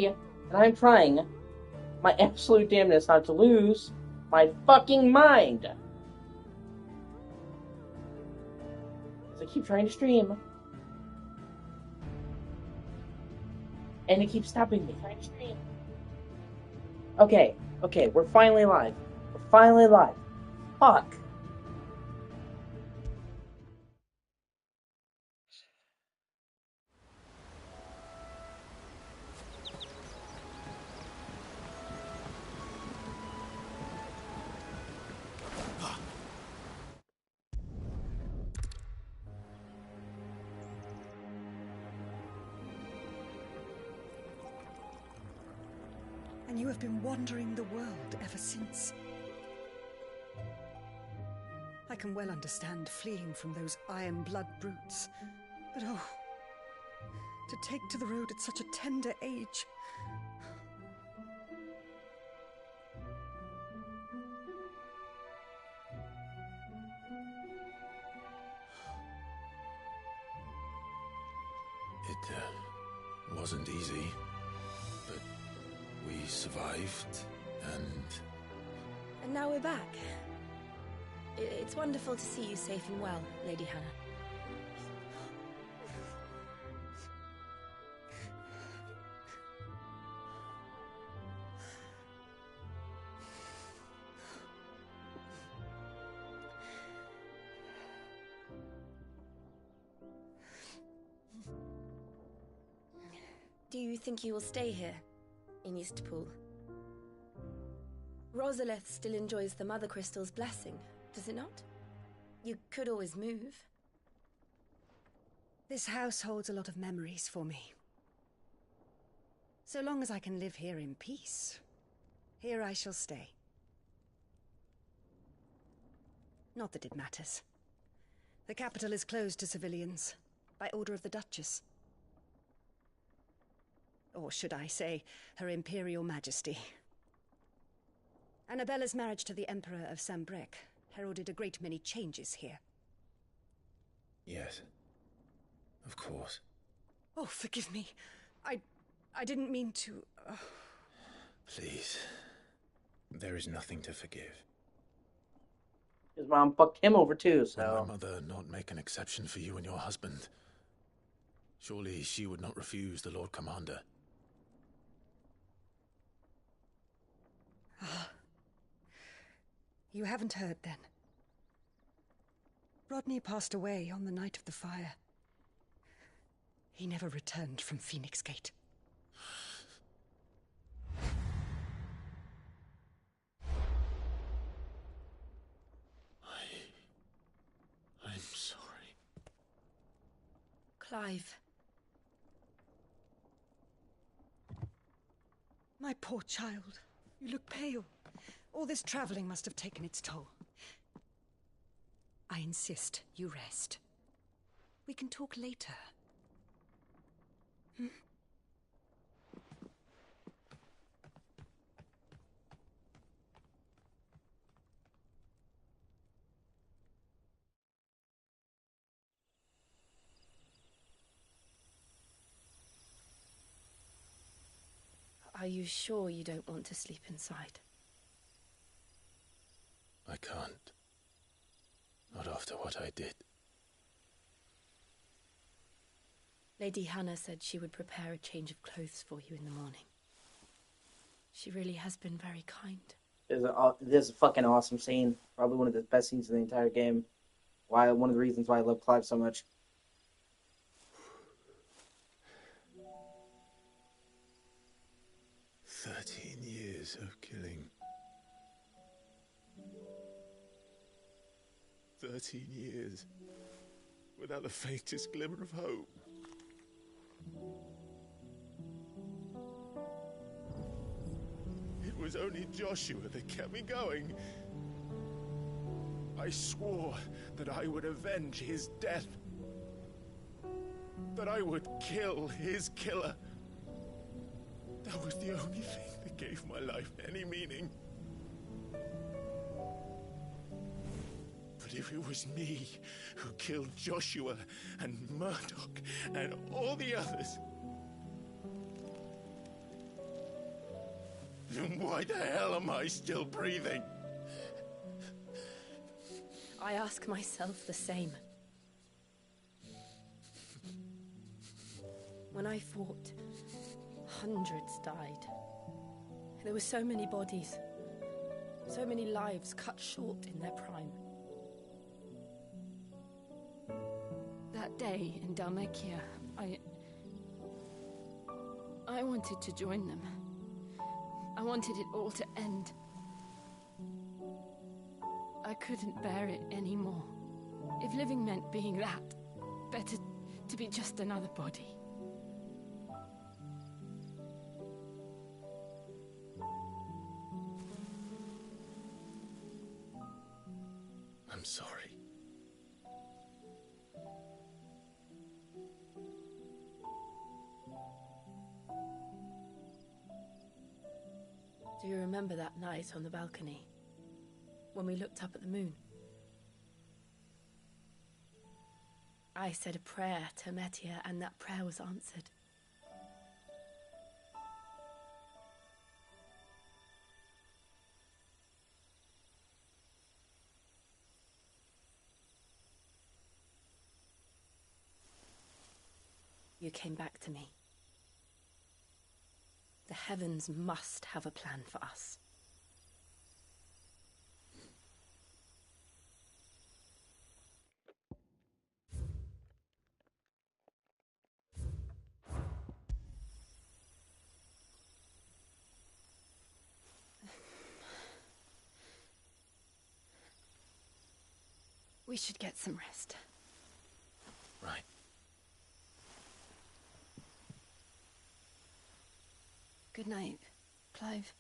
see, and I'm trying my absolute damnedest not to lose my fucking mind. As I keep trying to stream. And it keeps stopping me. Okay, we're finally live. Fuck. And you have been wandering the world ever since. I can well understand fleeing from those iron-blood brutes, but oh, to take to the road at such a tender age. It wasn't easy, but we survived, and... And now we're back. It's wonderful to see you safe and well, Lady Hannah. Do you think you will stay here, in Eastpool? Rosalith still enjoys the Mother Crystal's blessing, does it not? You could always move. This house holds a lot of memories for me. So long as I can live here in peace, here I shall stay. Not that it matters. The capital is closed to civilians, by order of the Duchess. Or should I say, Her Imperial Majesty. Annabella's marriage to the Emperor of Sambrec heralded a great many changes here. Yes, of course. Oh, forgive me. I didn't mean to... Please. There is nothing to forgive. His mom fucked him over too, so... Would my mother not make an exception for you and your husband? Surely she would not refuse the Lord Commander. You haven't heard, then. Rodney passed away on the night of the fire. He never returned from Phoenix Gate. I'm sorry. Clive. My poor child. You look pale. All this traveling must have taken its toll. I insist you rest. We can talk later. Hmm? Are you sure you don't want to sleep inside? I can't. Not after what I did. Lady Hannah said she would prepare a change of clothes for you in the morning. She really has been very kind. This is a fucking awesome scene. Probably one of the best scenes in the entire game. One of the reasons why I love Clive so much. 13 years of killing. 13 years without the faintest glimmer of hope. It was only Joshua that kept me going. I swore that I would avenge his death. That I would kill his killer. That was the only thing that gave my life any meaning. But if it was me who killed Joshua and Murdoch and all the others, Then why the hell am I still breathing? I ask myself the same. When I fought, hundreds died. There were so many bodies, so many lives cut short in their prime. That day in Dalmekia, I wanted to join them. I wanted it all to end. I couldn't bear it anymore. If living meant being that, better to be just another body. I'm sorry. Do you remember that night on the balcony? When we looked up at the moon? I said a prayer to Metia, and that prayer was answered. You came back to me. The heavens must have a plan for us. We should get some rest. Right. Good night, Clive.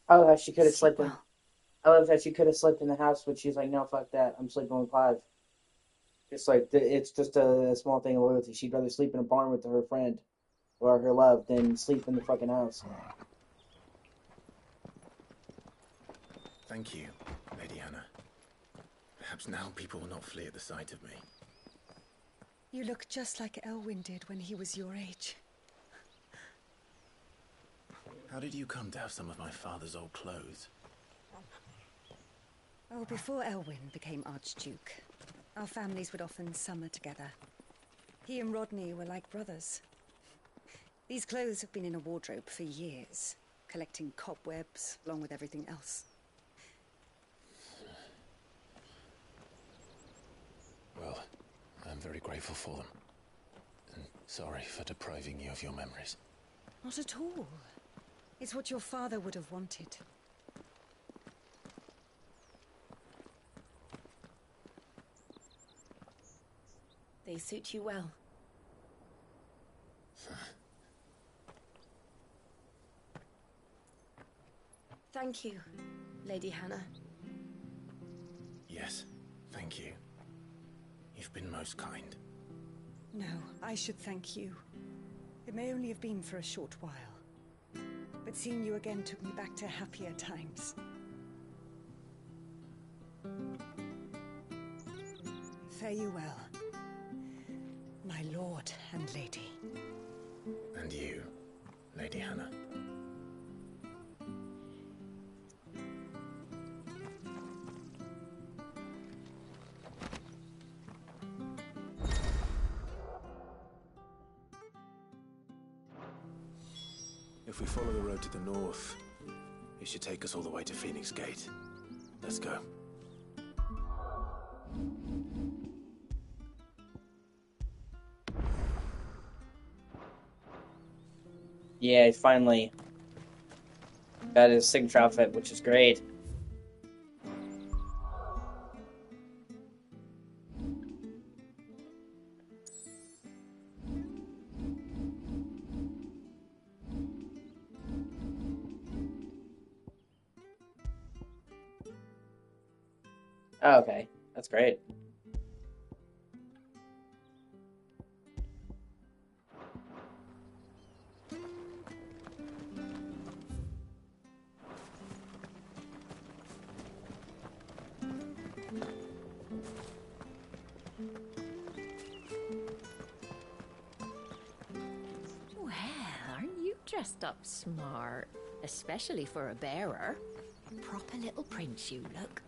I love how she could have Sleep slept in. well. I love that she could have slept in the house, but she's like, no, fuck that. I'm sleeping with Clive. It's like it's just a small thing of loyalty. She'd rather sleep in a barn with her friend or her love than sleep in the fucking house. Thank you, Lady Hannah. Perhaps now people will not flee at the sight of me. You look just like Elwyn did when he was your age. How did you come to have some of my father's old clothes? Oh, before Elwyn became Archduke, our families would often summer together. He and Rodney were like brothers. These clothes have been in a wardrobe for years, collecting cobwebs along with everything else. Well, I'm very grateful for them. And sorry for depriving you of your memories. Not at all. It's what your father would have wanted. They suit you well. Thank you, Lady Hannah. Yes, thank you. You've been most kind. No, I should thank you. It may only have been for a short while, but seeing you again took me back to happier times. Fare you well, my lord and lady. And you, Lady Hannah. If we follow the road to the north, it should take us all the way to Phoenix Gate. Let's go. Yeah, he finally got his signature outfit, which is great. Oh, okay, that's great. Well, aren't you dressed up smart, especially for a bearer. Proper little prince you look.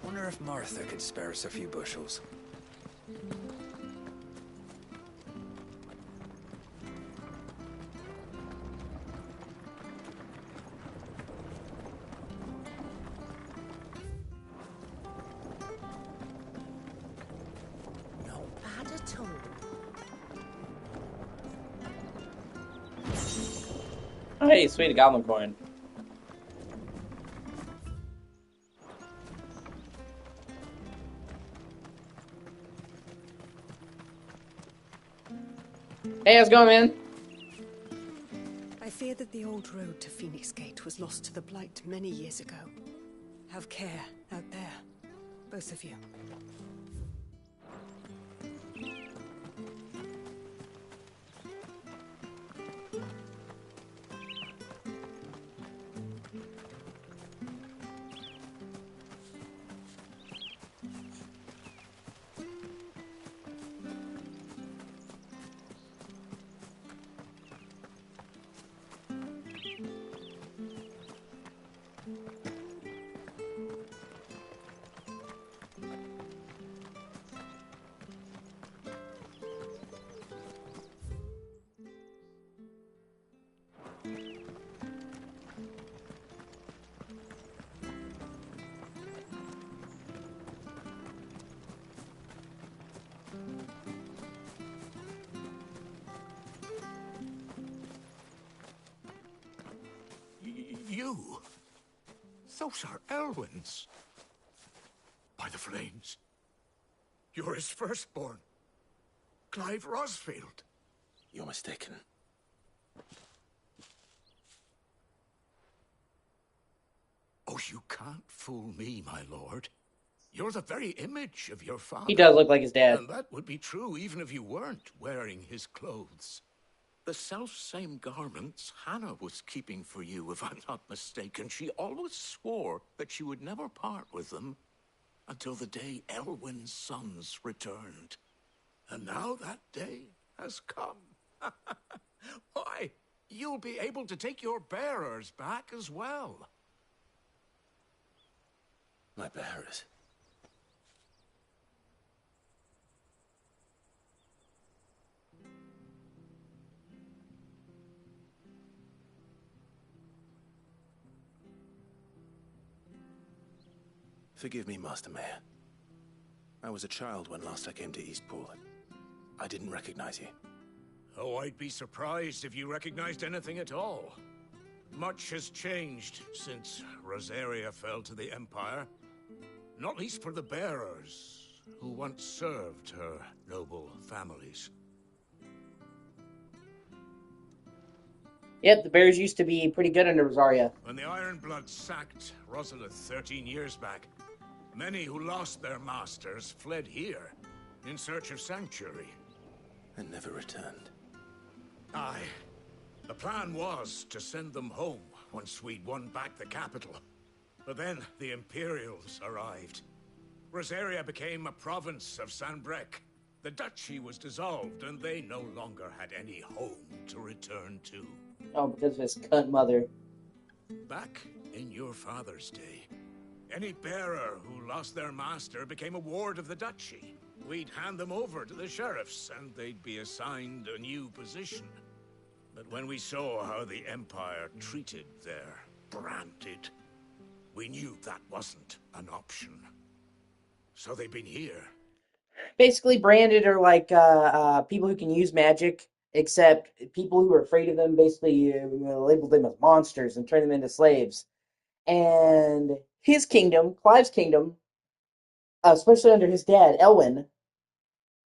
Wonder if Martha could spare us a few bushels. Not bad at all. Oh, hey, sweet, goblin coin. Hey, how's it going, man? I fear that the old road to Phoenix Gate was lost to the Blight many years ago. Have care out there, both of you. You? Those are Elwyn's. By the flames. You're his firstborn. Clive Rosfield. You're mistaken. Oh, you can't fool me, my lord. You're the very image of your father. He does look like his dad. And that would be true even if you weren't wearing his clothes. The self-same garments Hannah was keeping for you, if I'm not mistaken. She always swore that she would never part with them until the day Elwyn's sons returned. And now that day has come. Why, you'll be able to take your bearers back as well. My bearers. Forgive me, Master Mayor. I was a child when last I came to Eastpool. I didn't recognize you. Oh, I'd be surprised if you recognized anything at all. Much has changed since Rosaria fell to the Empire. Not least for the bearers, who once served her noble families. Yep, the Bears used to be pretty good under Rosaria. When the Ironbloods sacked Rosalith 13 years back, many who lost their masters fled here in search of sanctuary. And never returned. Aye. The plan was to send them home once we'd won back the capital. But then the Imperials arrived. Rosaria became a province of Sanbreque. The duchy was dissolved, and they no longer had any home to return to. Oh, because of his cunt mother. Back in your father's day, any bearer who lost their master became a ward of the duchy. We'd hand them over to the sheriffs, and they'd be assigned a new position. But when we saw how the Empire treated their branded, we knew that wasn't an option. So they've been here. Basically, branded are like people who can use magic, except people who are afraid of them basically labeled them as monsters and turned them into slaves. And his kingdom, Clive's kingdom, especially under his dad, Elwyn,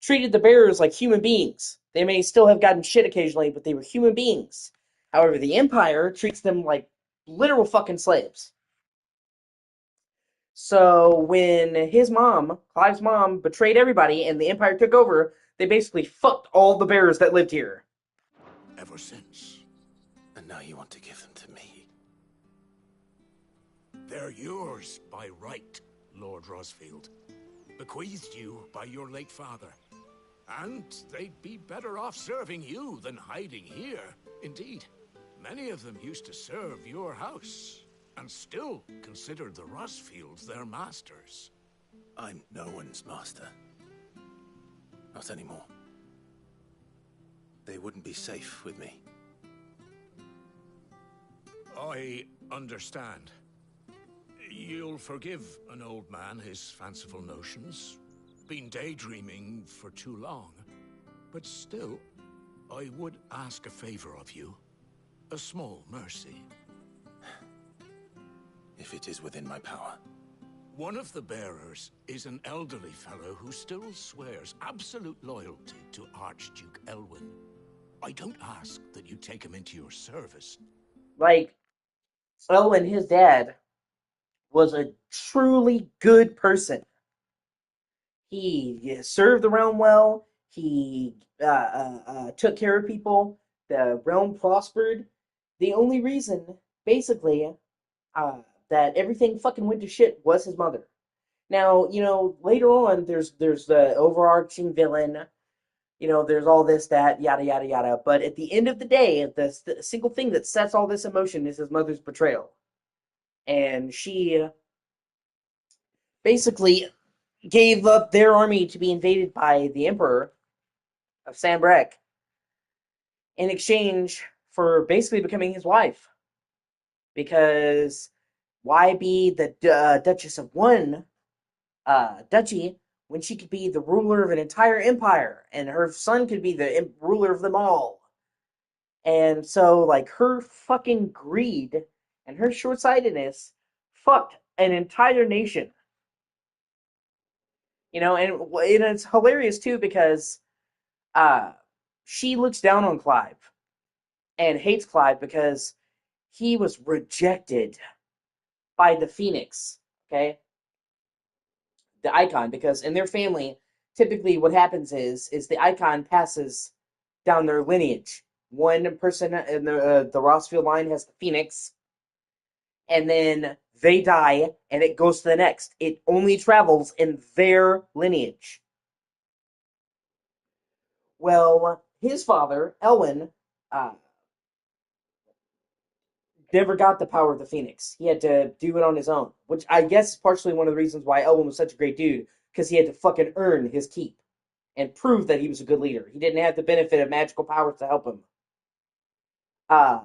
treated the bearers like human beings. They may still have gotten shit occasionally, but they were human beings. However, the Empire treats them like literal fucking slaves. So when his mom, Clive's mom, betrayed everybody and the Empire took over, they basically fucked all the bearers that lived here. Ever since, And now you want to give them to me. They're yours by right, Lord Rosfield. Bequeathed you by your late father. And they'd be better off serving you than hiding here. Indeed, many of them used to serve your house, and still considered the Rosfields their masters. I'm no one's master. Not anymore. They wouldn't be safe with me. I understand. You'll forgive an old man his fanciful notions. Been daydreaming for too long. But still, I would ask a favor of you. A small mercy. If it is within my power. One of the bearers is an elderly fellow who still swears absolute loyalty to Archduke Elwyn. I don't ask that you take him into your service. Like, Elwyn, his dad, was a truly good person. He served the realm well. He took care of people. The realm prospered. The only reason, basically, that everything fucking went to shit was his mother. Now, later on, there's the overarching villain. There's all this, that, yada, yada, yada. But at the end of the day, the single thing that sets all this in motion is his mother's betrayal. And she basically gave up their army to be invaded by the Emperor of Sanbreque in exchange for basically becoming his wife. Because why be the Duchess of one duchy when she could be the ruler of an entire empire and her son could be the ruler of them all? And so, like, her fucking greed and her short-sightedness fucked an entire nation. And it's hilarious too because uh, she looks down on Clive and hates Clive because he was rejected by the Phoenix, okay? The icon, because in their family, typically what happens is the icon passes down their lineage. One person in the Rossfield line has the Phoenix, and then they die, and it goes to the next. It only travels in their lineage. Well, his father, Elwyn, uh, never got the power of the Phoenix. He had to do it on his own, which I guess is partially one of the reasons why Elwyn was such a great dude, because he had to fucking earn his keep and prove that he was a good leader. He didn't have the benefit of magical powers to help him.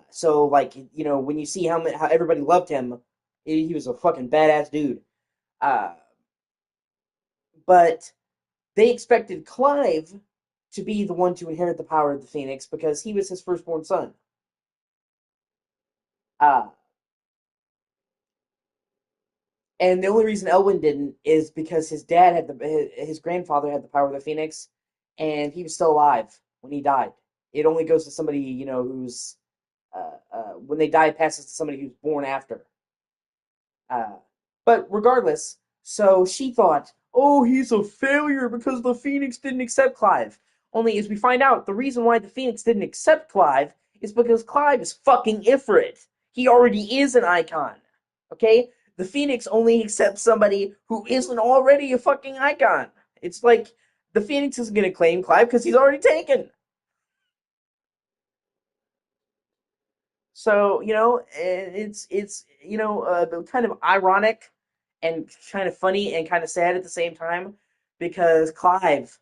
So like, when you see how everybody loved him, he was a fucking badass dude. Uh, but they expected Clive to be the one to inherit the power of the Phoenix because he was his firstborn son. Uh, And the only reason Elwyn didn't is because his dad had his grandfather had the power of the Phoenix, and he was still alive when he died. It only goes to somebody who's when they die, it passes to somebody who's born after. Uh, but regardless, so she thought, oh, he's a failure because the Phoenix didn't accept Clive. Only as we find out, the reason why the Phoenix didn't accept Clive is because Clive is fucking Ifrit. He already is an icon. Okay? The Phoenix only accepts somebody who isn't already a fucking icon. It's like the Phoenix isn't going to claim Clive because he's already taken. So it's kind of ironic and kind of funny and kind of sad at the same time because Clive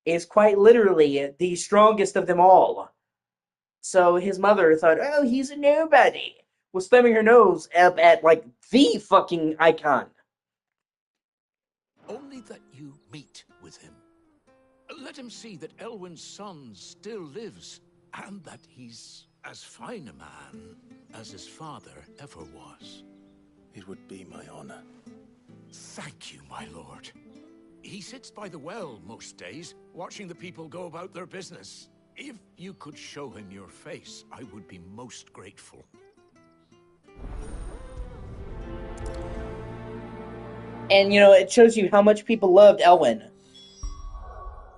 is quite literally the strongest of them all. So his mother thought, oh, he's a nobody, was thumbing her nose up at like the fucking icon. Only that you meet with him. Let him see that Elwyn's son still lives, and that he's as fine a man as his father ever was. It would be my honor. Thank you, my lord. He sits by the well most days, watching the people go about their business. If you could show him your face, I would be most grateful. And, it shows you how much people loved Elwyn.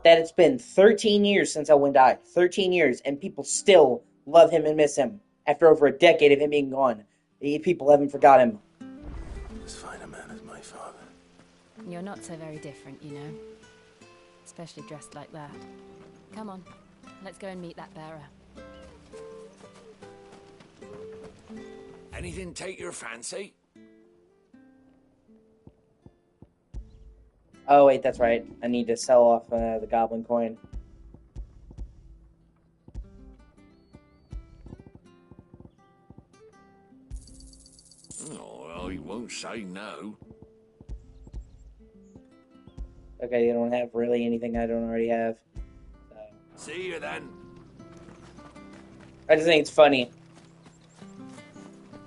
That it's been 13 years since Elwyn died. 13 years, and people still love him and miss him. after over a decade of him being gone. People haven't forgot him. As fine a man as my father. You're not so very different, you know. Especially dressed like that. Come on, let's go and meet that bearer. Anything take your fancy? Oh wait, that's right. I need to sell off the goblin coin. Oh, well, he won't say no. Okay, you don't have really anything I don't already have. So. See you then. I just think it's funny.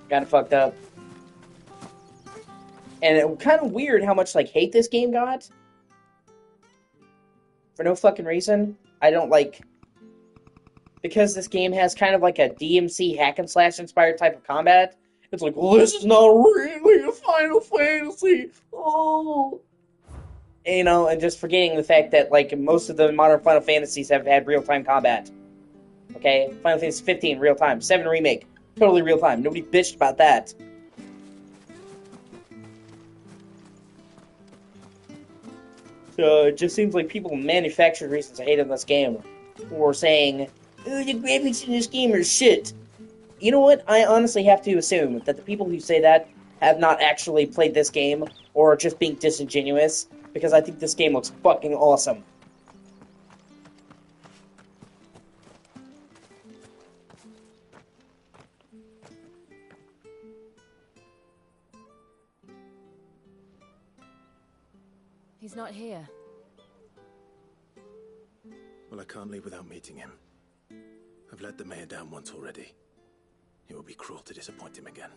Kind of fucked up. And it kind of weird how much, like, hate this game got. For no fucking reason. I don't, like... Because this game has kind of like a DMC hack and slash inspired type of combat. It's like, well, this is not really a Final Fantasy. Oh... You know, and just forgetting the fact that, like, most of the modern Final Fantasies have had real-time combat. Okay? Final Fantasy 15, real-time. 7 Remake, totally real-time. Nobody bitched about that. So, it just seems like people manufactured reasons to hate on this game. Or saying, oh, the graphics in this game are shit. You know what? I honestly have to assume that the people who say that have not actually played this game, or are just being disingenuous, because I think this game looks fucking awesome. He's not here. Well, I can't leave without meeting him. I've let the mayor down once already. It would be cruel to disappoint him again.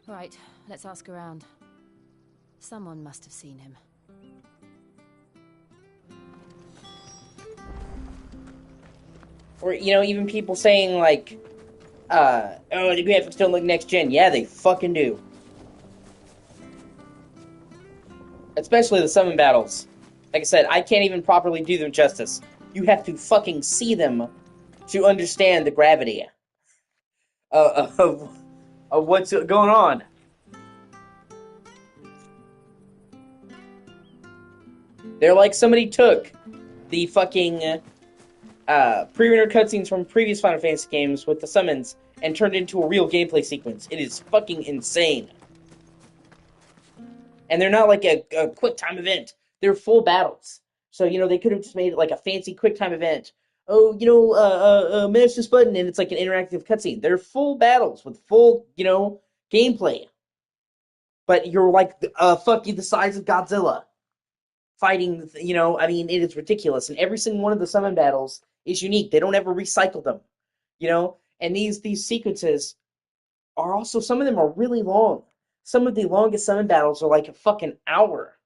Right, let's ask around. Someone must have seen him. Or, you know, even people saying, like, oh, the graphics don't look next gen. Yeah, they fucking do. Especially the summon battles. Like I said, I can't even properly do them justice. You have to fucking see them to understand the gravity of what's going on. They're like somebody took the fucking pre-rendered cutscenes from previous Final Fantasy games with the summons and turned it into a real gameplay sequence. It is fucking insane. And they're not like a quick time event. They're full battles. So, you know, they could have just made it like a fancy quick time event. Oh, you know, mash this button and it's like an interactive cutscene. They're full battles with full, you know, gameplay. But you're like, fuck you, the size of Godzilla. Fighting, you know, I mean, it is ridiculous. And every single one of the summon battles is unique. They don't ever recycle them, you know? And these sequences are also, some of them are really long. Some of the longest summon battles are like a fucking hour.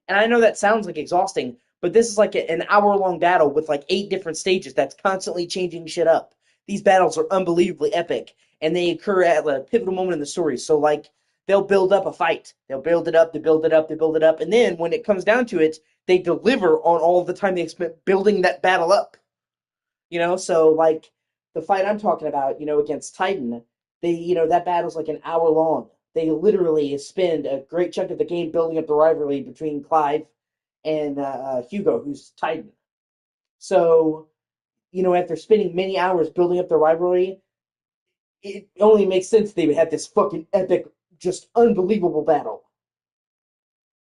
And I know that sounds like exhausting, but this is like an hour-long battle with like 8 different stages that's constantly changing shit up. These battles are unbelievably epic, and they occur at a pivotal moment in the story. So, like, they'll build up a fight. They'll build it up, they build it up, they build it up, and then when it comes down to it, they deliver on all the time they spent building that battle up. You know, so, like, the fight I'm talking about, you know, against Titan, you know, that battle's like an hour long. They literally spend a great chunk of the game building up the rivalry between Clive and Hugo, who's Titan. So, you know, after spending many hours building up the rivalry, it only makes sense they would have this fucking epic, just unbelievable battle.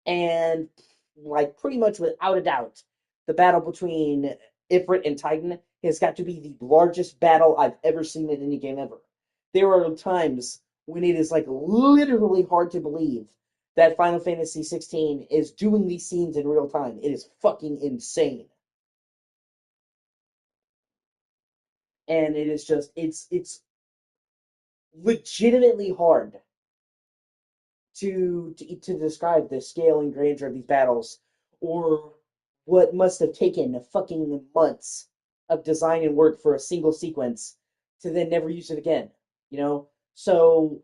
And, like, pretty much without a doubt, the battle between Ifrit and Titan has got to be the largest battle I've ever seen in any game ever. There are times when it is, like, literally hard to believe that Final Fantasy 16 is doing these scenes in real time. It is fucking insane. And it is just, it's legitimately hard to describe the scale and grandeur of these battles, or what must have taken fucking months of design and work for a single sequence to then never use it again. You know, so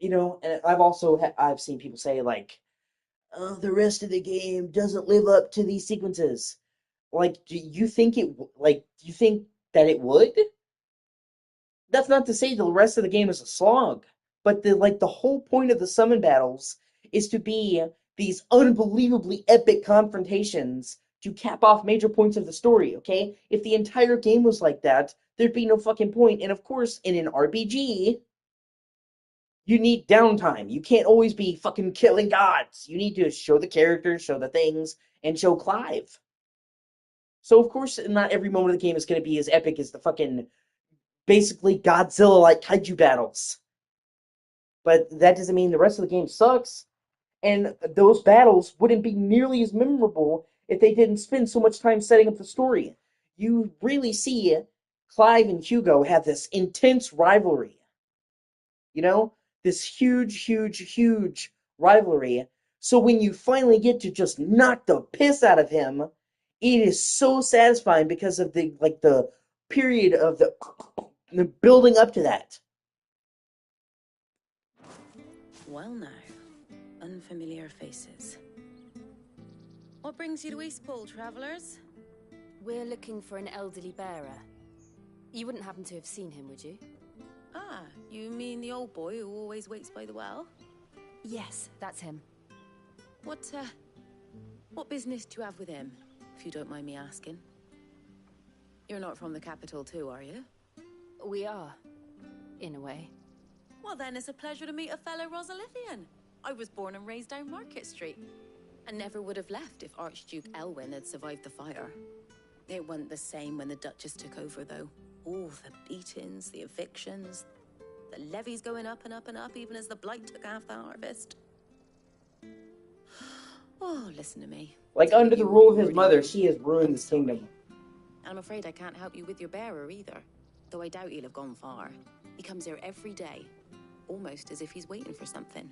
you know, and I've also I've seen people say like, "Oh, the rest of the game doesn't live up to these sequences." Like, do you think it like? Do you think that it would? That's not to say the rest of the game is a slog, but the whole point of the summon battles is to be these unbelievably epic confrontations to cap off major points of the story, okay? If the entire game was like that, there'd be no fucking point. And of course, in an RPG, you need downtime. You can't always be fucking killing gods. You need to show the characters, show the things, and show Clive. So of course, not every moment of the game is going to be as epic as the fucking basically Godzilla-like kaiju battles. But that doesn't mean the rest of the game sucks. And those battles wouldn't be nearly as memorable if they didn't spend so much time setting up the story. You really see Clive and Hugo have this intense rivalry. You know? This huge, huge, huge rivalry. So when you finally get to just knock the piss out of him, it is so satisfying because of the period of the building up to that. Well now, unfamiliar faces. What brings you to Eastpool, travellers? We're looking for an elderly bearer. You wouldn't happen to have seen him, would you? Ah, you mean the old boy who always waits by the well? Yes, that's him. What business do you have with him, if you don't mind me asking? You're not from the capital too, are you? We are, in a way. Well then, it's a pleasure to meet a fellow Rosalithian. I was born and raised down Market Street, and never would have left if Archduke Elwyn had survived the fire. It wasn't the same when the Duchess took over, though. All the beatings, the evictions, the levies going up and up and up, even as the blight took half the harvest. Oh, listen to me. Like, under the rule of his mother, she has ruined this kingdom. I'm afraid I can't help you with your bearer either, though I doubt he'll have gone far. He comes here every day, almost as if he's waiting for something.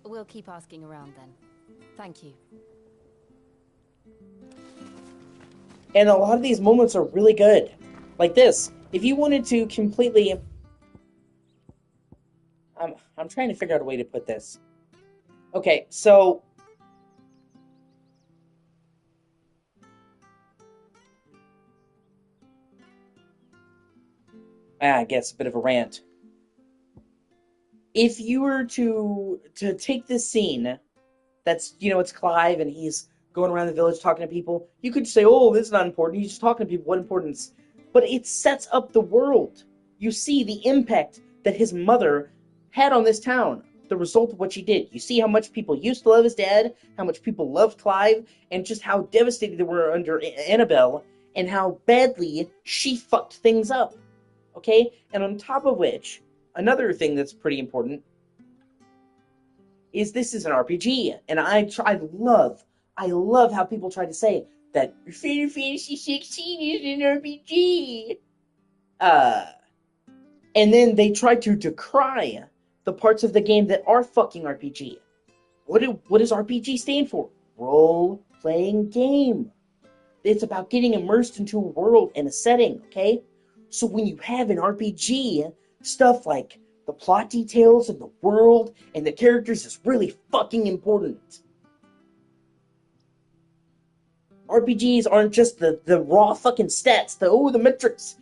We'll keep asking around then. Thank you. And a lot of these moments are really good. Like this. If you wanted to completely... I'm trying to figure out a way to put this. Okay, so... I guess a bit of a rant. If you were to take this scene, that's, it's Clive and he's going around the village talking to people, you could say, oh, this is not important, he's just talking to people, what importance? But it sets up the world. You see the impact that his mother had on this town, the result of what she did. You see how much people used to love his dad, how much people loved Clive, and just how devastated they were under Annabelle, and how badly she fucked things up. Okay? And on top of which, another thing that's pretty important is this is an RPG, and I love how people try to say that Final Fantasy 16 is an RPG. And then they try to decry the parts of the game that are fucking RPG. What does RPG stand for? Role-playing game. It's about getting immersed into a world and a setting, okay? So when you have an RPG, stuff like the plot details and the world and the characters is really fucking important. RPGs aren't just the raw fucking stats, the metrics.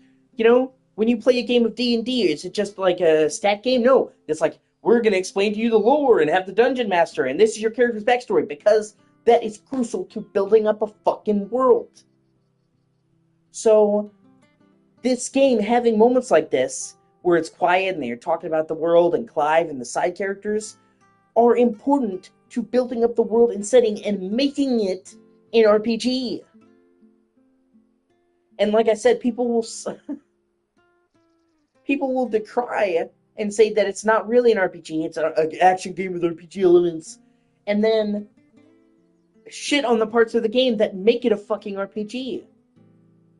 When you play a game of D&D, is it just like a stat game? No, it's like, we're going to explain to you the lore and have the dungeon master, and this is your character's backstory, because that is crucial to building up a fucking world. So, this game having moments like this, where it's quiet and they're talking about the world and Clive and the side characters, are important to building up the world and setting and making it an RPG. And like I said, people will decry and say that it's not really an RPG, it's an action game with RPG elements, and then shit on the parts of the game that make it a fucking RPG.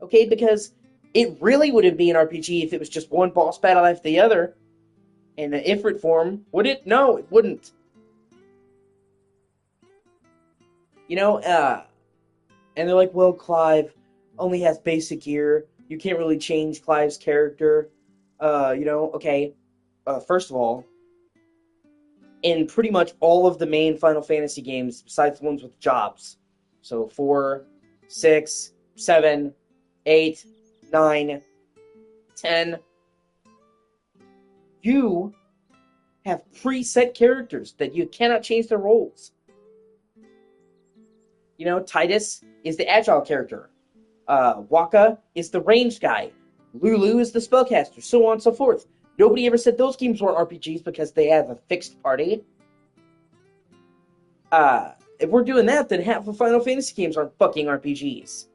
Okay, because it really wouldn't be an RPG if it was just one boss battle after the other in the Ifrit form, would it? No, it wouldn't. And they're like, well, Clive only has basic gear. You can't really change Clive's character. Okay. First of all, in pretty much all of the main Final Fantasy games, besides the ones with jobs, so 4, 6, 7, 8, 9, 10, you have preset characters that you cannot change their roles. You know, Titus is the agile character. Waka is the ranged guy. Lulu is the spellcaster, so on and so forth. Nobody ever said those games were RPGs because they have a fixed party. If we're doing that, then half of Final Fantasy games aren't fucking RPGs.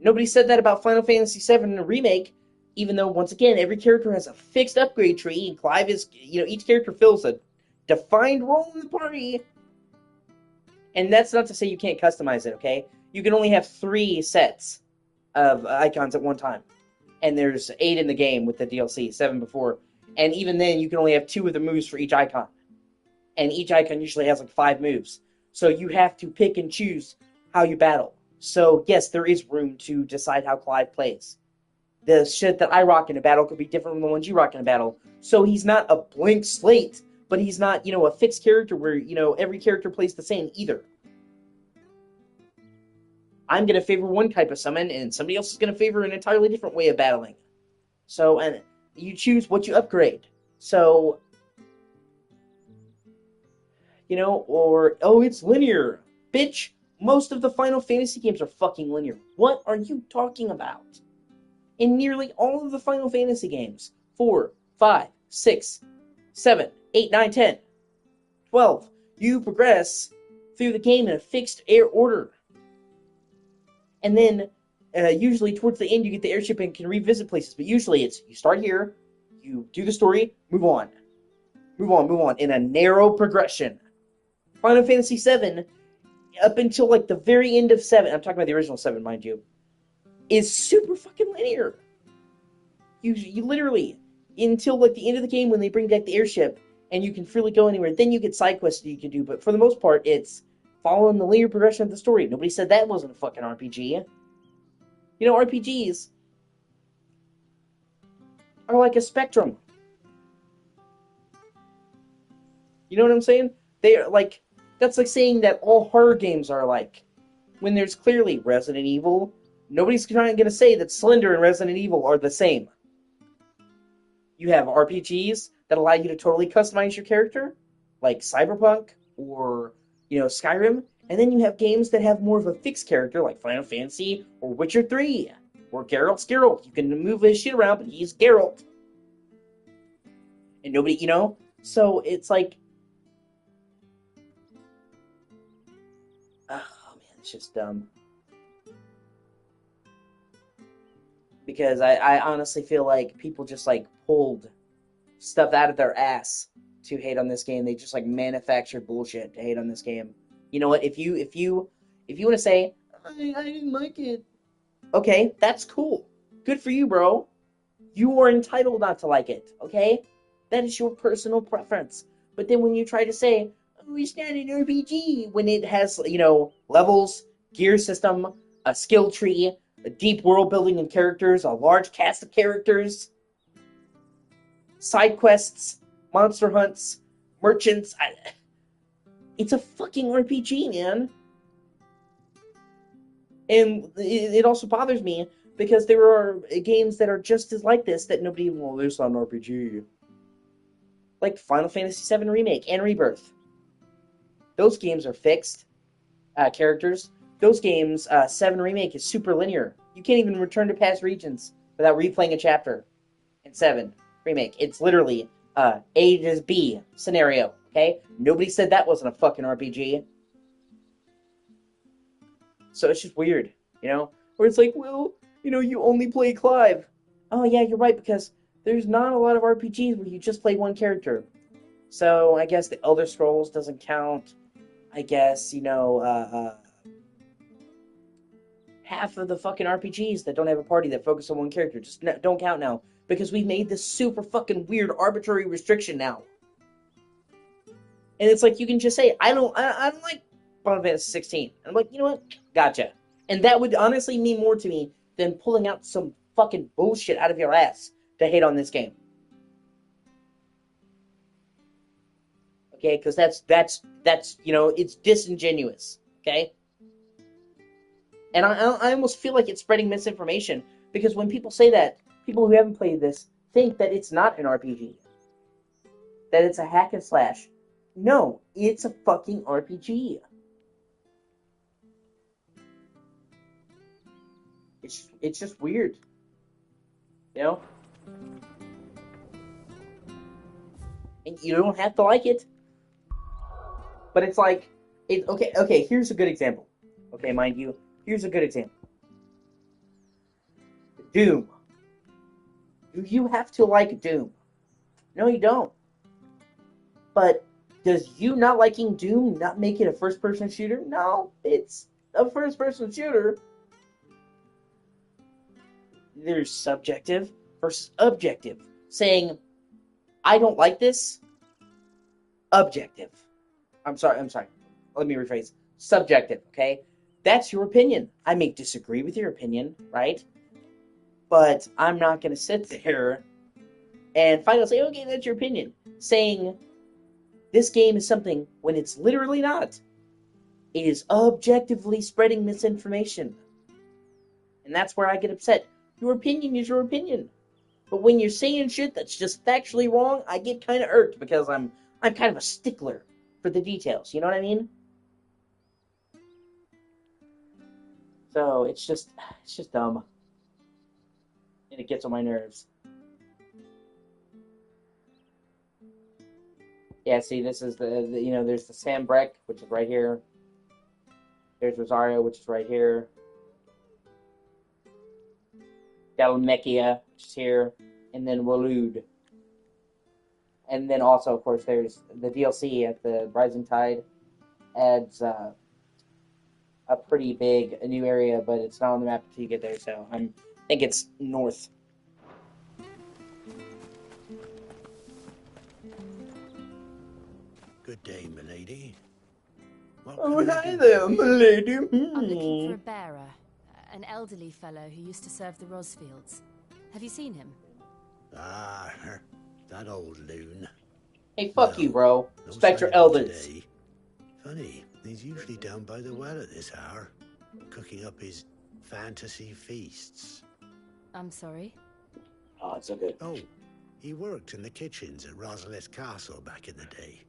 Nobody said that about Final Fantasy VII Remake, even though, once again, every character has a fixed upgrade tree, and Clive is, each character fills a defined role in the party. And that's not to say you can't customize it, okay? You can only have 3 sets of icons at one time. And there's 8 in the game with the DLC, 7 before. And even then, you can only have 2 of the moves for each icon. And each icon usually has like 5 moves. So you have to pick and choose how you battle. So yes, there is room to decide how Clive plays. The shit that I rock in a battle could be different from the ones you rock in a battle. So he's not a blank slate, but he's not, a fixed character where, every character plays the same either. I'm going to favor one type of summon, and somebody else is going to favor an entirely different way of battling. So, and you choose what you upgrade. So, or, oh, it's linear. Bitch, most of the Final Fantasy games are fucking linear. What are you talking about? In nearly all of the Final Fantasy games, 4, 5, 6, 7, 8, 9, 10, 12, you progress through the game in a fixed order. And then, usually towards the end, you get the airship and can revisit places. But usually it's, you start here, you do the story, move on. Move on, move on, in a narrow progression. Final Fantasy VII, up until like the very end of 7, I'm talking about the original 7, mind you, is super fucking linear. You literally, until like the end of the game when they bring back the airship, and you can freely go anywhere, then you get side quests that you can do, but for the most part, it's following the linear progression of the story. Nobody said that wasn't a fucking RPG. RPGs are like a spectrum. You know what I'm saying? They are like, that's like saying that all horror games are like, when there's clearly Resident Evil, nobody's going to say that Slender and Resident Evil are the same. You have RPGs that allow you to totally customize your character, like Cyberpunk or, Skyrim. And then you have games that have more of a fixed character, like Final Fantasy or Witcher 3, where Geralt's Geralt. You can move his shit around, but he's Geralt. And nobody, so it's like, oh man, it's just dumb. Because I honestly feel like people just like pulled stuff out of their ass to hate on this game. They just like manufactured bullshit to hate on this game. You know what? If you want to say I didn't like it, okay, that's cool. Good for you, bro. You are entitled not to like it. Okay, that is your personal preference. But then when you try to say, oh, it's not an RPG, when it has levels, gear system, a skill tree, a deep world building and characters, a large cast of characters, side quests, monster hunts, merchants. It's a fucking RPG, man. And it also bothers me because there are games that are just as like this that nobody, well, there's not an RPG. Like Final Fantasy VII Remake and Rebirth. Those games are fixed characters. Those games, 7 Remake is super linear. You can't even return to past regions without replaying a chapter in 7 Remake. It's literally A to B scenario, okay? Nobody said that wasn't a fucking RPG. So it's just weird, Where it's like, well, you only play Clive. Oh, yeah, you're right, because there's not a lot of RPGs where you just play one character. So I guess the Elder Scrolls doesn't count. I guess, half of the fucking RPGs that don't have a party that focus on one character just don't count now. Because we've made this super fucking weird arbitrary restriction now. And it's like, you can just say, I don't like Final Fantasy 16. And I'm like, you know what? Gotcha. And that would honestly mean more to me than pulling out some fucking bullshit out of your ass to hate on this game. Okay, because that's it's disingenuous. Okay? And I almost feel like it's spreading misinformation, because when people say that, people who haven't played this think that it's not an RPG. That it's a hack and slash. No, it's a fucking RPG. It's just weird. You know? And you don't have to like it. But it's like, okay, here's a good example. Okay, mind you, here's a good example. Doom. Do you have to like Doom? No, you don't. But does you not liking Doom not make it a first-person shooter? No, it's a first-person shooter. There's subjective versus objective. Saying, I don't like this, objective. I'm sorry. Let me rephrase. Subjective, okay? That's your opinion. I may disagree with your opinion, right? But I'm not going to sit there and finally say, okay, that's your opinion. Saying this game is something when it's literally not. It is objectively spreading misinformation. And that's where I get upset. Your opinion is your opinion. But when you're saying shit that's just factually wrong, I get kind of irked because I'm kind of a stickler for the details. You know what I mean? So it's just dumb. And it gets on my nerves. Yeah, see, this is the there's the Sam Breck, which is right here. There's Rosario, which is right here. Dalmechia, which is here. And then Waloed. And then also, of course, there's the DLC at the Rising Tide. Adds a pretty big new area, but it's not on the map until you get there, so I think it's north. Good day, milady. Oh, hi there, milady. I'm looking for a bearer, an elderly fellow who used to serve the Rosfields. Have you seen him? Ah, that old loon. Hey, fuck No, you, bro. no Respect your sign of him elders. today. Funny, he's usually down by the well at this hour, cooking up his fantasy feasts. I'm sorry? Oh, it's so good. Oh, he worked in the kitchens at Rosalith Castle back in the day.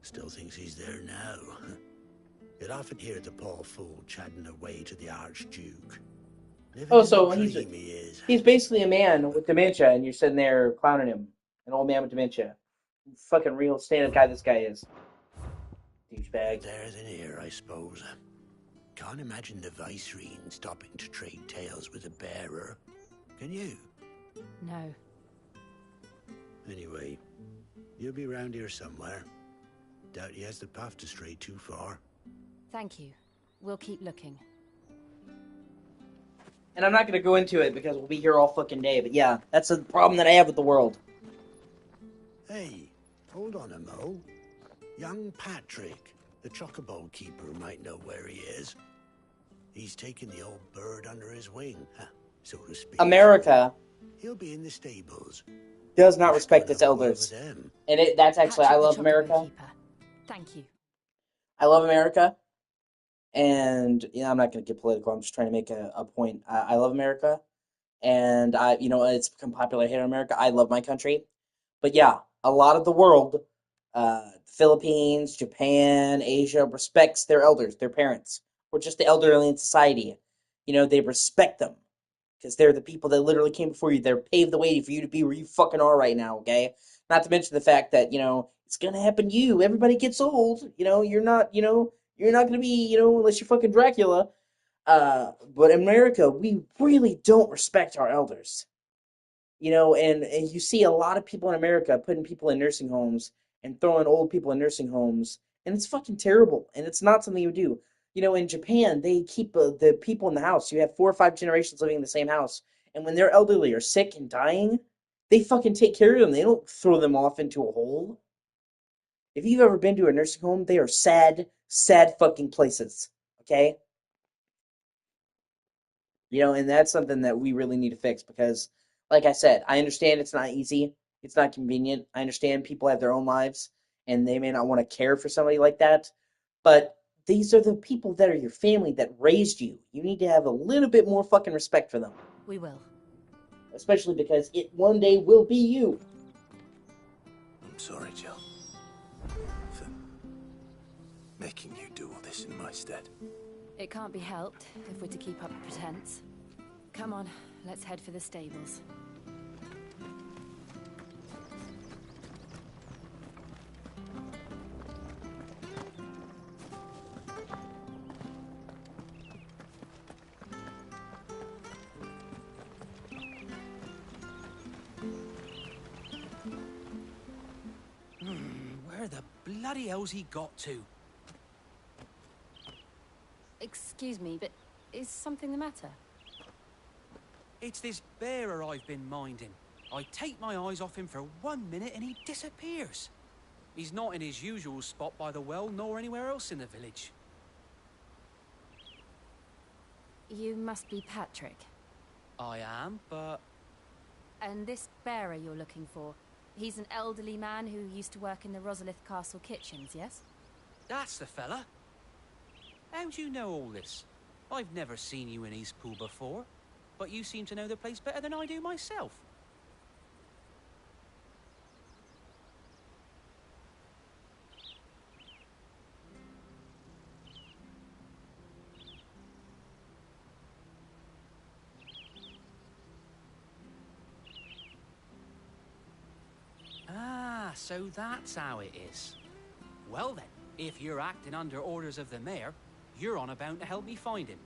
Still thinks he's there now. You'd often hear the poor fool chatting away to the Archduke. Oh, so he's basically a man with dementia, and you're sitting there clowning him. An old man with dementia. Fucking real stand-up guy this guy is. Douchebag. There than here, I suppose. Can't imagine the Viceroy stopping to trade tales with a bearer. Can you? No. Anyway, you'll be round here somewhere. Doubt he has the path to stray too far. Thank you. We'll keep looking. And I'm not going to go into it because we'll be here all fucking day, but yeah, that's a problem that I have with the world. Hey, hold on a mo. Young Patrick, the chocobo keeper, might know where he is. He's taken the old bird under his wing, so to speak. America He'll be in the stables. does not respect its elders. And that's actually, I love America. Thank you. I love America. And, I'm not going to get political. I'm just trying to make a point. I love America. And, it's become popular here in America. I love my country. But yeah, a lot of the world, Philippines, Japan, Asia, respects their elders, their parents, or just the elderly in society. They respect them. Because they're the people that literally came before you. They're paved the way for you to be where you fucking are right now, okay? Not to mention the fact that, it's going to happen to you. Everybody gets old. You're not going to be, unless you're fucking Dracula. But America, we really don't respect our elders. And you see a lot of people in America putting people in nursing homes and throwing old people in nursing homes. And it's fucking terrible. And it's not something you do. In Japan, they keep the people in the house. You have 4 or 5 generations living in the same house. And when they're elderly or sick and dying, they fucking take care of them. They don't throw them off into a hole. If you've ever been to a nursing home, they are sad, sad fucking places. Okay? And that's something that we really need to fix because, like I said, I understand it's not easy. It's not convenient. I understand people have their own lives and they may not want to care for somebody like that. But these are the people that are your family that raised you. You need to have a little bit more fucking respect for them. We will. especially because it one day will be you. I'm sorry, Jill, for making you do all this in my stead. It can't be helped if we're to keep up the pretense. Come on, let's head for the stables. Where the bloody hell's he got to? Excuse me, but is something the matter? It's this bearer I've been minding. I take my eyes off him for 1 minute and he disappears. He's not in his usual spot by the well, nor anywhere else in the village. You must be Patrick. I am, but... And this bearer you're looking for, he's an elderly man who used to work in the Rosalith Castle kitchens, yes? That's the fella. How do you know all this? I've never seen you in Eastpool before, but you seem to know the place better than I do myself. Ah, so that's how it is. Well then, if you're acting under orders of the mayor, you're on about to help me find him.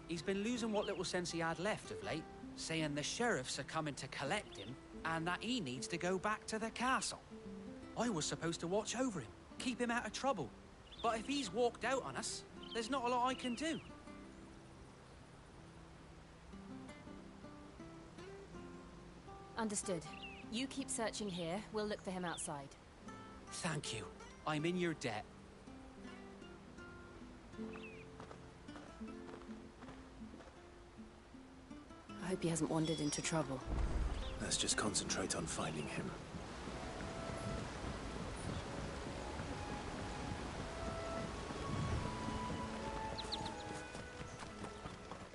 He's been losing what little sense he had left of late, saying the sheriffs are coming to collect him and that he needs to go back to the castle. I was supposed to watch over him, keep him out of trouble. But if he's walked out on us, there's not a lot I can do. Understood. You keep searching here, we'll look for him outside. Thank you. I'm in your debt. I hope he hasn't wandered into trouble. Let's just concentrate on finding him.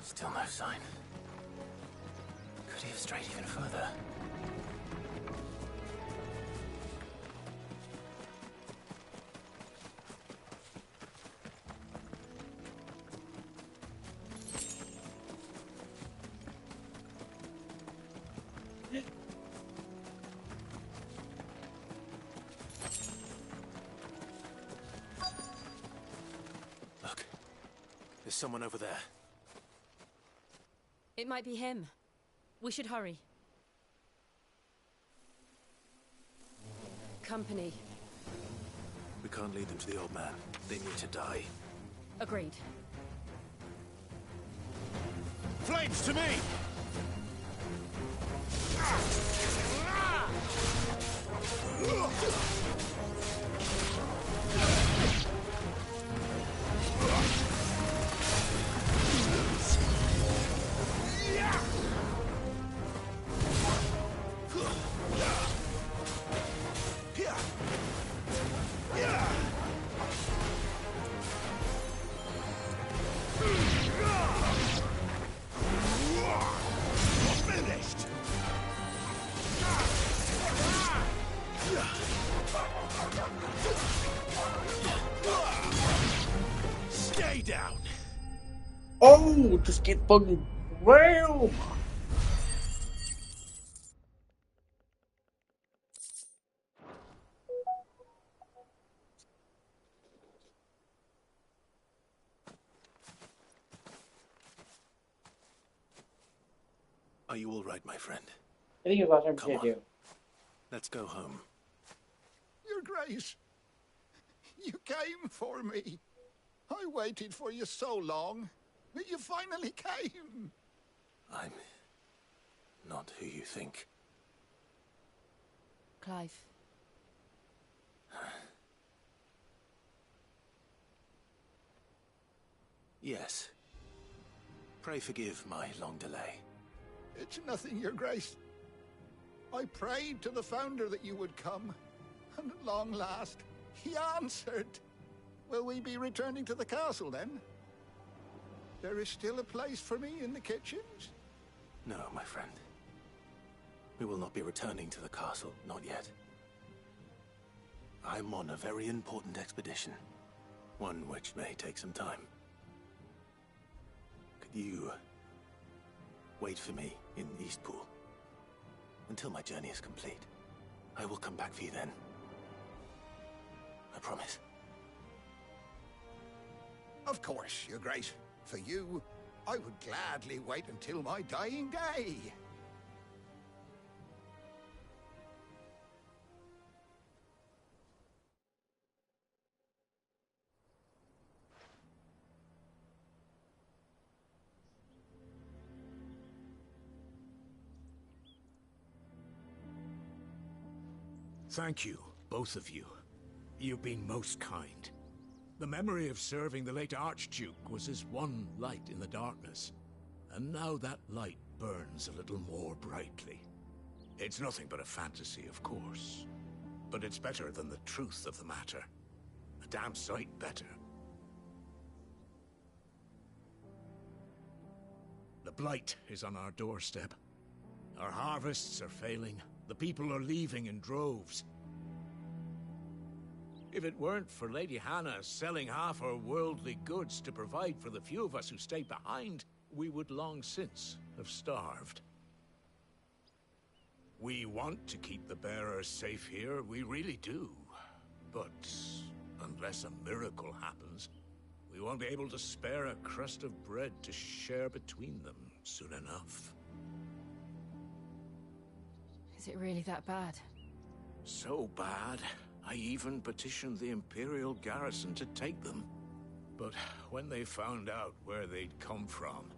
Still no sign. Could he have strayed even further? Look, there's someone over there. It might be him. We should hurry. Company. We can't lead them to the old man. They need to die. Agreed. Flames to me! Stay down. Oh, just get fucking rammed. Are you all right, my friend? I think it was last time Come we on. do. Let's go home. Your Grace, you came for me. I waited for you so long, but you finally came. I'm not who you think. Clive. Yes. Pray forgive my long delay. It's nothing, Your Grace. I prayed to the Founder that you would come, and at long last, he answered. Will we be returning to the castle, then? There is still a place for me in the kitchens? No, my friend. We will not be returning to the castle, not yet. I'm on a very important expedition, one which may take some time. Could you wait for me in Eastpool until my journey is complete? I will come back for you then. I promise. Of course, Your Grace. For you, I would gladly wait until my dying day. Thank you, both of you. You've been most kind. The memory of serving the late Archduke was as one light in the darkness, and now that light burns a little more brightly. It's nothing but a fantasy, of course, but it's better than the truth of the matter. A damn sight better. The blight is on our doorstep. Our harvests are failing. The people are leaving in droves. If it weren't for Lady Hannah selling half her worldly goods to provide for the few of us who stay behind, we would long since have starved. We want to keep the bearers safe here, we really do. But unless a miracle happens, we won't be able to spare a crust of bread to share between them soon enough. Is it really that bad? So bad, I even petitioned the Imperial garrison to take them. But when they found out where they'd come from,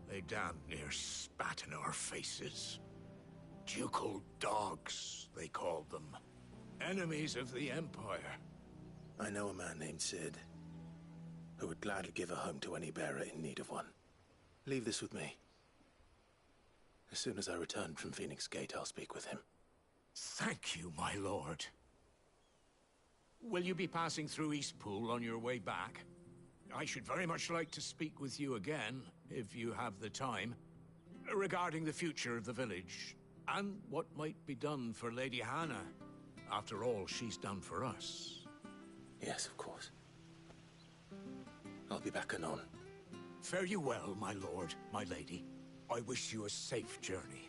they damn near spat in our faces. Ducal dogs, they called them. Enemies of the Empire. I know a man named Sid, who would gladly give a home to any bearer in need of one. Leave this with me. As soon as I return from Phoenix Gate, I'll speak with him. Thank you, my lord. Will you be passing through Eastpool on your way back? I should very much like to speak with you again, if you have the time, regarding the future of the village, and what might be done for Lady Hannah. After all she's done for us. Yes, of course. I'll be back anon. Fare you well, my lord, my lady. I wish you a safe journey.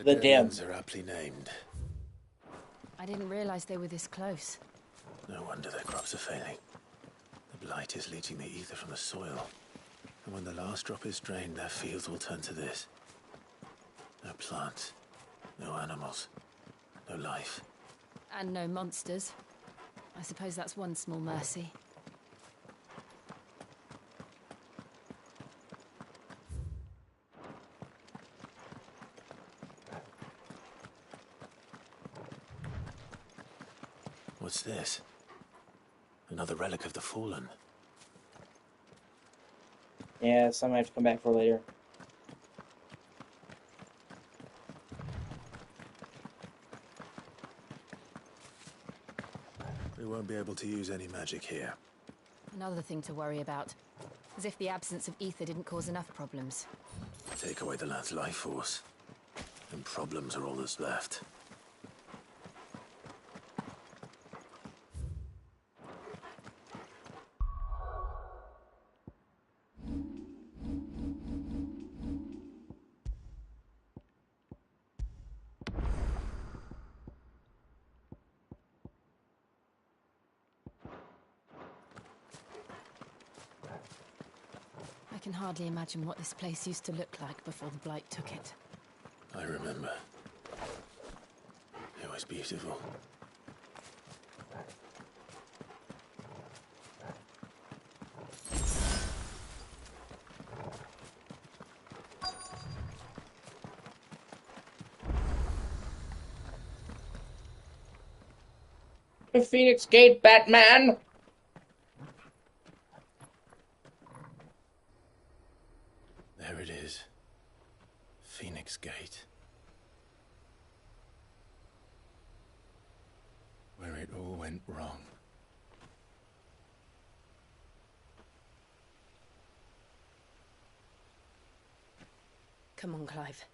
The dam. Dead are aptly named. I didn't realize they were this close. No wonder their crops are failing. The blight is leaching the ether from the soil. And when the last drop is drained, their fields will turn to this. No plants, no animals, no life. And no monsters. I suppose that's one small mercy. What's this? Another relic of the Fallen. Yeah, some I have to come back for later. We won't be able to use any magic here. Another thing to worry about. As if the absence of ether didn't cause enough problems. Take away the lad's life force, and problems are all that's left. I can hardly imagine what this place used to look like before the Blight took it. I remember. It was beautiful. Phoenix Gate, Batman! There it is. Phoenix Gate. Where it all went wrong. Come on, Clive.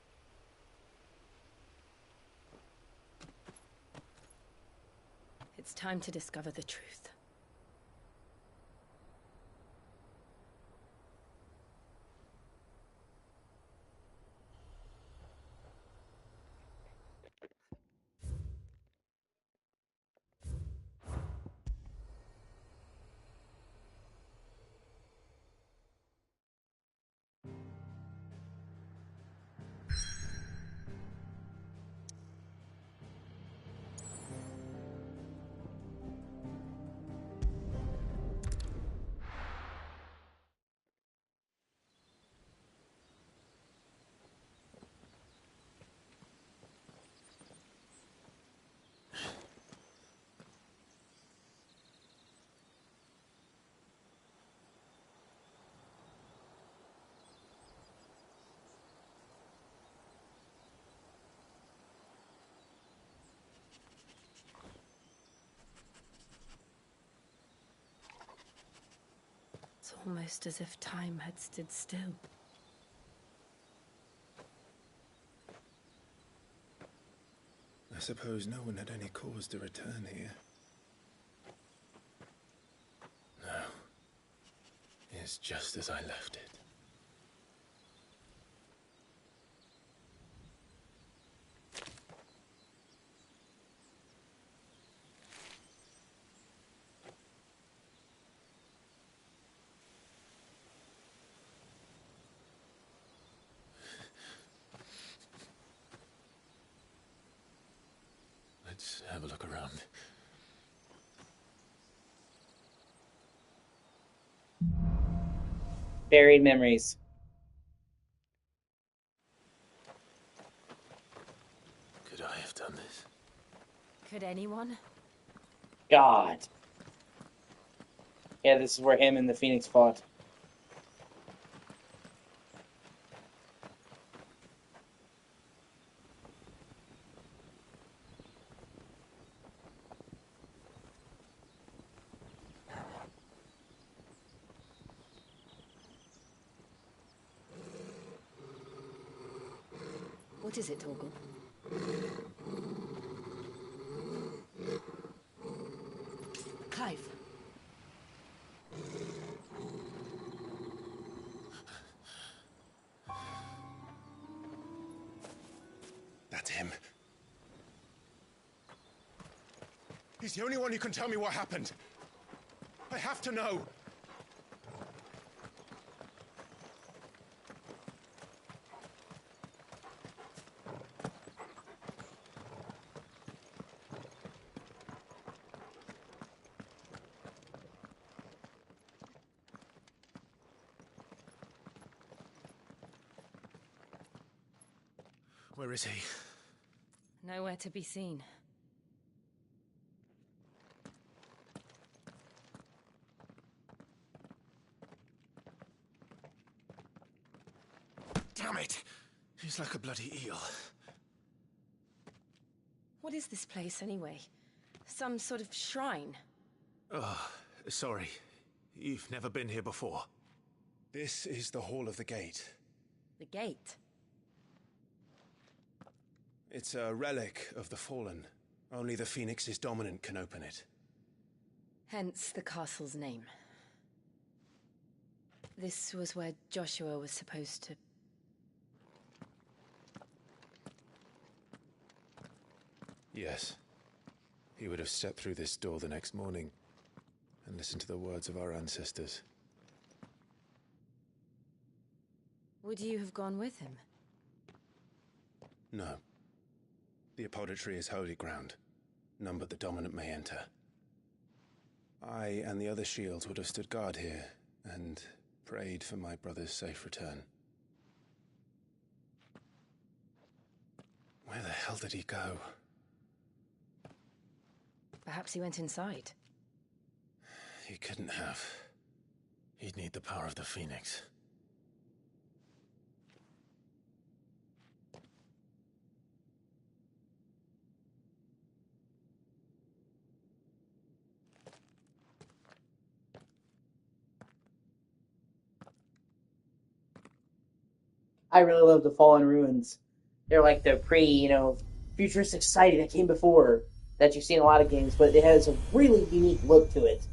It's time to discover the truth. It's almost as if time had stood still. I suppose no one had any cause to return here. No. It's just as I left it. Let's have a look around. Buried memories. Could I have done this? Could anyone? God. Yeah, this is where him and the Phoenix fought. What is it, Torgal? Clive. That's him. He's the only one who can tell me what happened. I have to know. Where is he? Nowhere to be seen. Damn it! He's like a bloody eel. What is this place, anyway? Some sort of shrine? Oh, sorry. You've never been here before. This is the Hall of the Gate. The gate? It's a relic of the Fallen. Only the Phoenix's dominant can open it. Hence the castle's name. This was where Joshua was supposed to... Yes. He would have stepped through this door the next morning and listened to the words of our ancestors. Would you have gone with him? No. The apodatory is holy ground. None but the dominant may enter. I and the other shields would have stood guard here and prayed for my brother's safe return. Where the hell did he go? Perhaps he went inside. He couldn't have. He'd need the power of the Phoenix. I really love the Fallen Ruins. They're like the futuristic society that came before that you see in a lot of games, but it has a really unique look to it.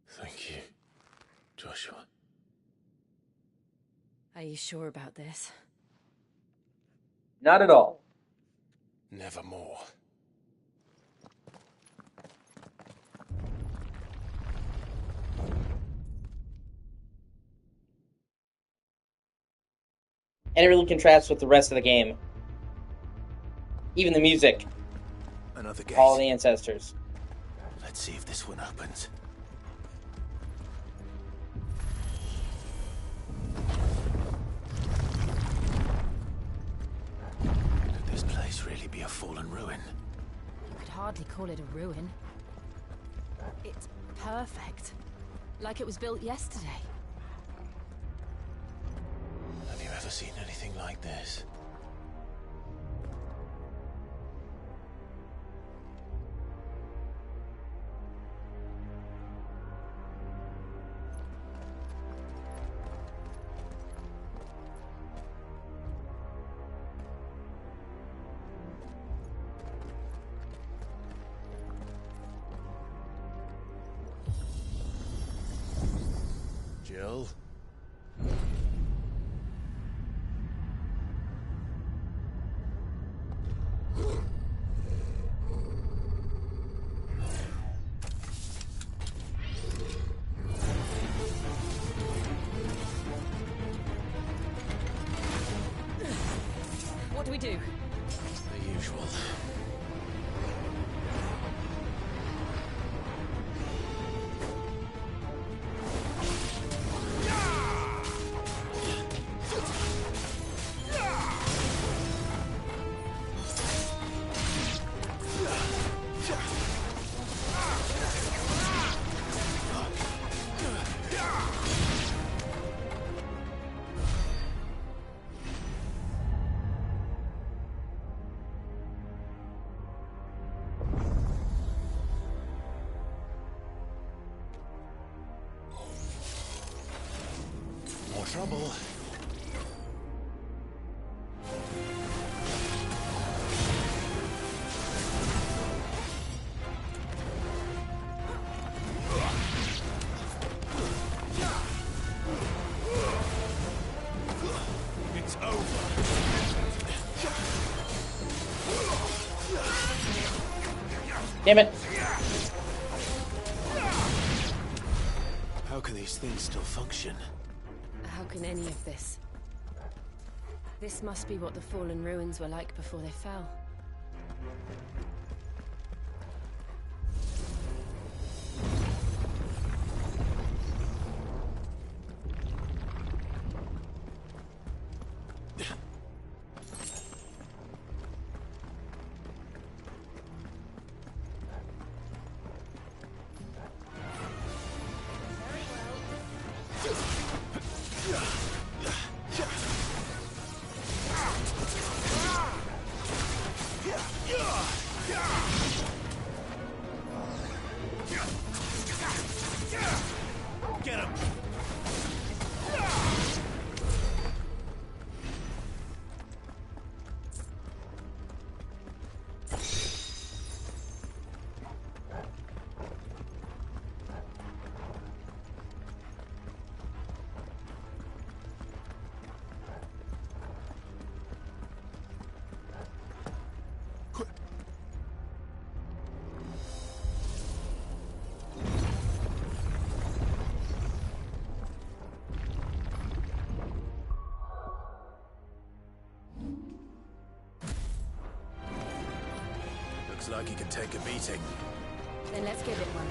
Thank you, Joshua. Are you sure about this? Not at all. Nevermore. And it really contrasts with the rest of the game. Even the music. Another gate. All the ancestors. Let's see if this one opens. Could this place really be a fallen ruin? You could hardly call it a ruin. It's perfect. Like it was built yesterday. Have you ever seen anything like this? Jill? What do we do? The usual. More trouble. It's over. Damn it. How can these things still function? How can any of this? This must be what the fallen ruins were like before they fell. Get him! Looks like he can take a beating. Then let's give it one.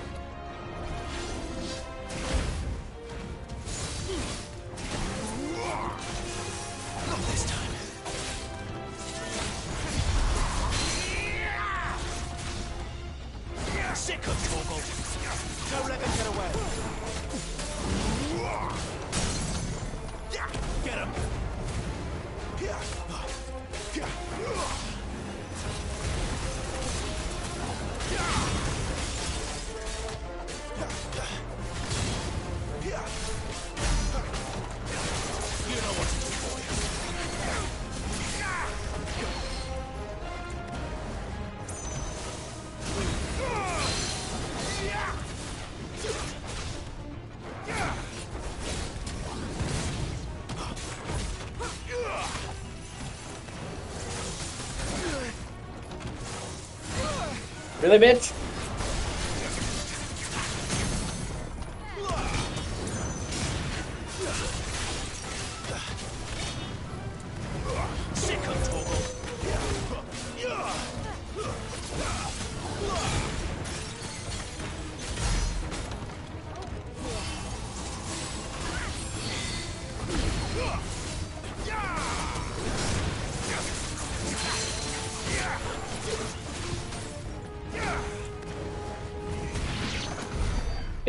Really, bitch?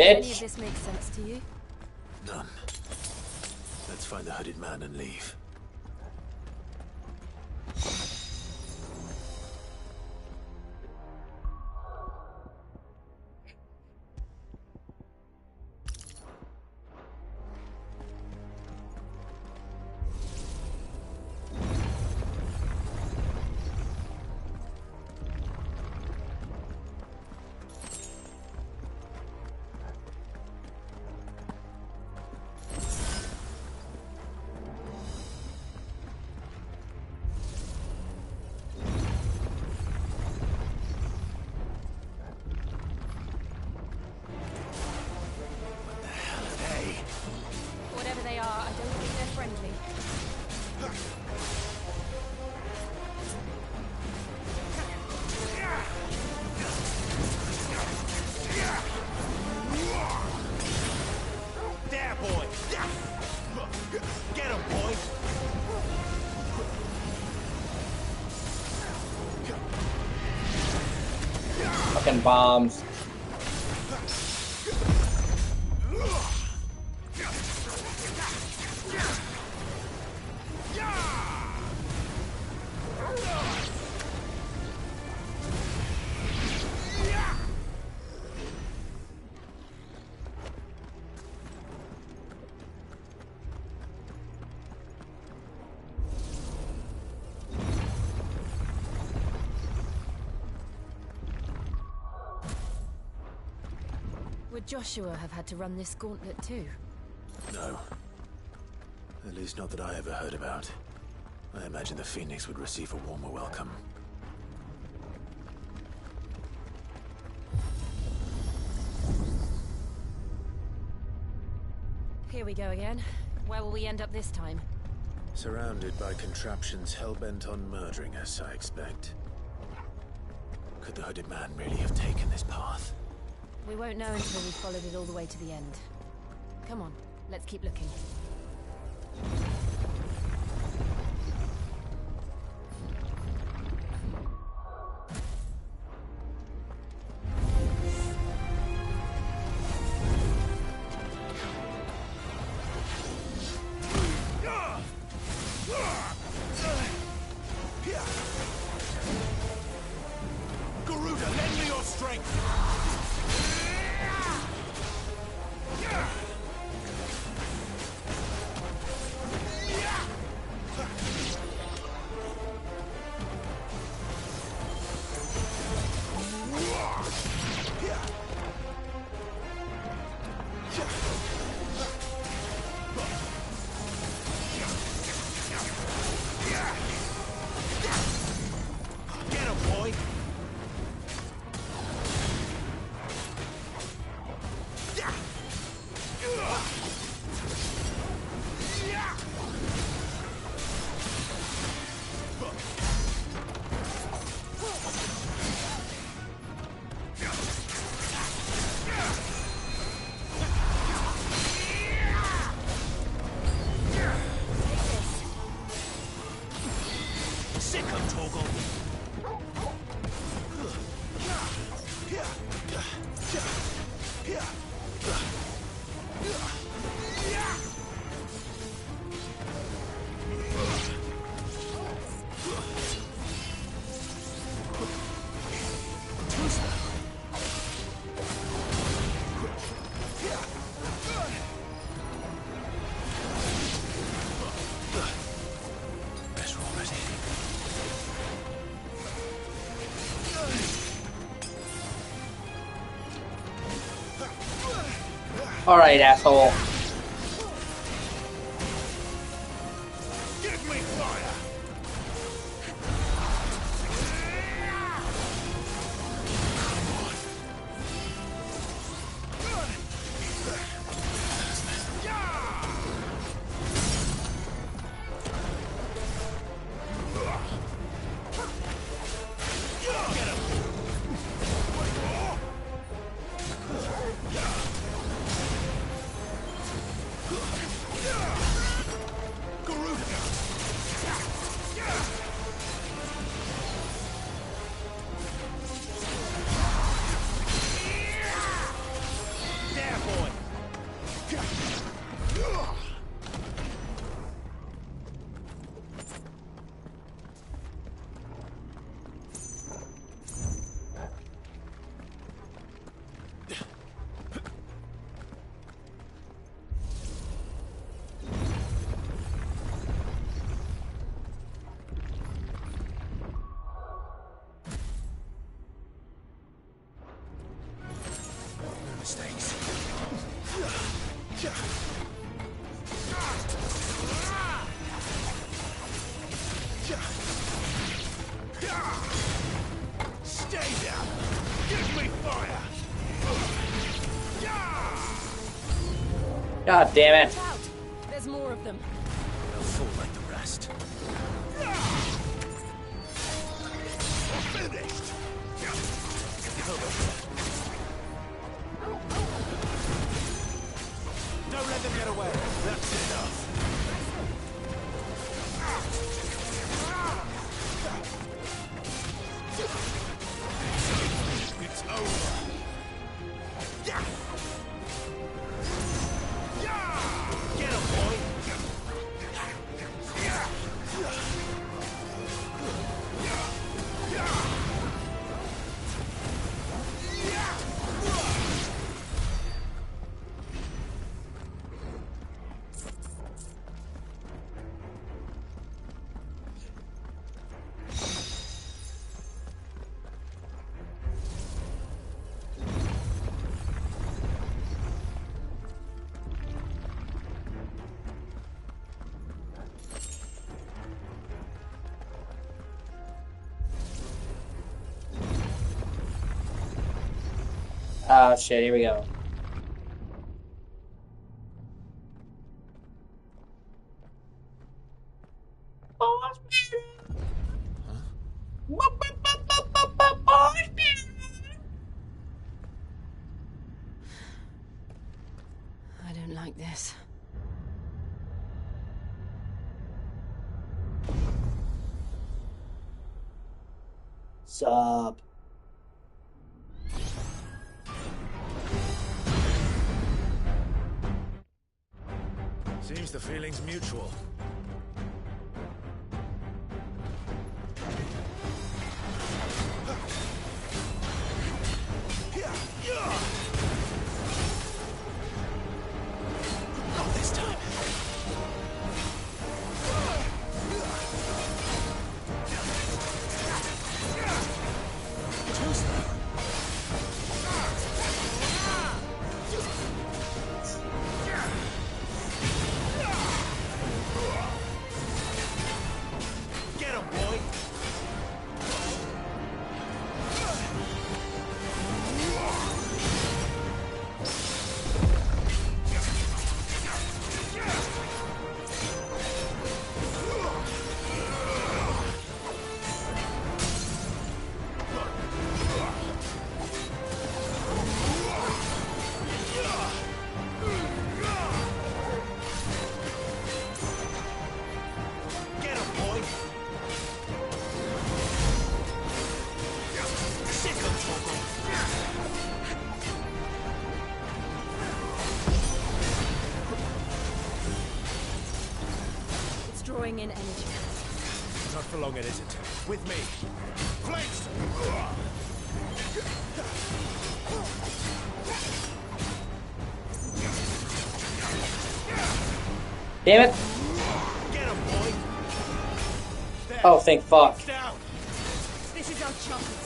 Any of this makes sense to you? None. Let's find the hooded man and leave. Whatever they are, I don't think they're friendly. There, boy! Get him, boy! Fucking bombs. Would Joshua have had to run this gauntlet too? No. At least not that I ever heard about. I imagine the Phoenix would receive a warmer welcome. Here we go again. Where will we end up this time? Surrounded by contraptions hell-bent on murdering us, I expect. Could the hooded man really have taken this path? We won't know until we've followed it all the way to the end. Come on, let's keep looking. Garuda, lend me your strength! Get him, boy! Sick of Toggle! Alright, asshole. Give me fire! Mistakes. Stay down. Give me fire. God damn it. Watch out! There's more of them. They'll fall like the rest. Finished. Don't let them get away. That's enough. It's over. Get him, boy. Oh shit, here we go. I don't like this. Sup? Seems the feeling's mutual. Not this time. Too slow. Get him, boy. Get him, boy. Sick of trouble. It's drawing in energy. Not for long, it isn't. With me. Flanks! Damn it. Get him, boy. There. Oh, thank fuck. Down. This is our chance.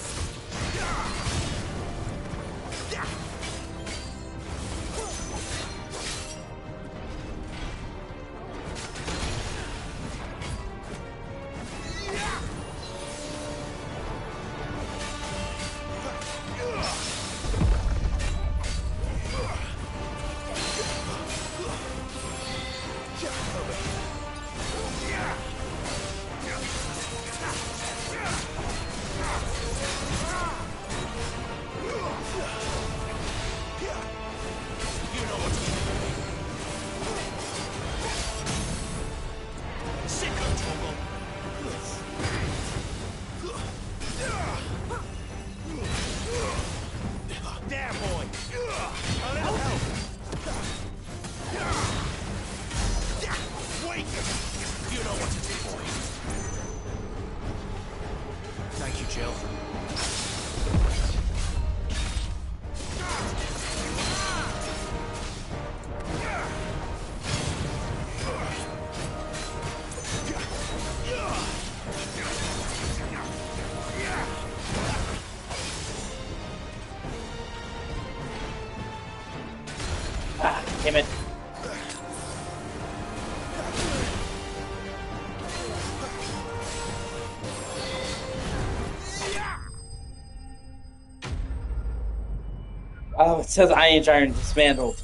Jill. Ah, damn it. Oh, it says iron dismantled.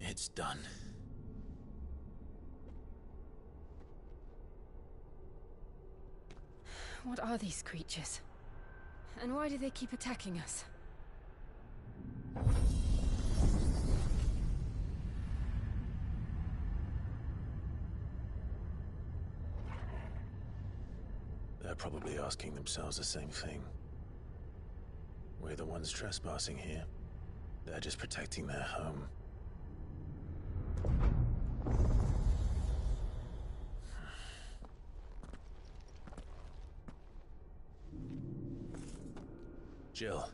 It's done. What are these creatures? And why do they keep attacking us? They're probably asking themselves the same thing. We're the ones trespassing here. They're just protecting their home. Jill,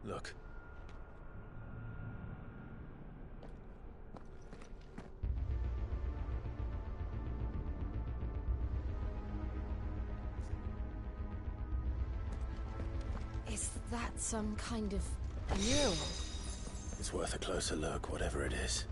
look. Is that some kind of mural? It's worth a closer look, whatever it is.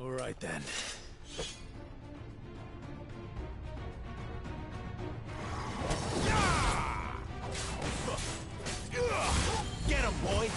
All right then. Get him, boy!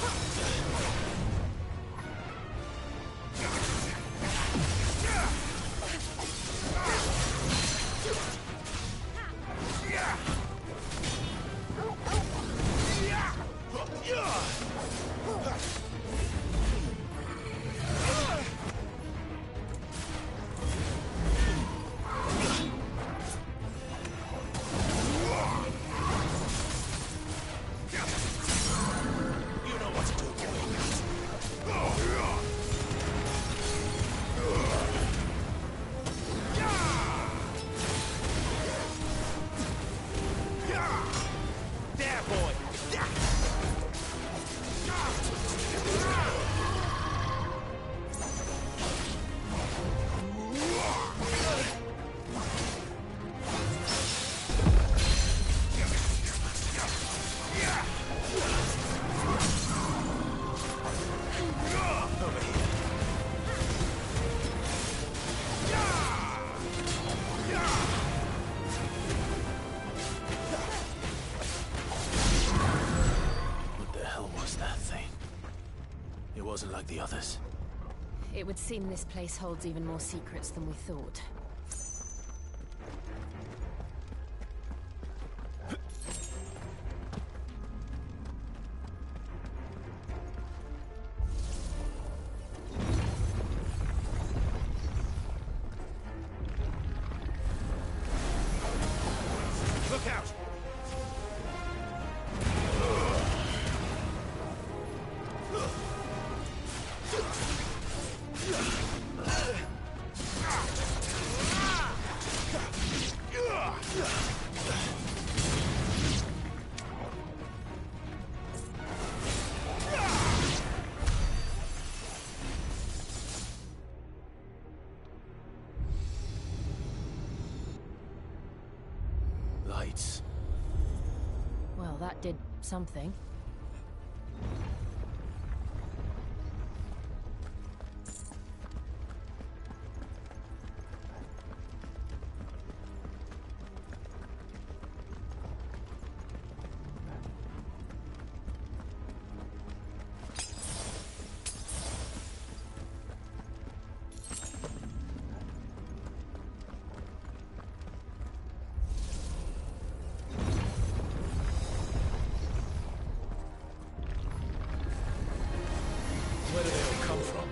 It wasn't like the others. It would seem this place holds even more secrets than we thought. Look out! Lights. Well, that did something. Where do they all come from?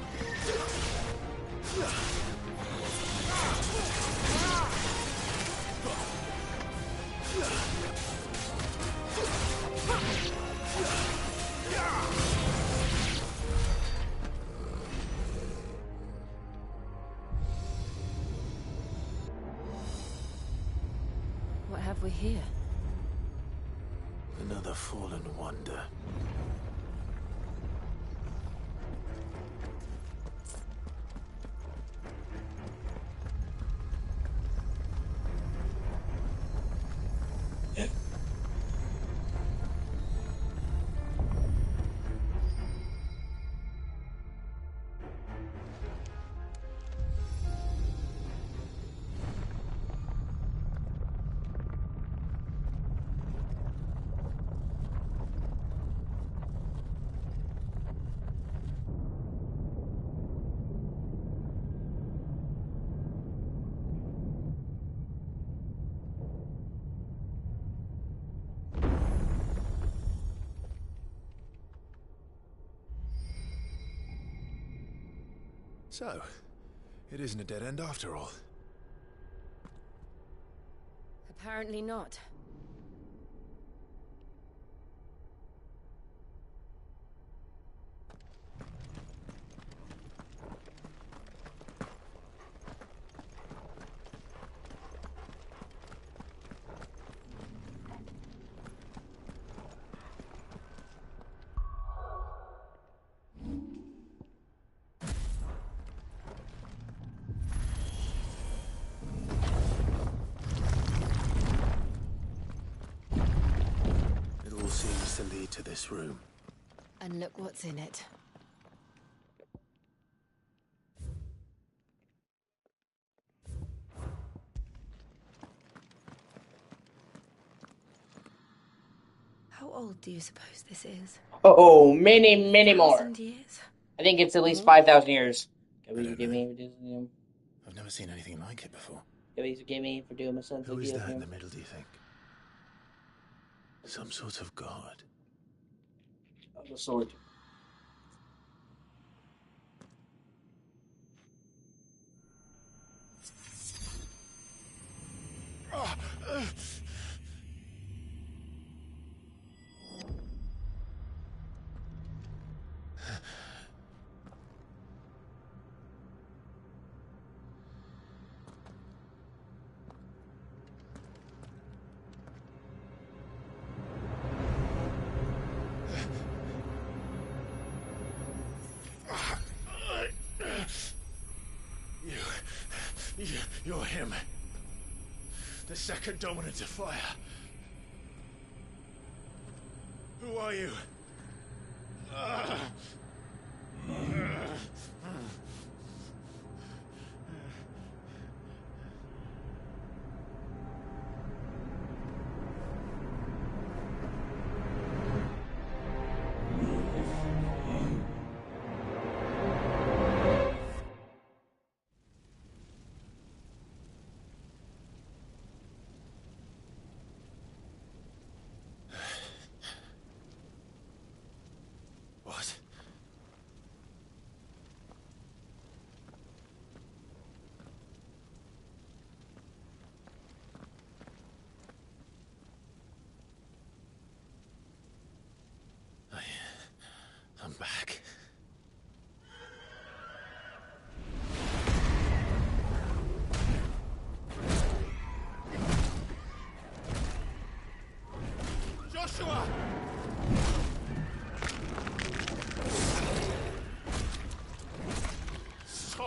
What have we here? Another fallen wonder. So, it isn't a dead end after all. Apparently not. It all seems to lead to this room. And look what's in it. How old do you suppose this is? Oh, many more. 1,000 years? I think it's at least 5,000 years. Can I we don't forgive know. me for doing? I've never seen anything like it before. Can we forgive me for doing my son's Who is idea that in here? the middle, do you think? Some sort of god. The sword. You're him. The second dominant of fire. Who are you?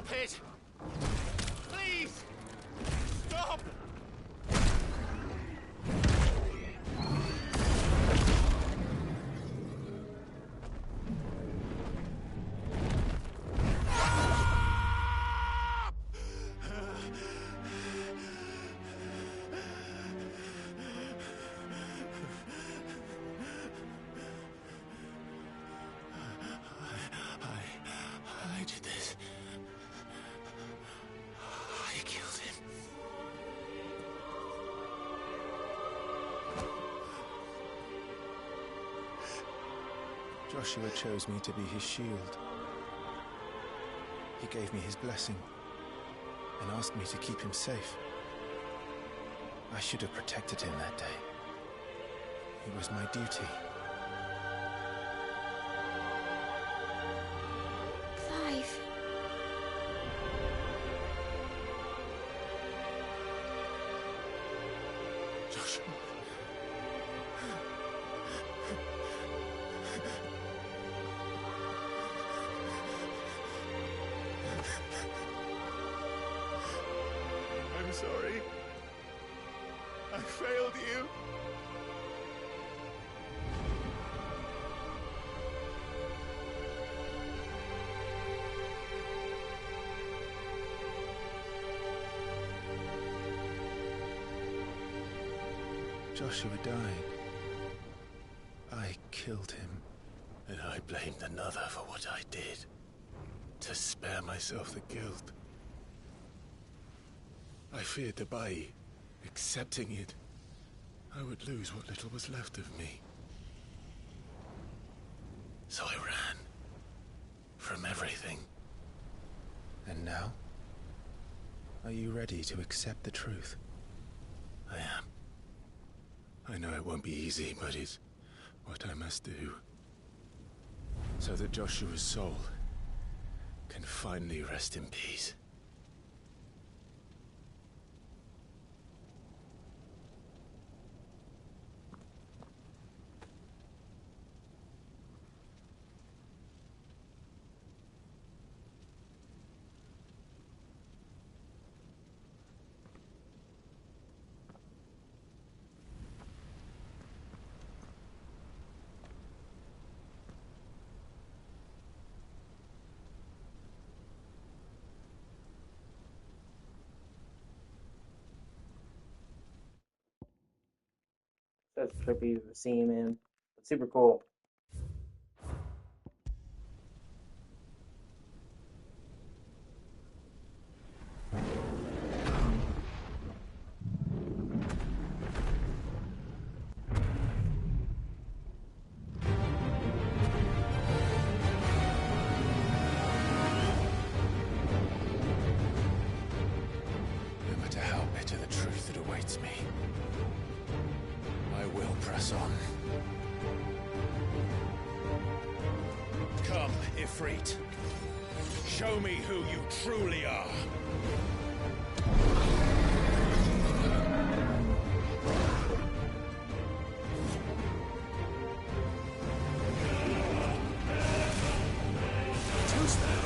Stop it! Please! Stop! I did this. I killed him. Joshua chose me to be his shield. He gave me his blessing and asked me to keep him safe. I should have protected him that day. It was my duty. Clive. Joshua. I'm sorry. I failed you. Joshua died. I killed him. And I blamed another for what I did. To spare myself the guilt. I feared that by accepting it, I would lose what little was left of me. So I ran. From everything. And now? Are you ready to accept the truth? I am. I know it won't be easy, but it's what I must do. So that Joshua's soul can finally rest in peace. Such a trippy scene, man. It's super cool. No matter how bitter the truth that awaits me, I will press on. Come, Ifrit. Show me who you truly are. Who's that?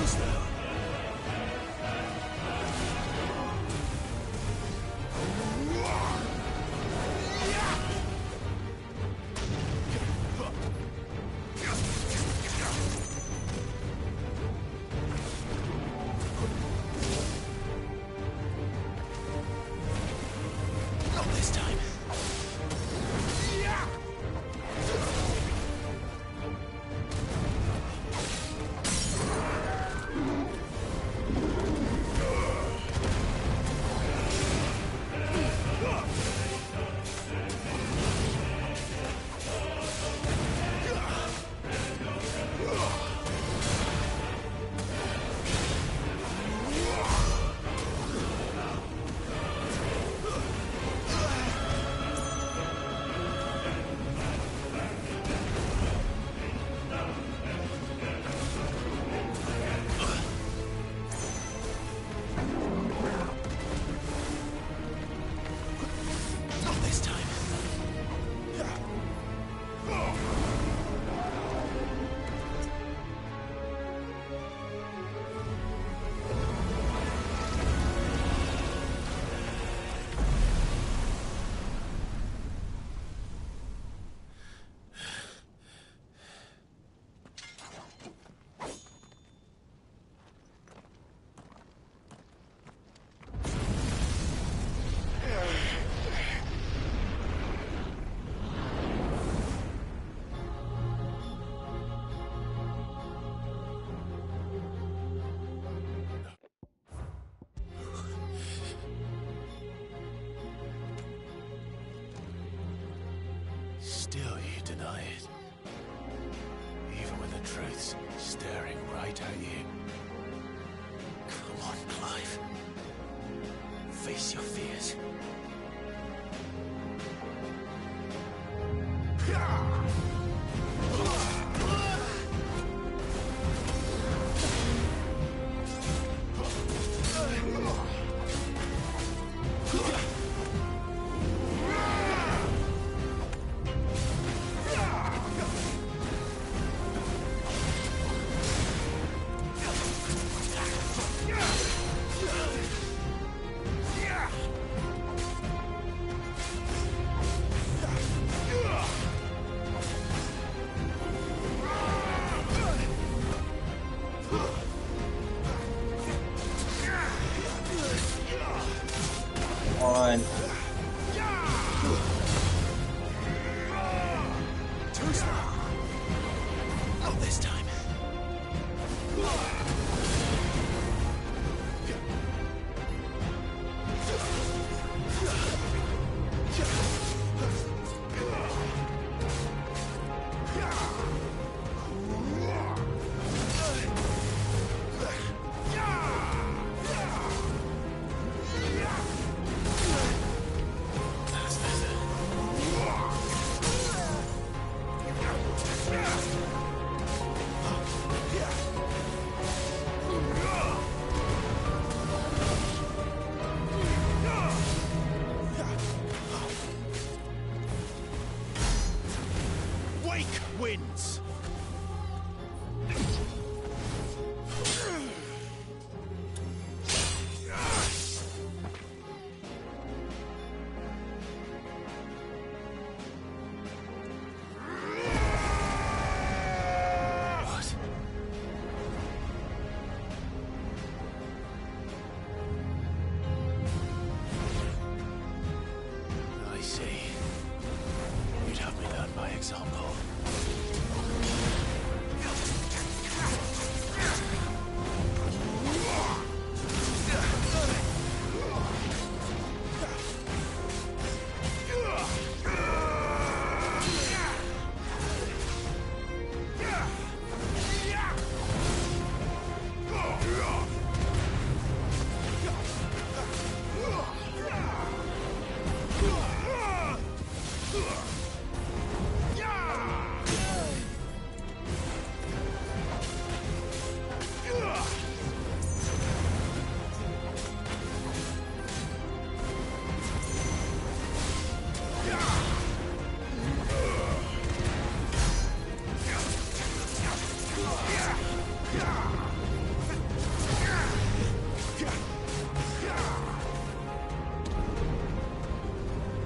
close now. Not this time. Not this time. Still you deny it. Even when the truth's staring right at you. Come on, Clive. Face your fears. On. Too slow. Not this time.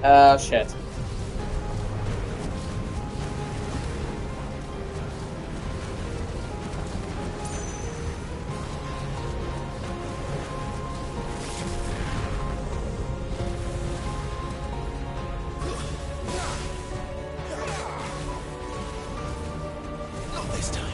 Shit. Not this time.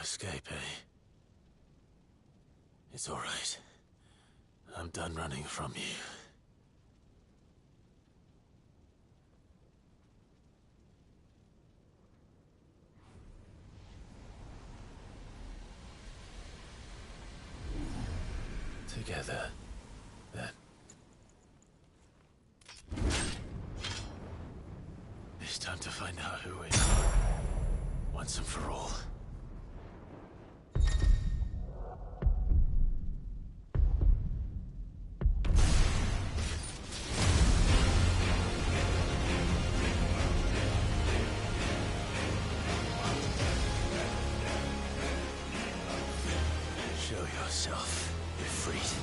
Escape, eh? It's all right. I'm done running from you. Together, then. It's time to find out who we are, once and for all. Show yourself, Ffxvi.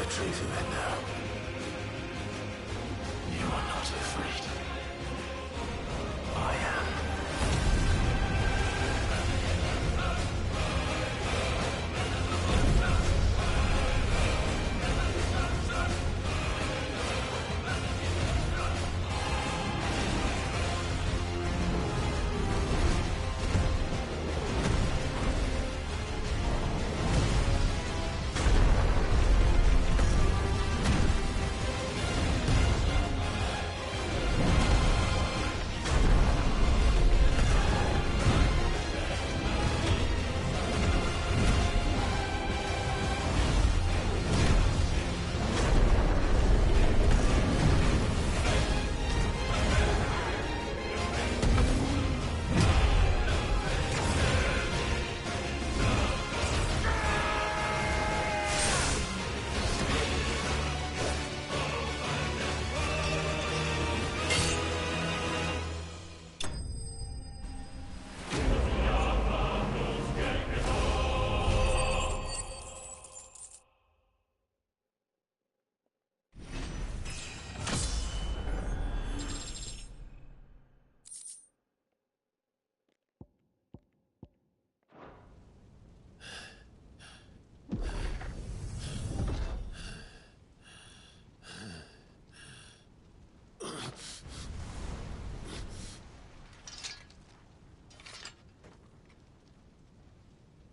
Truth of it now. You are not afraid. I am.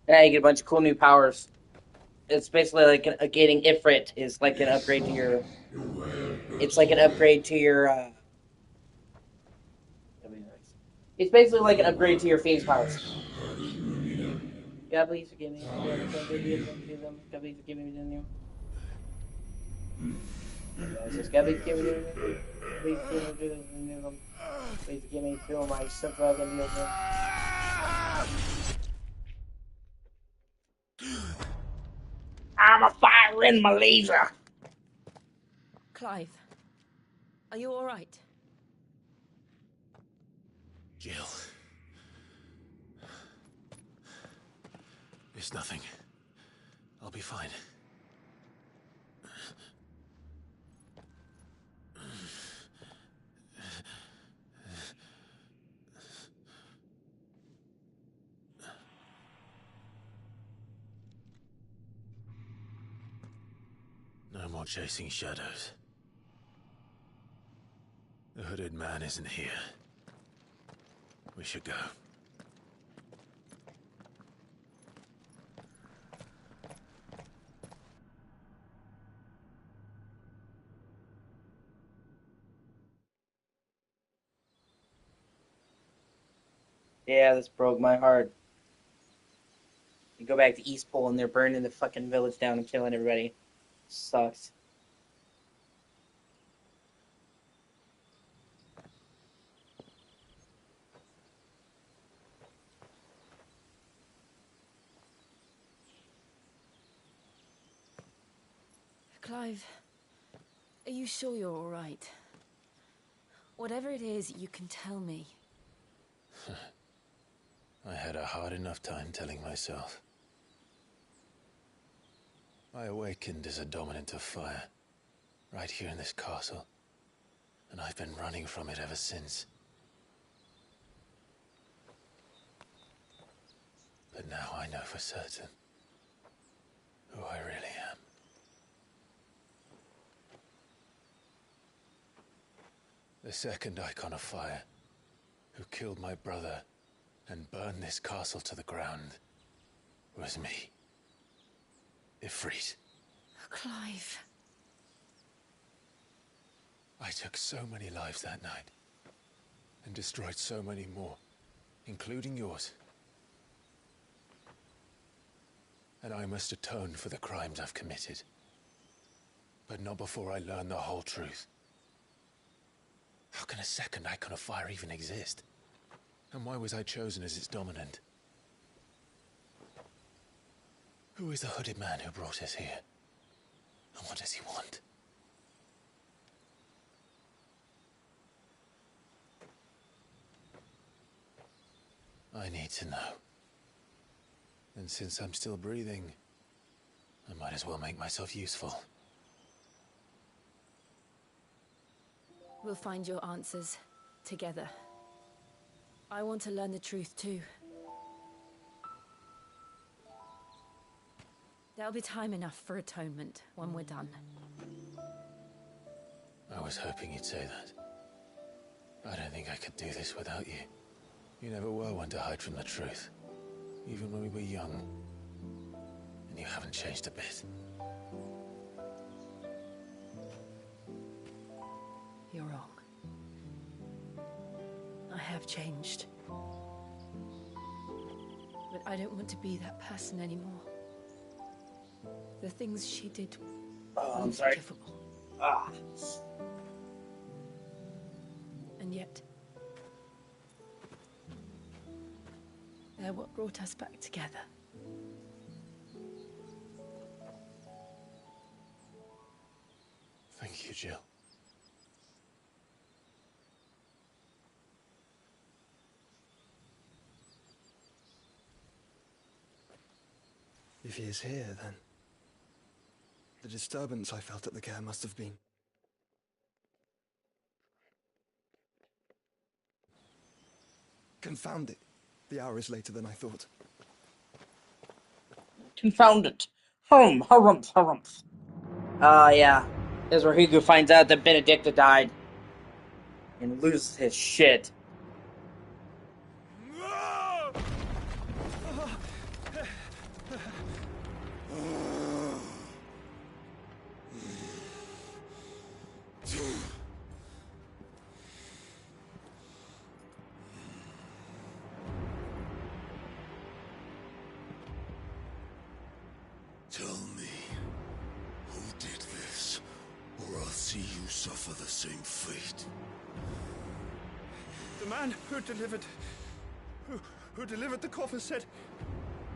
Yeah, you get a bunch of cool new powers. It's basically like getting Ifrit is like an upgrade to your. It's like an upgrade to your. It's basically like an upgrade to your Phoenix powers. God please forgive me. Do anything good you have to them. God please forgive me. You. God please forgive me. Please forgive me. Do them. Please forgive me. Feel my stuff fucking deal. I'm a fire in my laser. Clive, are you all right? Jill. It's nothing. I'll be fine. No more chasing shadows. The hooded man isn't here. We should go. Yeah, this broke my heart. You go back to East Pole and they're burning the fucking village down and killing everybody. Sucks. Clive, are you sure you're all right? Whatever it is, you can tell me. I had a hard enough time telling myself. I awakened as a dominant of fire, right here in this castle, and I've been running from it ever since. But now I know for certain who I really am. The second icon of fire, who killed my brother and burned this castle to the ground, was me. Ifrit. Clive. I took so many lives that night, and destroyed so many more, including yours. And I must atone for the crimes I've committed. But not before I learn the whole truth. How can a second icon of fire even exist? And why was I chosen as its dominant? Who is the hooded man who brought us here? And what does he want? I need to know. And since I'm still breathing, I might as well make myself useful. We'll find your answers together. I want to learn the truth too. There'll be time enough for atonement when we're done. I was hoping you'd say that. I don't think I could do this without you. You never were one to hide from the truth, even when we were young. And you haven't changed a bit. You're wrong. I have changed. But I don't want to be that person anymore. The things she did were unforgivable. And yet, they're what brought us back together. Thank you, Jill. If he is here, then the disturbance I felt at the care must have been. Confound it. The hour is later than I thought. Confound it. Harumph. Yeah. This is where Hugo finds out that Benedicta died. And loses his shit. Tell me, who did this, or I'll see you suffer the same fate. The man who delivered the coffer said...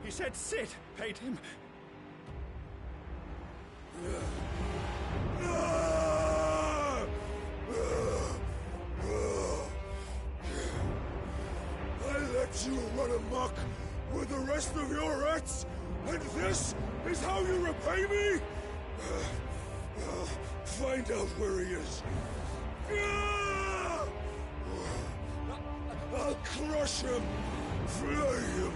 He said Sid paid him. I let you run amok with the rest of your rats, and this is how you repay me? Find out where he is. I'll crush him, flay him,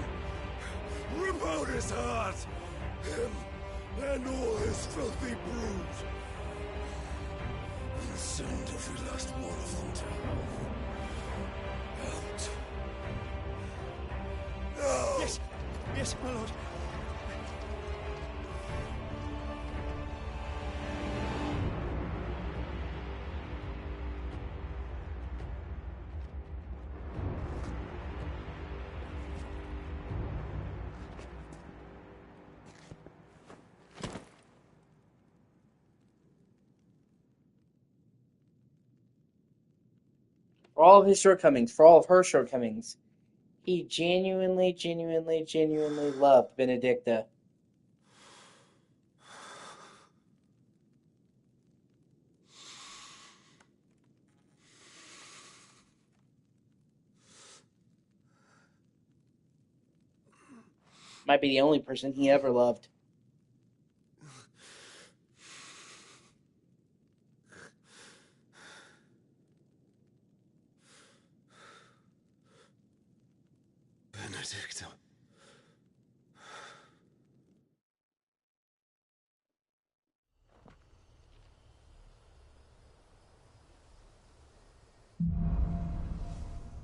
rip out his heart, him and all his filthy brood, and send every last one of them to hell. Out. Now! Yes, yes, my lord. For all of his shortcomings, for all of her shortcomings, he genuinely loved Benedicta. Might be the only person he ever loved. Benedicta.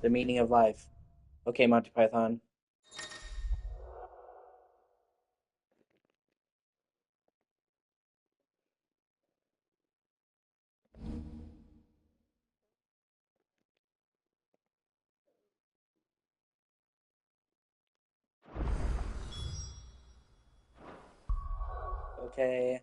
The meaning of life. Okay, Monty Python. Okay.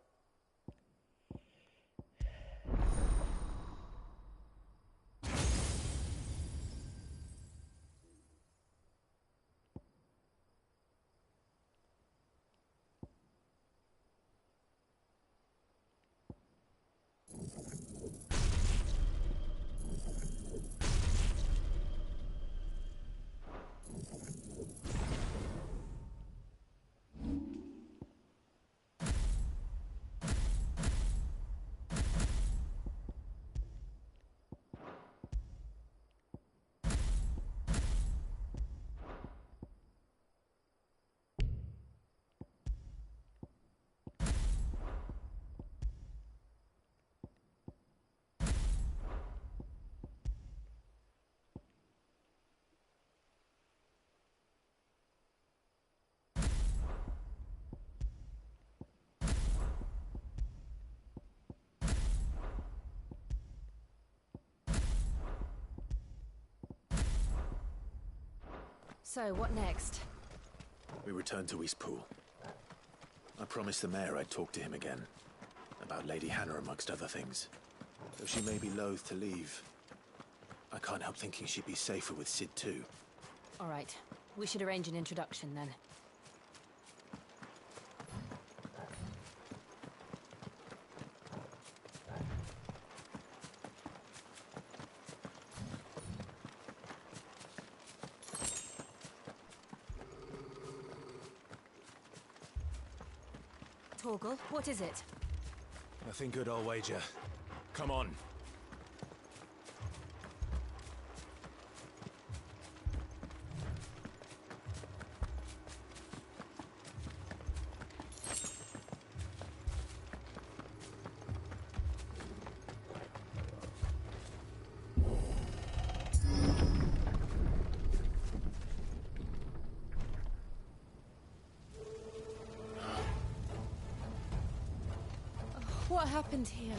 So, what next? We return to Eastpool. I promised the mayor I'd talk to him again. About Lady Hannah, amongst other things. Though she may be loath to leave, I can't help thinking she'd be safer with Sid too. All right. We should arrange an introduction then. Torgal, what is it? Nothing good, I'll wager. Come on. What happened here?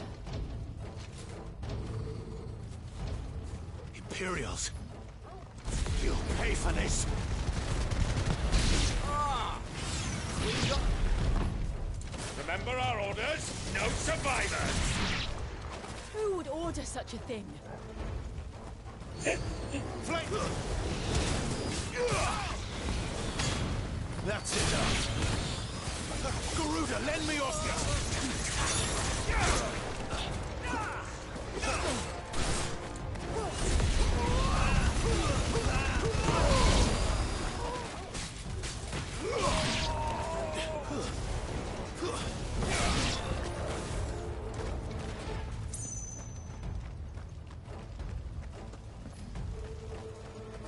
Imperials! You'll pay for this! Remember our orders? No survivors! Who would order such a thing? Flame! That's it. Garuda, lend me your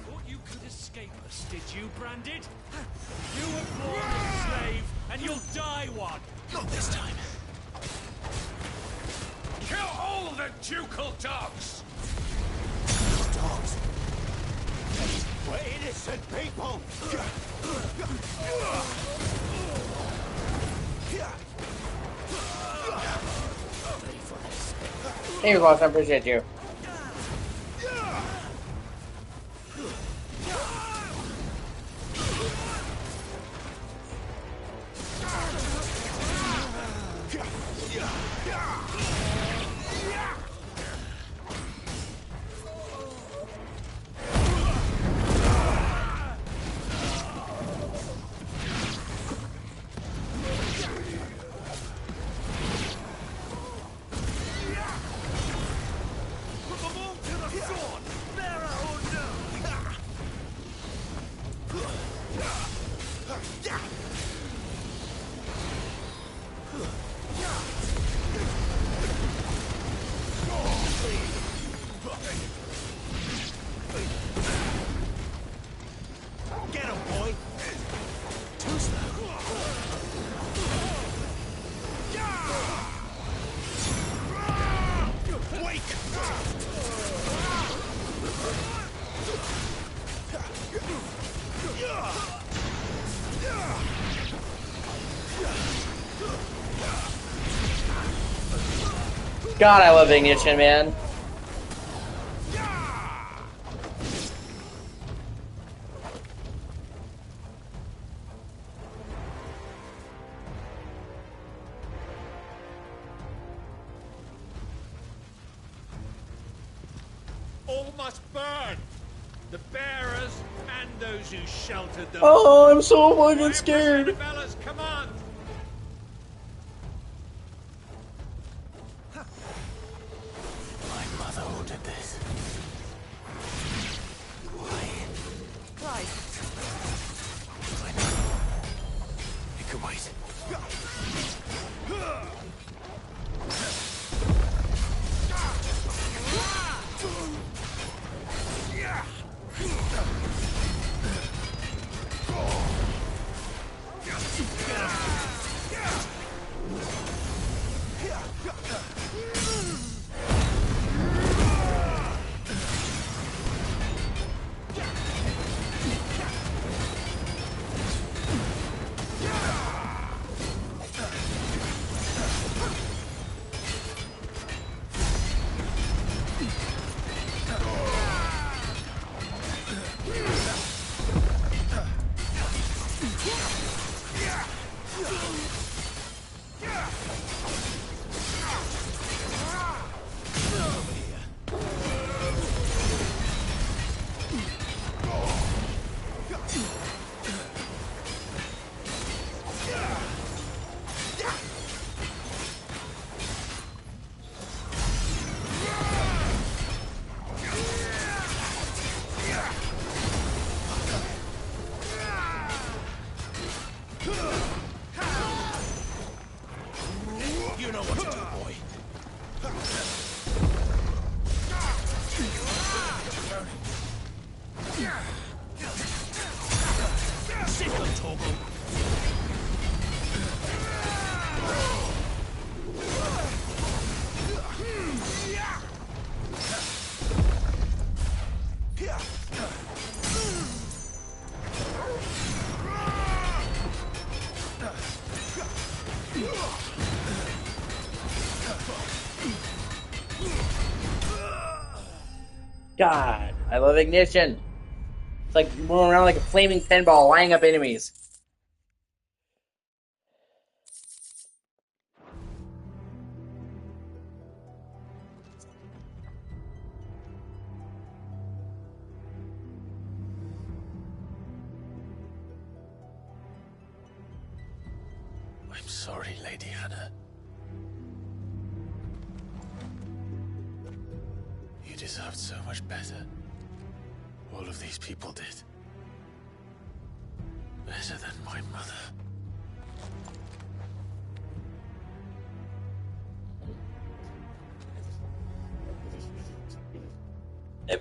Thought you could escape us, did you, Branded? You were born a slave, and you'll die one! Not this time. Kill all the ducal dogs! Dogs. We're innocent people. Hey, boss, I appreciate you. Get him, boy. Too slow. Wake! God, I love Ignition, man. All must burn! The bearers and those who sheltered them. Oh, I'm so By fucking Empress scared. Arabella's command! My mother ordered this. Why? Clive, I know. It can wait. You know what to do, boy. Signal toggle. God, I love Ignition. It's like rolling around like a flaming pinball, lining up enemies. sorry, Lady Hannah. You deserved so much better. All of these people did. Better than my mother.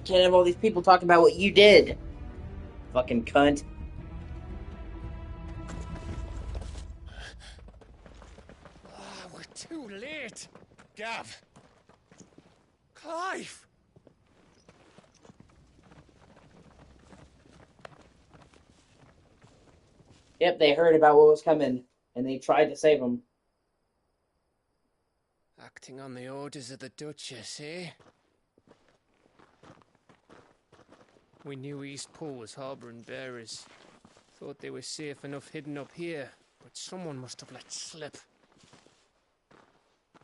Can't have all these people talking about what you did. Fucking cunt. We're too late. Gav. Clive. Yep, they heard about what was coming, and they tried to save him. Acting on the orders of the Duchess, eh? We knew Eastpool was harbouring bearers. Thought they were safe enough hidden up here, but someone must have let slip.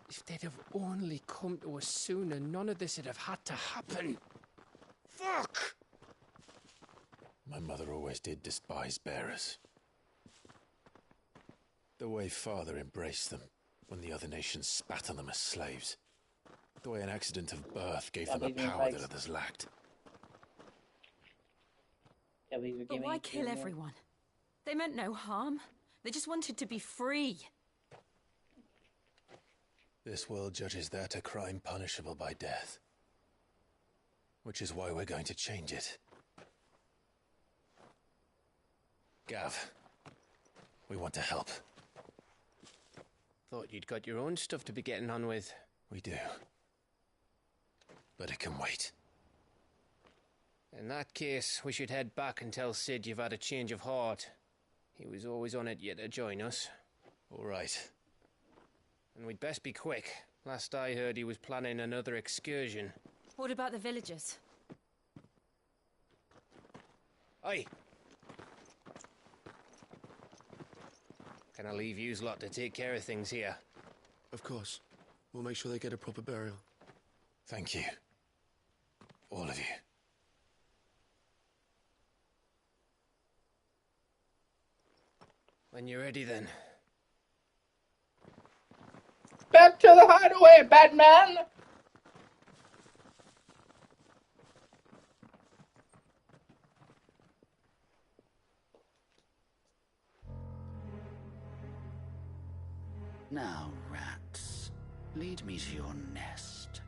If they'd have only come to us sooner, none of this would have had to happen. Fuck! My mother always did despise bearers. The way Father embraced them when the other nations spat on them as slaves. The way an accident of birth gave them a power that others lacked. But why kill everyone? They meant no harm. They just wanted to be free. This world judges that a crime punishable by death. Which is why we're going to change it. Gav, we want to help. Thought you'd got your own stuff to be getting on with. We do. But it can wait. In that case, we should head back and tell Sid you've had a change of heart. He was always on it yet to join us. All right. And we'd best be quick. Last I heard, he was planning another excursion. What about the villagers? Aye. Can I leave yous lot to take care of things here? Of course. We'll make sure they get a proper burial. Thank you. All of you. When you're ready, then. Back to the hideaway, Batman! Now, rats, lead me to your nest.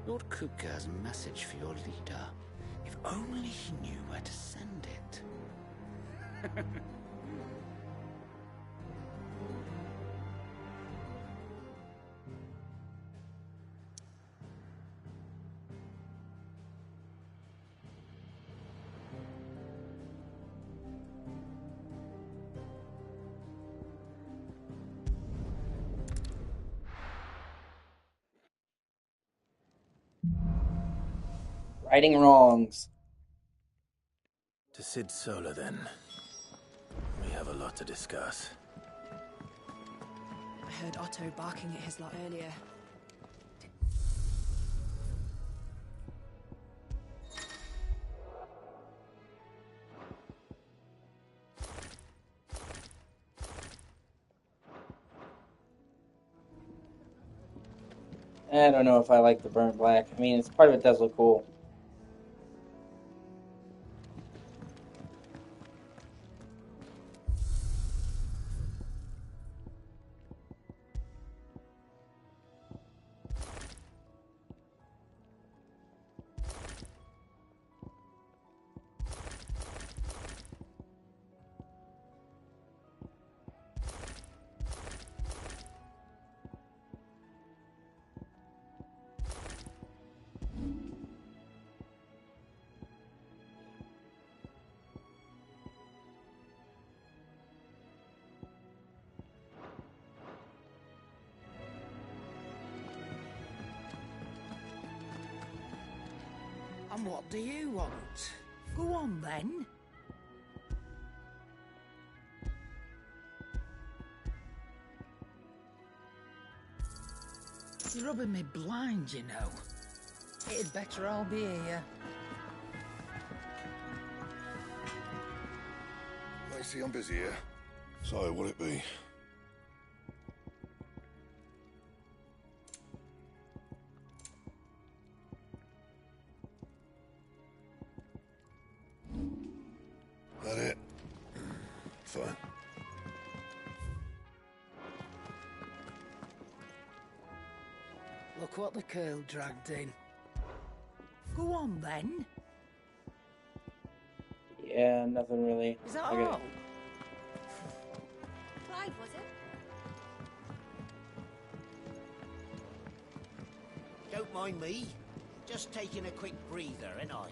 Lord Kupka has a message for your leader. If only he knew where to send it. Righting wrongs. To Sid Solar, then. We have a lot to discuss. I heard Otto barking at his lot earlier. I don't know if I like the burnt black. I mean, it's part of it does look cool. And what do you want? Go on, then. You're rubbing me blind, you know. It'd better I'll be here. I see I'm busy here. So, will it be? That it? Fine. Look what the curl dragged in. Go on, then. Yeah, nothing really. Is that Okay. all? Clyde, was it? Don't mind me. Just taking a quick breather, ain't I?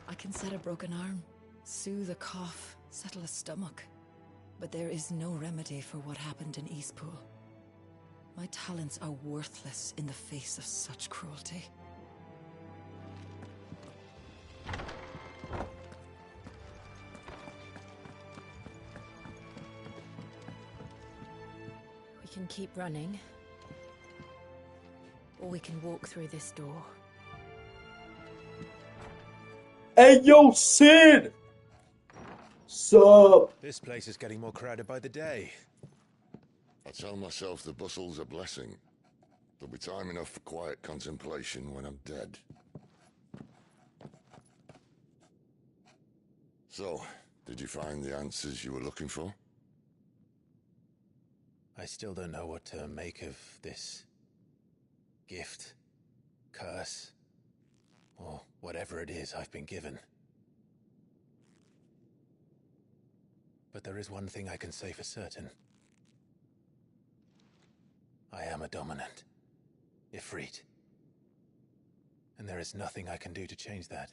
I can set a broken arm, soothe a cough, settle a stomach. But there is no remedy for what happened in Eastpool. My talents are worthless in the face of such cruelty. We can keep running. Or we can walk through this door. Hey, yo, Sid! Sup? This place is getting more crowded by the day. I tell myself the bustle's a blessing. There'll be time enough for quiet contemplation when I'm dead. So, did you find the answers you were looking for? I still don't know what to make of this gift, curse, or whatever it is I've been given. But there is one thing I can say for certain. I am a dominant, Ifrit. And there is nothing I can do to change that.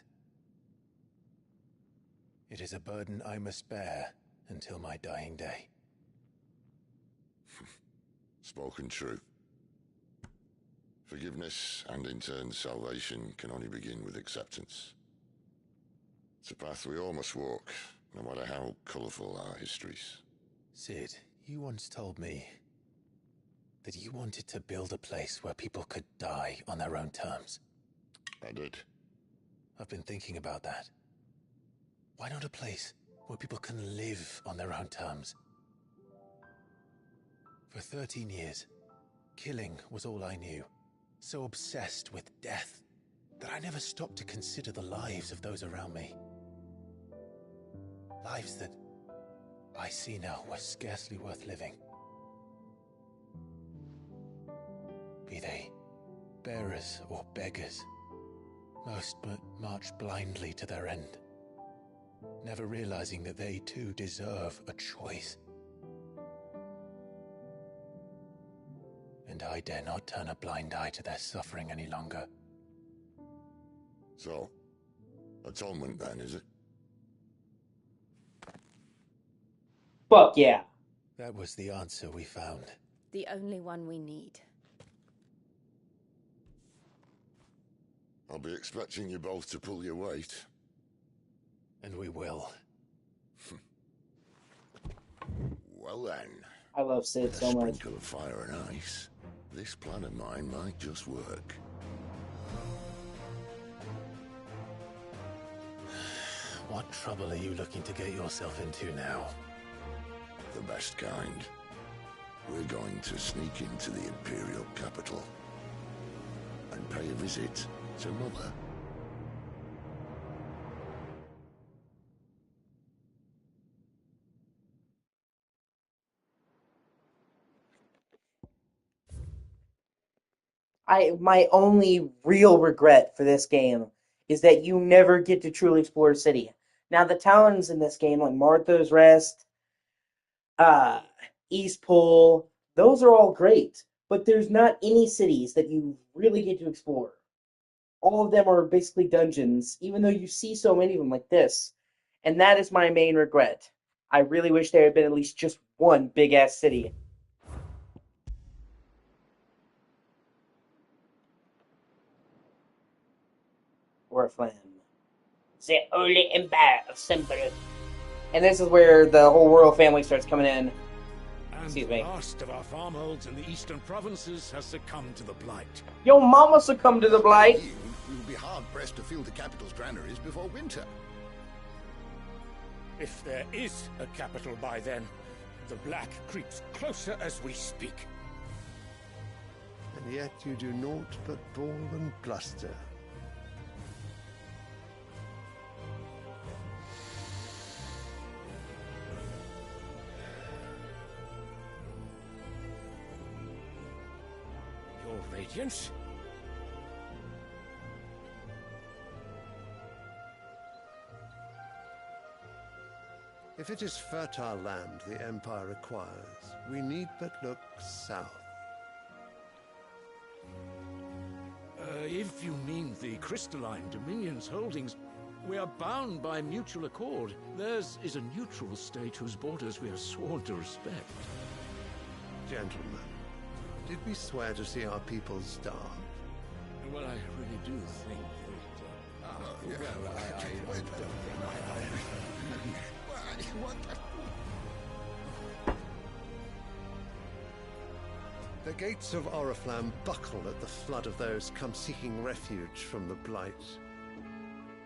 It is a burden I must bear until my dying day. Spoken true. Forgiveness, and in turn salvation, can only begin with acceptance. It's a path we all must walk, no matter how colourful our histories. Sid, you once told me that you wanted to build a place where people could die on their own terms. I did. I've been thinking about that. Why not a place where people can live on their own terms? For 13 years, killing was all I knew. So obsessed with death that I never stopped to consider the lives of those around me. Lives that I see now were scarcely worth living. Be they bearers or beggars, most march blindly to their end, never realizing that they too deserve a choice. And I dare not turn a blind eye to their suffering any longer. So, atonement then, is it? Fuck yeah. That was the answer we found. The only one we need. I'll be expecting you both to pull your weight. And we will. Well then. I love Sid so much. A sprinkle of fire and ice. This plan of mine might just work. What trouble are you looking to get yourself into now? The best kind. We're going to sneak into the Imperial capital and pay a visit to Mother. My only real regret for this game is that you never get to truly explore a city. Now the towns in this game, like Martha's Rest, Eastpool, those are all great, but there's not any cities that you really get to explore. All of them are basically dungeons, even though you see so many of them like this. And that is my main regret. I really wish there had been at least just one big-ass city. Oriflamme. The Holy Empire of Semperus. And this is where the whole royal family starts coming in. And the last of our farmholds in the eastern provinces has succumbed to the blight. Your mama succumbed to the blight. We will be hard-pressed to fill the capital's granaries before winter. If there is a capital by then, the Black creeps closer as we speak. And yet you do naught but bawl and bluster. Your Radiance? If it is fertile land the Empire requires, we need but look south. If you mean the crystalline Dominion's holdings, we are bound by mutual accord. Theirs is a neutral state whose borders we are sworn to respect. Gentlemen, did we swear to see our people starve? Well, I really do think that... The gates of Oriflamme buckle at the flood of those come seeking refuge from the Blight.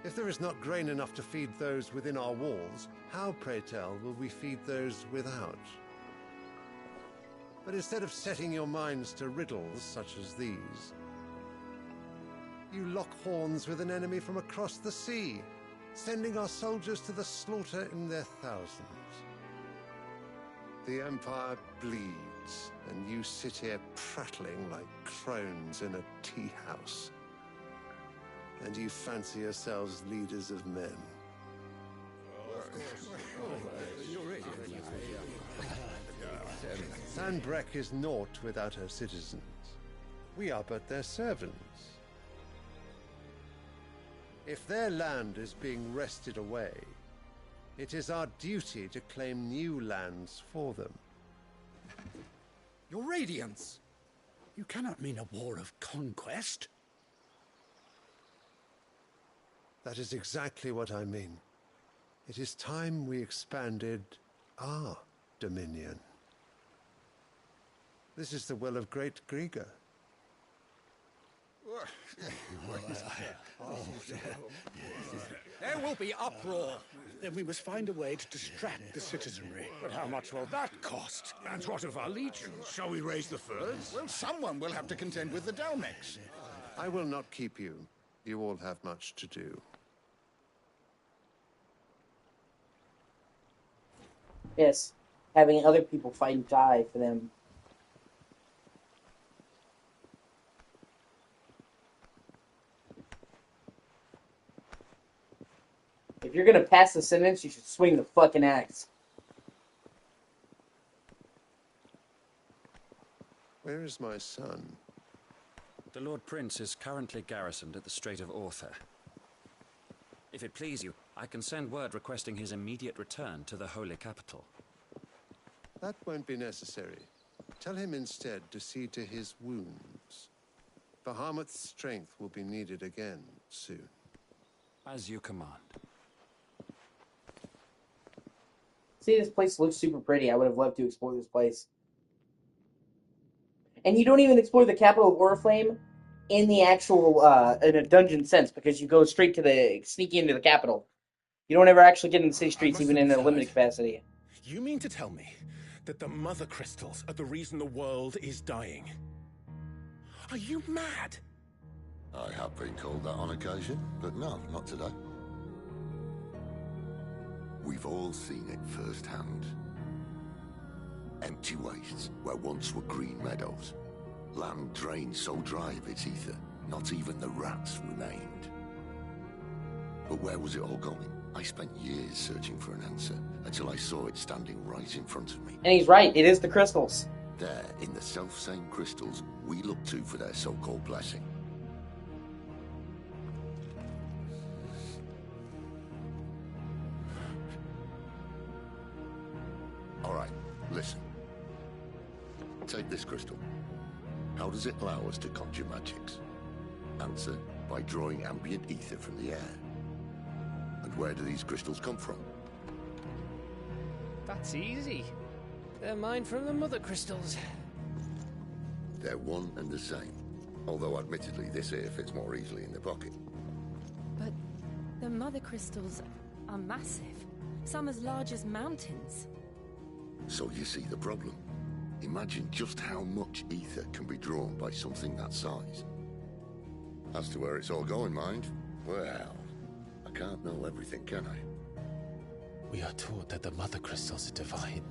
If there is not grain enough to feed those within our walls, how, pray tell, will we feed those without? But instead of setting your minds to riddles such as these, you lock horns with an enemy from across the sea, sending our soldiers to the slaughter in their thousands. The Empire bleeds, and you sit here prattling like crones in a tea house. And you fancy yourselves leaders of men. Sanbreque is naught without her citizens. We are but their servants. If their land is being wrested away, it is our duty to claim new lands for them. Your Radiance! You cannot mean a war of conquest. That is exactly what I mean. It is time we expanded our dominion. This is the will of great Grieger. There will be uproar. Then we must find a way to distract the citizenry. But how much will that cost? And what of our legions? Shall we raise the furs? Well, someone will have to contend with the Dalmex. I will not keep you. You all have much to do. Yes, having other people fight and die for them. If you're gonna pass the sentence, you should swing the fucking axe. Where is my son? The Lord Prince is currently garrisoned at the Strait of Author. If it please you, I can send word requesting his immediate return to the Holy Capital. That won't be necessary. Tell him instead to see to his wounds. Bahamut's strength will be needed again soon. As you command. See, this place looks super pretty. I would have loved to explore this place. And you don't even explore the capital of Oriflamme in the actual, in a dungeon sense, because you go straight to the, sneaking into the capital. You don't ever actually get in the city streets, even in a limited capacity. You mean to tell me that the Mother Crystals are the reason the world is dying? Are you mad? I have been called that on occasion, but no, not today. We've all seen it firsthand. Empty wastes where once were green meadows. Land drained so dry of its ether, not even the rats remained. But where was it all going? I spent years searching for an answer, until I saw it standing right in front of me. And he's right, it is the crystals. There, in the self-same crystals we look to for their so-called blessing. Alright, listen. Take this crystal. How does it allow us to conjure magics? Answer, by drawing ambient ether from the air. And where do these crystals come from? That's easy. They're mine from the Mother Crystals. They're one and the same. Although admittedly this here fits more easily in the pocket. But the Mother Crystals are massive. Some as large as mountains. So you see the problem. Imagine just how much ether can be drawn by something that size. As to where it's all going, mind, well, I can't know everything, can I? We are taught that the mother crystals are divine.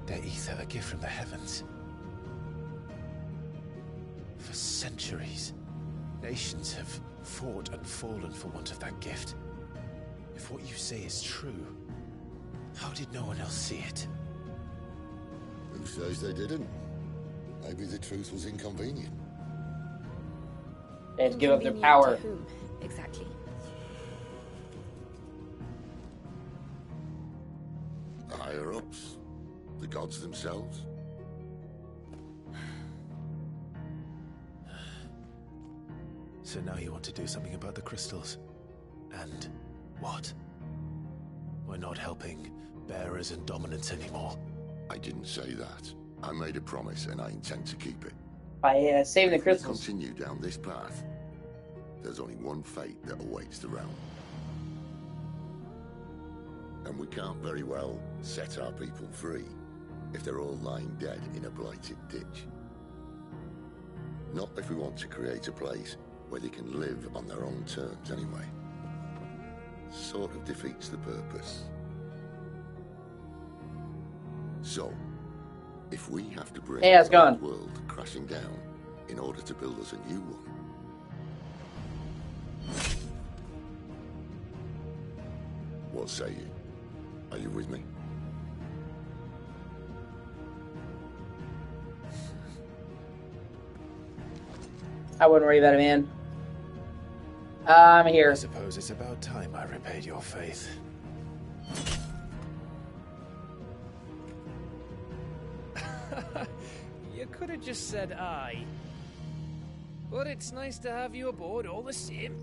Their ether a gift from the heavens. For centuries, nations have fought and fallen for want of that gift. If what you say is true, how did no one else see it? Who says they didn't? Maybe the truth was inconvenient. They had to give up their Inconvenient power. to whom, exactly? The higher-ups? The gods themselves? So now you want to do something about the crystals? And what? We're not helping bearers and dominants anymore. I didn't say that. I made a promise and I intend to keep it. By saving the If we crystals. continue down this path, there's only one fate that awaits the realm. And we can't very well set our people free if they're all lying dead in a blighted ditch. Not if we want to create a place where they can live on their own terms anyway. Sort of defeats the purpose. So, if we have to bring Hey, how's it the old going? world crashing down in order to build us a new one, what say you? Are you with me? I wouldn't worry about it, man. I'm here. I suppose it's about time I repaid your faith. You could have just said aye. But it's nice to have you aboard all the same.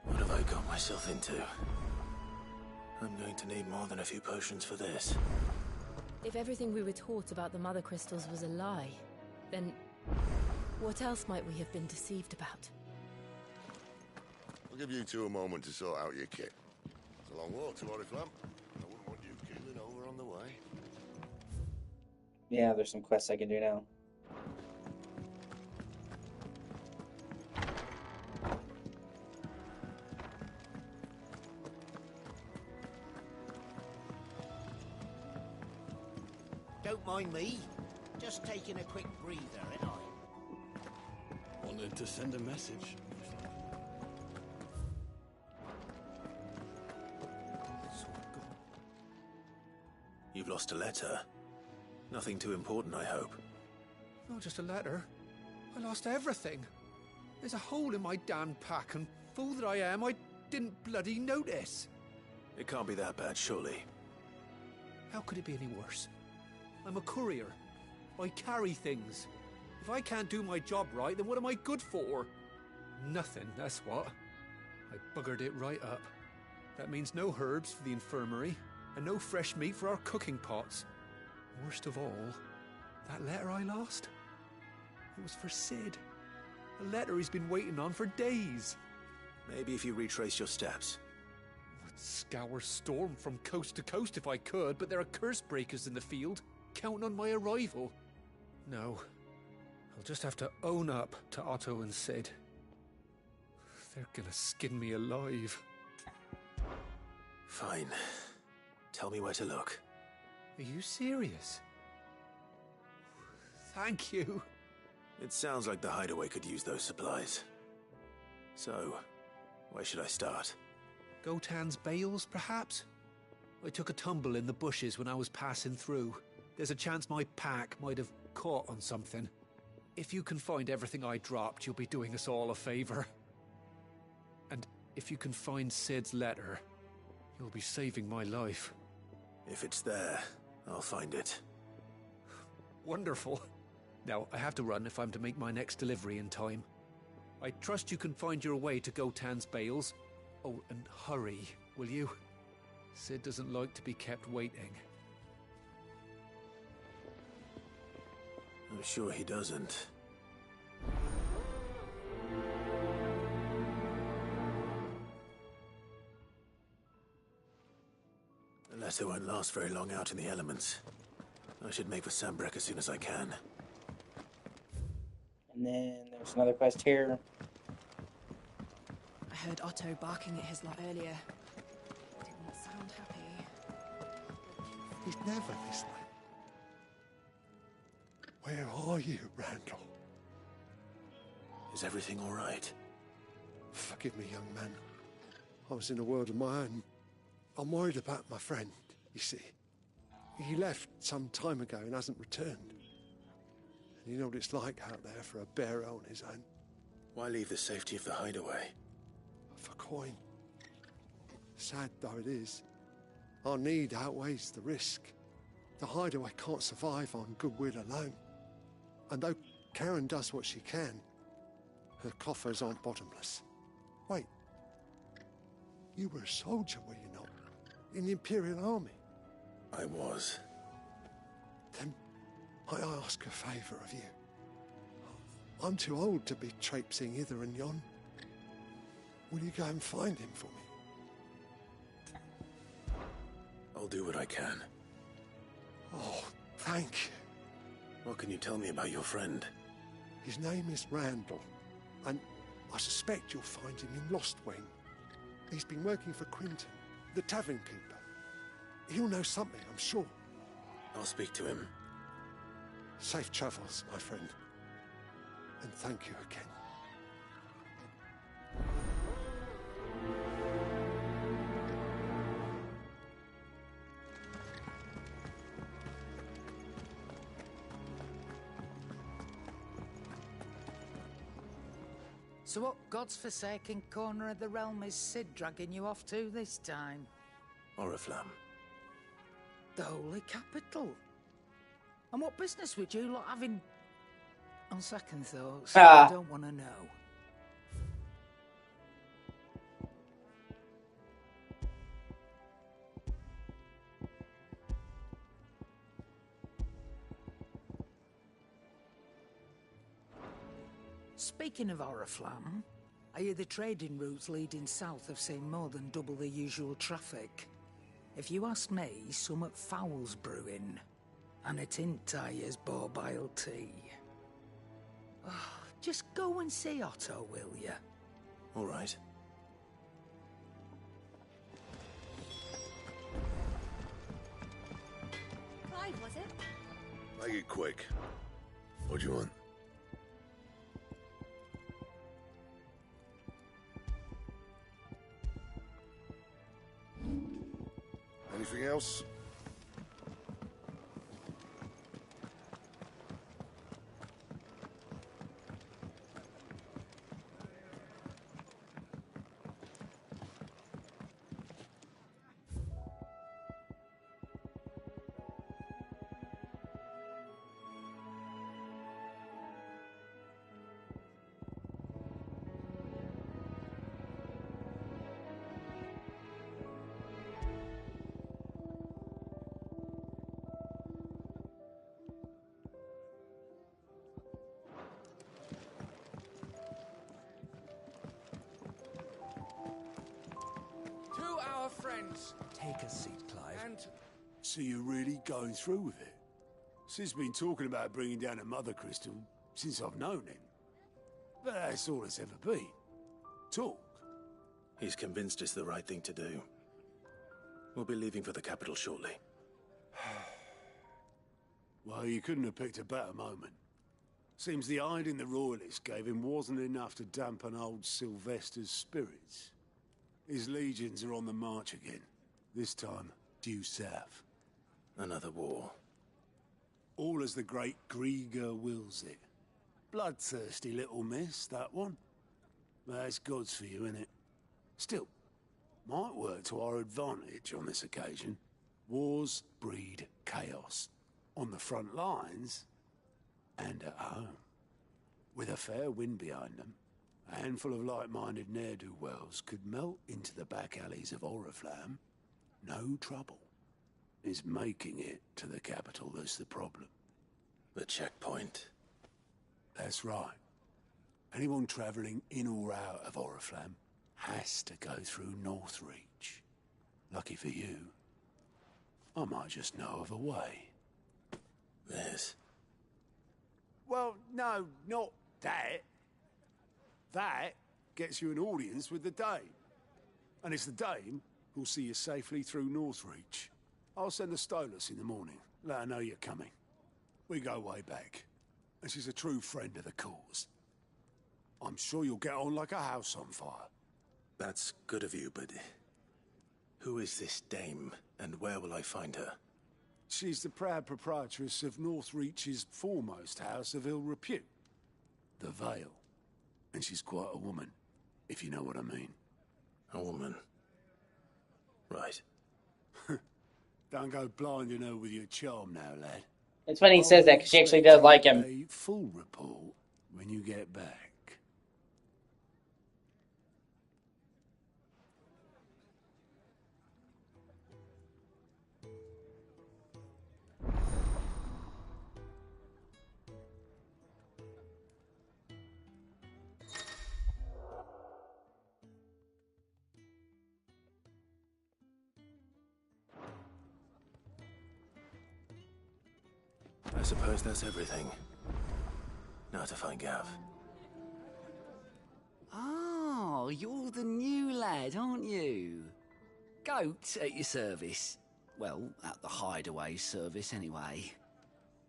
What have I got myself into? I'm going to need more than a few potions for this. If everything we were taught about the mother crystals was a lie, then what else might we have been deceived about? I'll give you two a moment to sort out your kit. It's a long walk to Oriflamme. I wouldn't want you keeling over on the way. Yeah, there's some quests I can do now. Don't mind me. Just taking a quick breather, ain't I? Wanted to send a message. You've lost a letter. Nothing too important, I hope. Not just a letter. I lost everything. There's a hole in my damn pack, and fool that I am, I didn't bloody notice. It can't be that bad, surely. How could it be any worse? I'm a courier. I carry things. If I can't do my job right, then what am I good for? Nothing, that's what. I buggered it right up. That means no herbs for the infirmary, and no fresh meat for our cooking pots. Worst of all, that letter I lost? It was for Sid. A letter he's been waiting on for days. Maybe if you retrace your steps. I'd scour storm from coast to coast if I could, but there are curse breakers in the field, counting on my arrival. No, I'll just have to own up to Otto and Sid. They're gonna skin me alive. Fine. Tell me where to look. Are you serious? Thank you. It sounds like the hideaway could use those supplies. So, where should I start? Gotan's bales, perhaps? I took a tumble in the bushes when I was passing through. There's a chance my pack might have caught on something. If you can find everything I dropped, you'll be doing us all a favor. And if you can find Sid's letter, you'll be saving my life. If it's there, I'll find it. Wonderful. Now, I have to run if I'm to make my next delivery in time. I trust you can find your way to Gotan's bales. Oh, and hurry, will you? Sid doesn't like to be kept waiting. I'm sure he doesn't. The letter won't last very long out in the elements. I should make for Sambrek as soon as I can. And then there's another quest here. I heard Otto barking at his lot earlier. Didn't sound happy. He's never this way. Where are you, Randall? Is everything all right? Forgive me, young man. I was in a world of my own. I'm worried about my friend, you see. He left some time ago and hasn't returned. And you know what it's like out there for a bearer on his own. Why leave the safety of the hideaway? For coin. Sad though it is, our need outweighs the risk. The hideaway can't survive on goodwill alone. And though Karen does what she can, her coffers aren't bottomless. Wait. You were a soldier, were you not? In the Imperial Army? I was. Then I ask a favour of you. I'm too old to be traipsing hither and yon. Will you go and find him for me? I'll do what I can. Oh, thank you. What can you tell me about your friend? His name is Randall, and I suspect you'll find him in Lost Wing. He's been working for Quinton, the tavern keeper. He'll know something, I'm sure. I'll speak to him. Safe travels, my friend. And thank you again. So what God's forsaken corner of the realm is Sid dragging you off to this time? Oriflamme. The Holy Capital. And what business would you lot have in... On second thoughts, I don't want to know. Speaking of Oriflamme, I hear the trading routes leading south have seen more than double the usual traffic. If you ask me, somewhat foul's brewing. And it ain't Tyre's borbile tea. Oh, just go and see Otto, will you? All right. Clive, was it? Make it quick. What do you want? Anything else? Our friends. Take a seat, Clive. And So you're really going through with it? Sid's been talking about bringing down a mother crystal since I've known him. But that's all it's ever been. Talk. He's convinced it's the right thing to do. We'll be leaving for the capital shortly. Well, you couldn't have picked a better moment. Seems the hiding the royalists gave him wasn't enough to dampen old Sylvester's spirits. His legions are on the march again. This time, due south. Another war. All as the great Grieger wills it. Bloodthirsty little miss, that one. That's God's for you, innit? Still, might work to our advantage on this occasion. Wars breed chaos. On the front lines, and at home. With a fair wind behind them, a handful of like-minded ne'er-do-wells could melt into the back alleys of Oriflamme, No trouble. It's making it to the capital that's the problem. The checkpoint. That's right. Anyone travelling in or out of Oriflamme has to go through Northreach. Lucky for you, I might just know of a way. This? Well, no, not that. That gets you an audience with the Dame. And it's the Dame who'll see you safely through Northreach. I'll send the Stolas in the morning. Let her know you're coming. We go way back. And she's a true friend of the cause. I'm sure you'll get on like a house on fire. That's good of you, but who is this dame, and where will I find her? She's the proud proprietress of Northreach's foremost house of ill repute, the Vale. And she's quite a woman, if you know what I mean. A woman? Right. Don't go blinding her with your charm now, lad. It's funny he says that because she actually does like him. A full report when you get back. I suppose that's everything. Now to find Gav. Oh, you're the new lad, aren't you? Goat at your service. Well, at the hideaway service, anyway.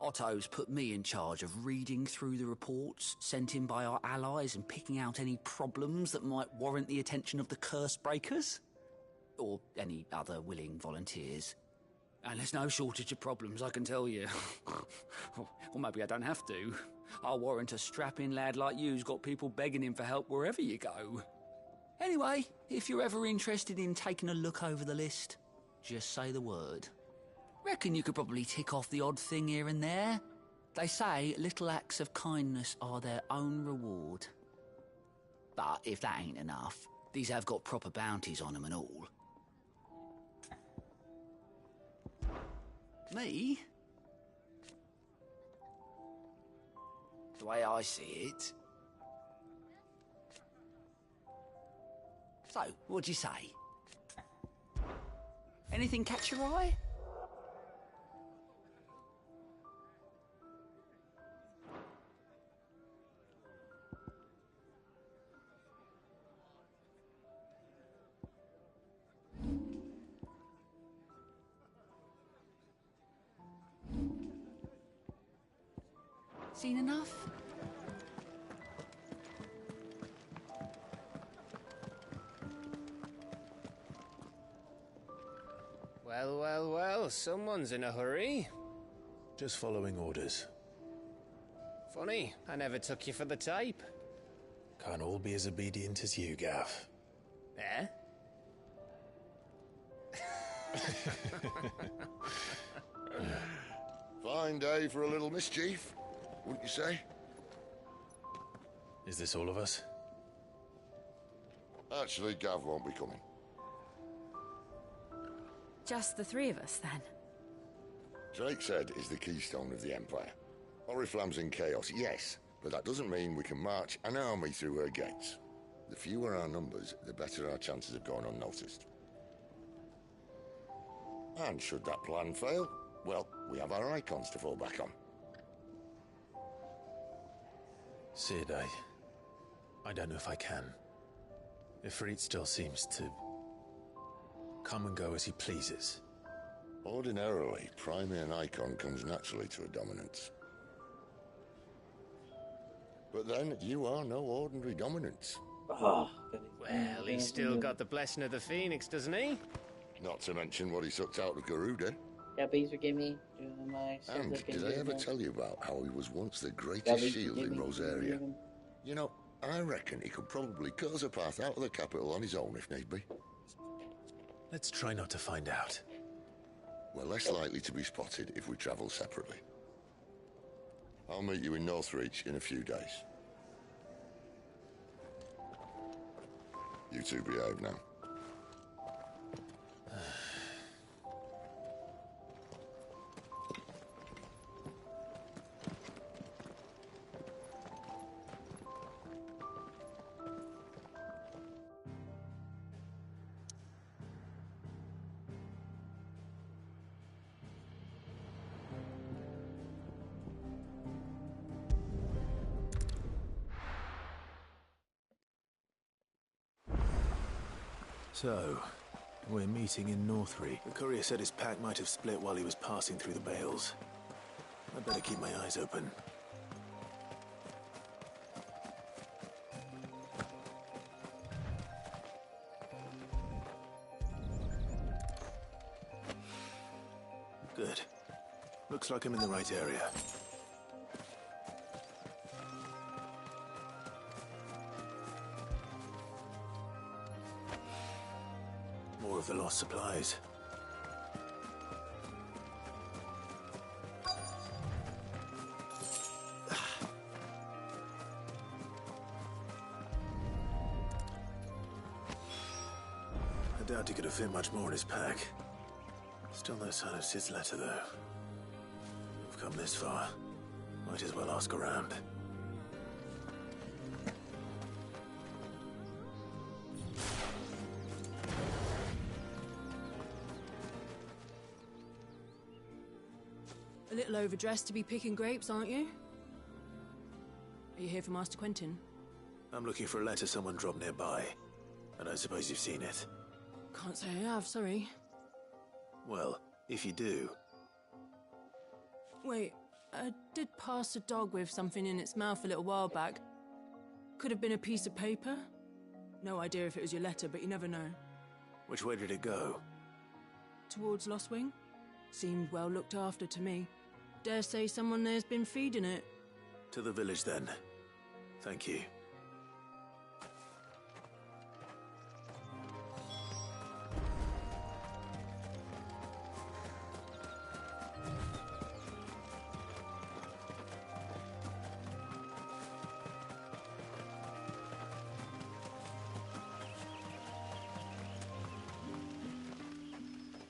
Otto's put me in charge of reading through the reports sent in by our allies and picking out any problems that might warrant the attention of the curse breakers. Or any other willing volunteers. And there's no shortage of problems, I can tell you. Or maybe I don't have to. I'll warrant a strapping lad like you's got people begging him for help wherever you go. Anyway, if you're ever interested in taking a look over the list, just say the word. Reckon you could probably tick off the odd thing here and there. They say little acts of kindness are their own reward. But if that ain't enough, these have got proper bounties on them and all. Me? The way I see it. So, what'd you say? Anything catch your eye? Seen enough? Well, well, well, someone's in a hurry. Just following orders. Funny, I never took you for the type. Can't all be as obedient as you, Gav. Eh? Fine day for a little mischief, wouldn't you say? Is this all of us? Actually, Gav won't be coming. Just the three of us, then? Drake's Head is the keystone of the Empire. Oriflamme's in chaos, yes, but that doesn't mean we can march an army through her gates. The fewer our numbers, the better our chances of going unnoticed. And should that plan fail, well, we have our icons to fall back on. Sid, I don't know if I can. Ifrit still seems to come and go as he pleases. Ordinarily, priming an icon comes naturally to a dominance. But then, you are no ordinary dominance. Oh, well, he's still got the blessing of the Phoenix, doesn't he? Not to mention what he sucked out of Garuda. Yeah, please forgive me. And did I ever tell you about how he was once the greatest shield in Rosaria? You know, I reckon he could probably cut us a path out of the capital on his own if need be. Let's try not to find out. We're less likely to be spotted if we travel separately. I'll meet you in Northreach in a few days. You two behave now. So, we're meeting in Northry. The courier said his pack might have split while he was passing through the bales. I'd better keep my eyes open. Good. Looks like I'm in the right area. More of the lost supplies. I doubt he could have fit much more in his pack. Still no sign of Sid's letter, though. We've come this far. Might as well ask around. A little overdressed to be picking grapes, aren't you? Are you here for Master Quentin? I'm looking for a letter someone dropped nearby. I don't suppose you've seen it. Can't say I have, sorry. Well, if you do... Wait, I did pass a dog with something in its mouth a little while back. Could have been a piece of paper. No idea if it was your letter, but you never know. Which way did it go? Towards Lostwing? Seemed well looked after to me. Dare say someone there's been feeding it. To the village, then. Thank you.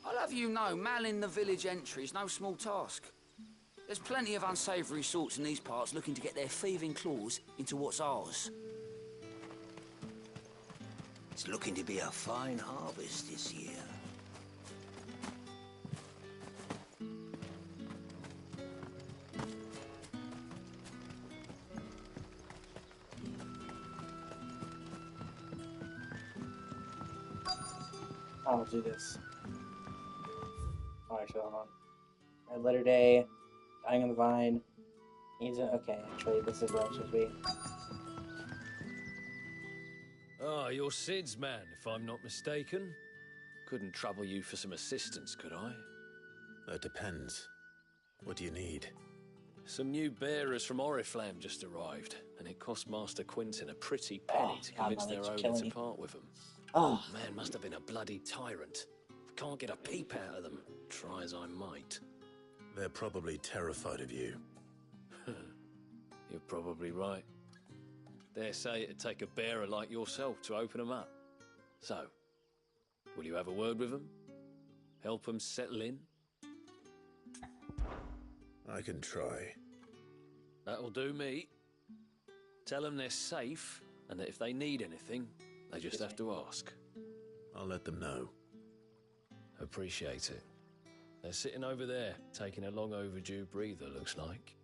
I'll have you know, manning the village entry is no small task. There's plenty of unsavoury sorts in these parts looking to get their thieving claws into what's ours. It's looking to be a fine harvest this year. I'll do this. Oh, actually, hold on. Red letter day, dying on the vine. Okay, actually, this is where I'm supposed to be. Ah, you're Sid's man, if I'm not mistaken. Couldn't trouble you for some assistance, could I? That depends. What do you need? Some new bearers from Oriflamme just arrived, and it cost Master Quentin a pretty penny to convince their owner to part with them. Oh. Man must have been a bloody tyrant. Can't get a peep out of them, try as I might. They're probably terrified of you. You're probably right. Dare say it'd take a bearer like yourself to open them up. So, will you have a word with them? Help them settle in? I can try. That'll do me. Tell them they're safe, and that if they need anything, they just have to ask. I'll let them know. Appreciate it. They're sitting over there, taking a long overdue breather, looks like.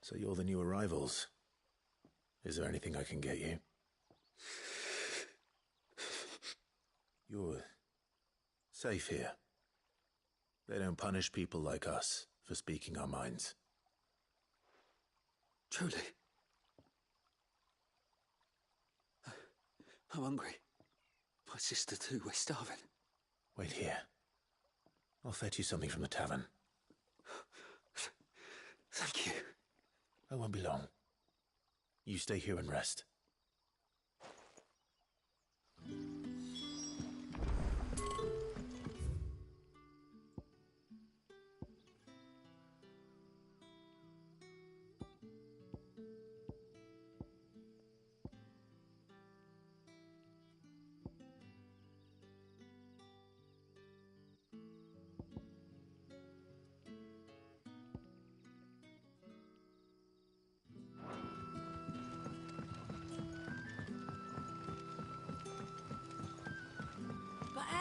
So you're the new arrivals. Is there anything I can get you? You're safe here. They don't punish people like us for speaking our minds. Truly. I'm hungry. My sister too, we're starving. Wait here. I'll fetch you something from the tavern. Thank you. I won't be long. You stay here and rest.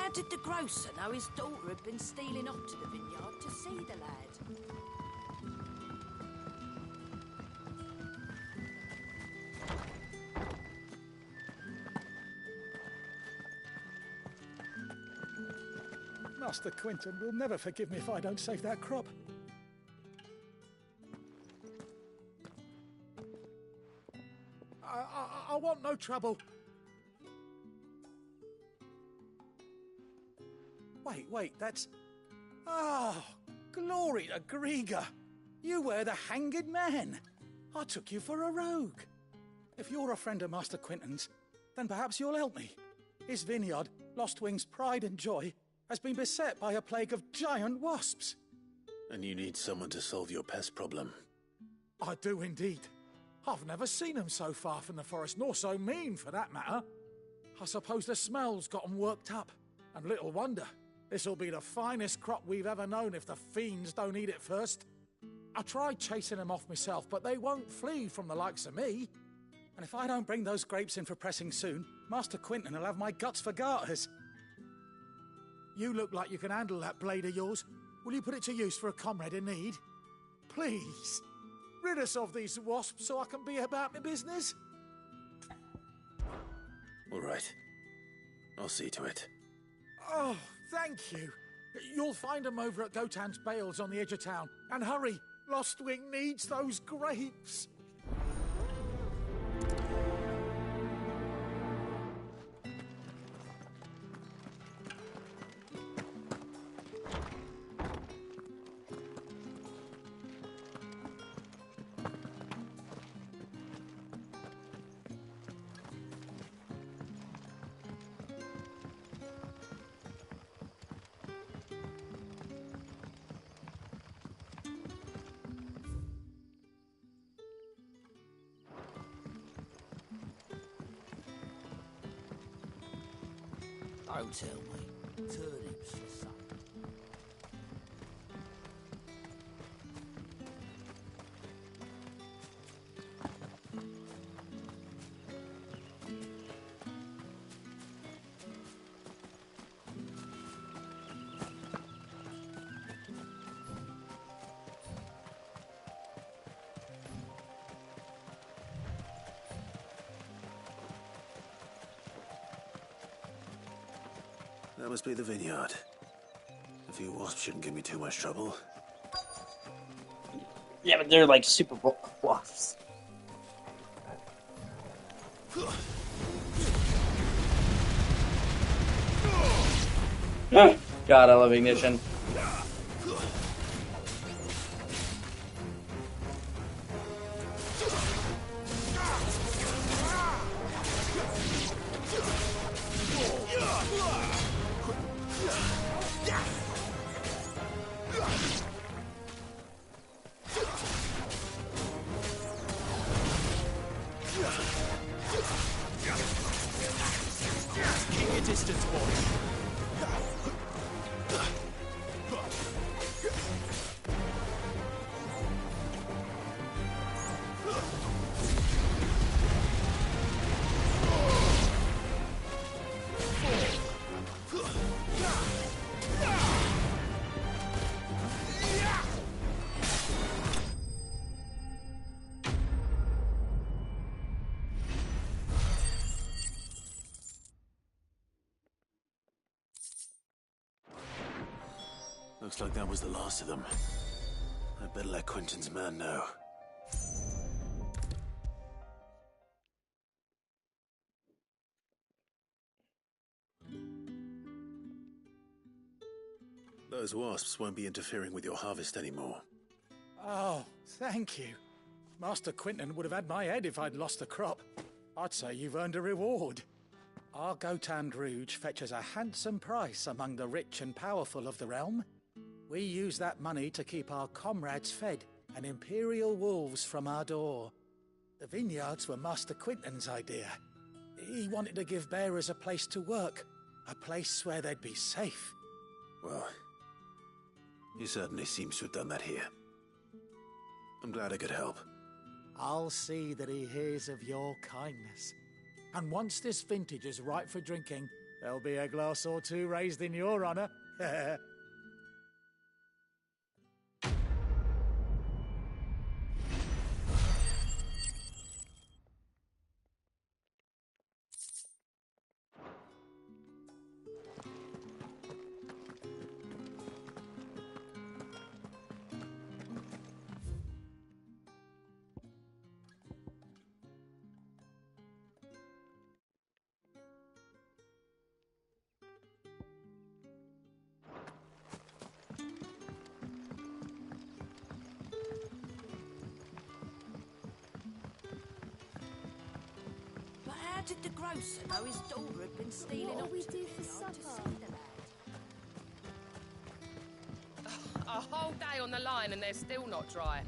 How did the grocer know his daughter had been stealing off to the vineyard to see the lad? Master Quinton will never forgive me if I don't save that crop. I want no trouble. Wait, that's... Oh, glory to Grieger. You were the hanged man. I took you for a rogue. If you're a friend of Master Quinton's, then perhaps you'll help me. His vineyard, Lostwing's pride and joy, has been beset by a plague of giant wasps. And you need someone to solve your pest problem. I do indeed. I've never seen them so far from the forest, nor so mean, for that matter. I suppose the smell's got 'em worked up. And little wonder. This'll be the finest crop we've ever known if the fiends don't eat it first. I tried chasing them off myself, but they won't flee from the likes of me. And if I don't bring those grapes in for pressing soon, Master Quinton will have my guts for garters. You look like you can handle that blade of yours. Will you put it to use for a comrade in need? Please, rid us of these wasps so I can be about my business. All right. I'll see to it. Oh, thank you. You'll find them over at Gotan's Bales on the edge of town. And hurry, Lostwing needs those grapes. Don't tell me. Turnips for supper. That must be the vineyard. A few wasps shouldn't give me too much trouble. Yeah, but they're like super wasps. God, I love Ignition. Keep your distance, boy. Looks like that was the last of them. I'd better let Quinton's man know. Those wasps won't be interfering with your harvest anymore. Oh, thank you. Master Quinton would have had my head if I'd lost the crop. I'd say you've earned a reward. Our Gotan Rouge fetches a handsome price among the rich and powerful of the realm. We use that money to keep our comrades fed and imperial wolves from our door. The vineyards were Master Quinton's idea. He wanted to give bearers a place to work, a place where they'd be safe. Well, he certainly seems to have done that here. I'm glad I could help. I'll see that he hears of your kindness. And once this vintage is ripe for drinking, There'll be a glass or two raised in your honour. But how did the grocer know his daughter had been stealing What up do we to do me for on to supper? see the lad? A whole day on the line and they're still not dry.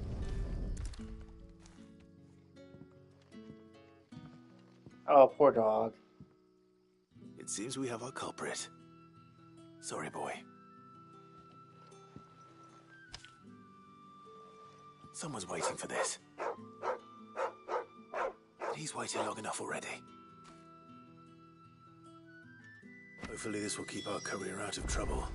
Oh, poor dog. It seems we have our culprit. Sorry, boy. Someone's waiting for this. And he's waited long enough already. Hopefully this will keep our courier out of trouble.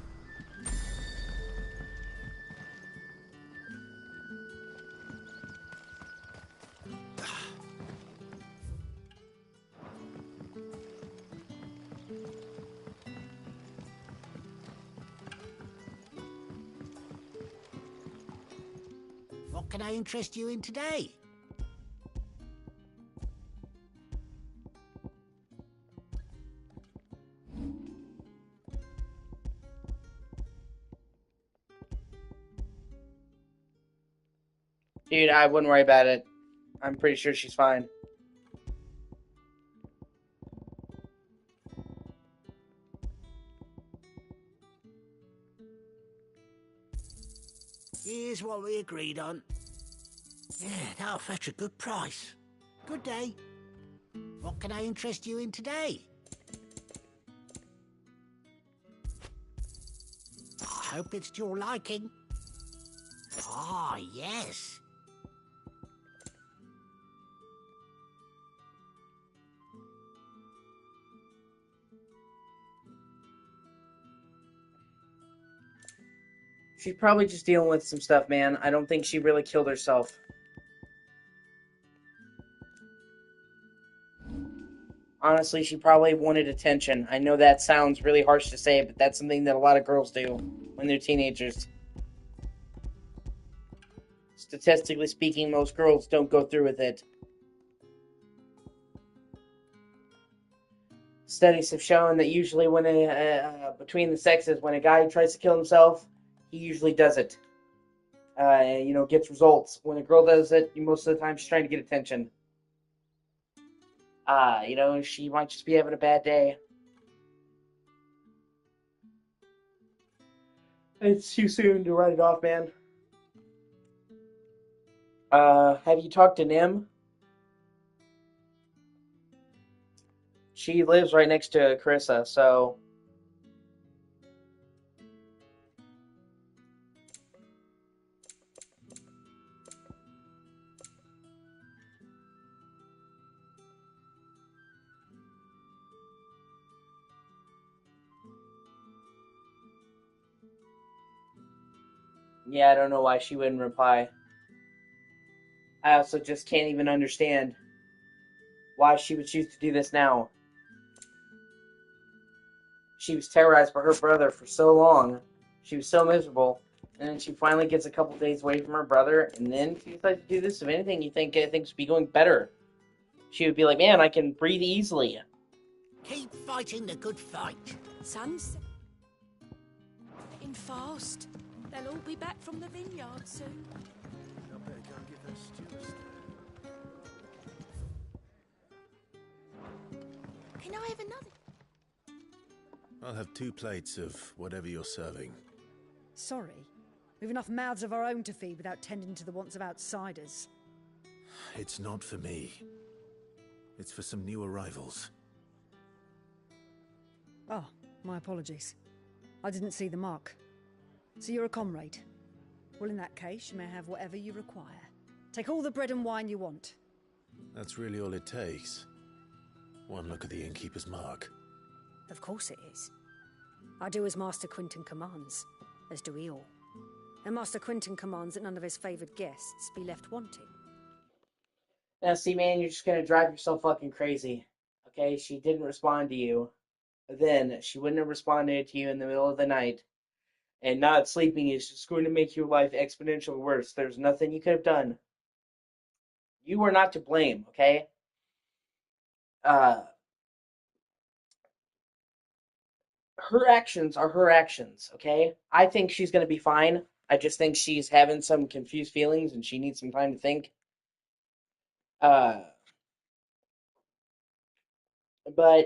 What can I interest you in today? Dude, I wouldn't worry about it. I'm pretty sure she's fine. Here's what we agreed on. Yeah, that'll fetch a good price. Good day. What can I interest you in today? I hope it's to your liking. Ah, yes. She's probably just dealing with some stuff, man. I don't think she really killed herself. Honestly, she probably wanted attention. I know that sounds really harsh to say, but that's something that a lot of girls do when they're teenagers. Statistically speaking, most girls don't go through with it. Studies have shown that usually when between the sexes, when a guy tries to kill himself, he usually does it. Gets results. When a girl does it, most of the time she's trying to get attention. She might just be having a bad day. It's too soon to write it off, man. Have you talked to Nim? She lives right next to Carissa, so... Yeah, I don't know why she wouldn't reply. I also just can't even understand why she would choose to do this now. She was terrorized by her brother for so long. She was so miserable. And then she finally gets a couple days away from her brother, and then she decides to do this. If anything, you think things would be going better. She would be like, man, I can breathe easily. Keep fighting the good fight. Sun's getting fast. They'll all be back from the vineyard soon. I better go and give those stews a stir. Can I have another? I'll have 2 plates of whatever you're serving. Sorry. We've enough mouths of our own to feed without tending to the wants of outsiders. It's not for me. It's for some new arrivals. Oh, my apologies. I didn't see the mark. So you're a comrade. Well, in that case, you may have whatever you require. Take all the bread and wine you want. That's really all it takes. One look at the innkeeper's mark. Of course it is. I do as Master Quinton commands, as do we all. And Master Quinton commands that none of his favoured guests be left wanting. Now, see, man, you're just gonna drive yourself fucking crazy. Okay, she didn't respond to you. Then she wouldn't have responded to you in the middle of the night. And not sleeping is just going to make your life exponentially worse. There's nothing you could have done. You are not to blame, okay? Her actions are her actions, okay? I think she's going to be fine. I just think she's having some confused feelings and she needs some time to think. But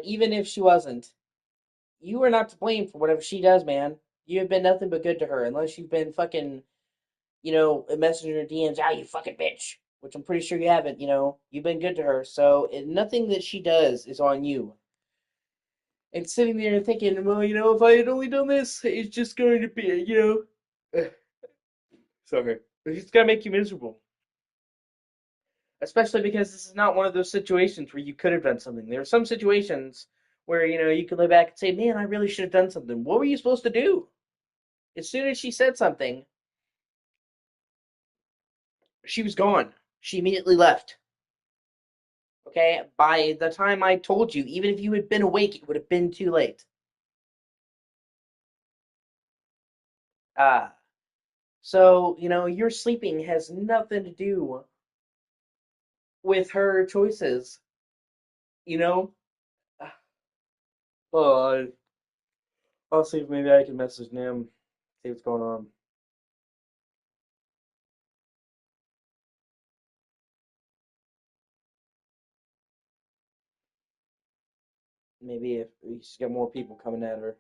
even if she wasn't, you are not to blame for whatever she does, man. You have been nothing but good to her, unless you've been fucking, messaging her DMs, you fucking bitch. Which I'm pretty sure you haven't, You've been good to her, so nothing that she does is on you. And sitting there thinking, well, if I had only done this, it's just going to be, sorry. It's going to make you miserable. Especially because this is not one of those situations where you could have done something. There are some situations where, you can look back and say, man, I really should have done something. What were you supposed to do? As soon as she said something, she was gone. She immediately left. Okay? By the time I told you, even if you had been awake, it would have been too late. So, your sleeping has nothing to do with her choices. You know? Oh, I'll see if maybe I can message Nim, see what's going on. Maybe if she's got more people coming at her.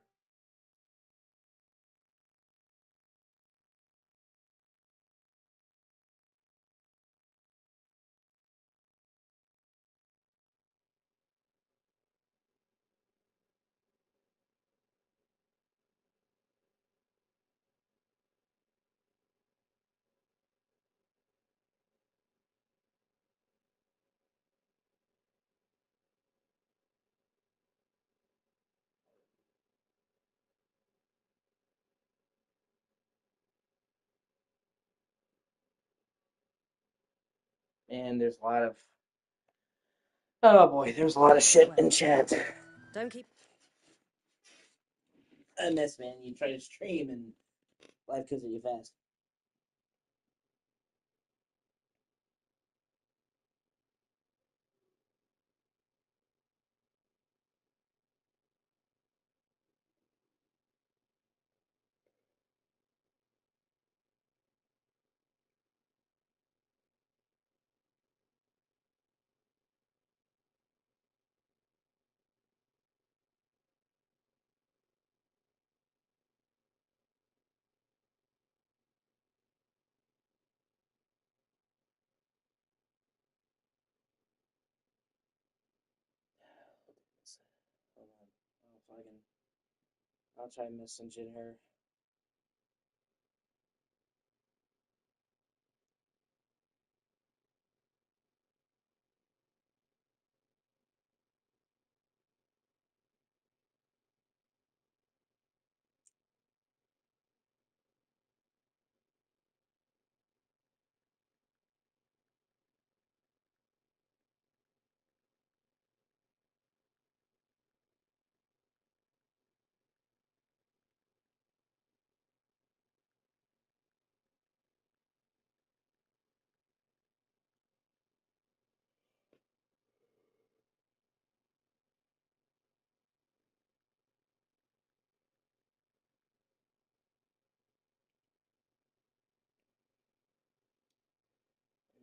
And there's a lot of oh boy, there's a lot of shit in chat. Don't keep. I miss, man. You try to stream and life goes at you fast. Hold on. Oh, if I can. I'll try messaging her.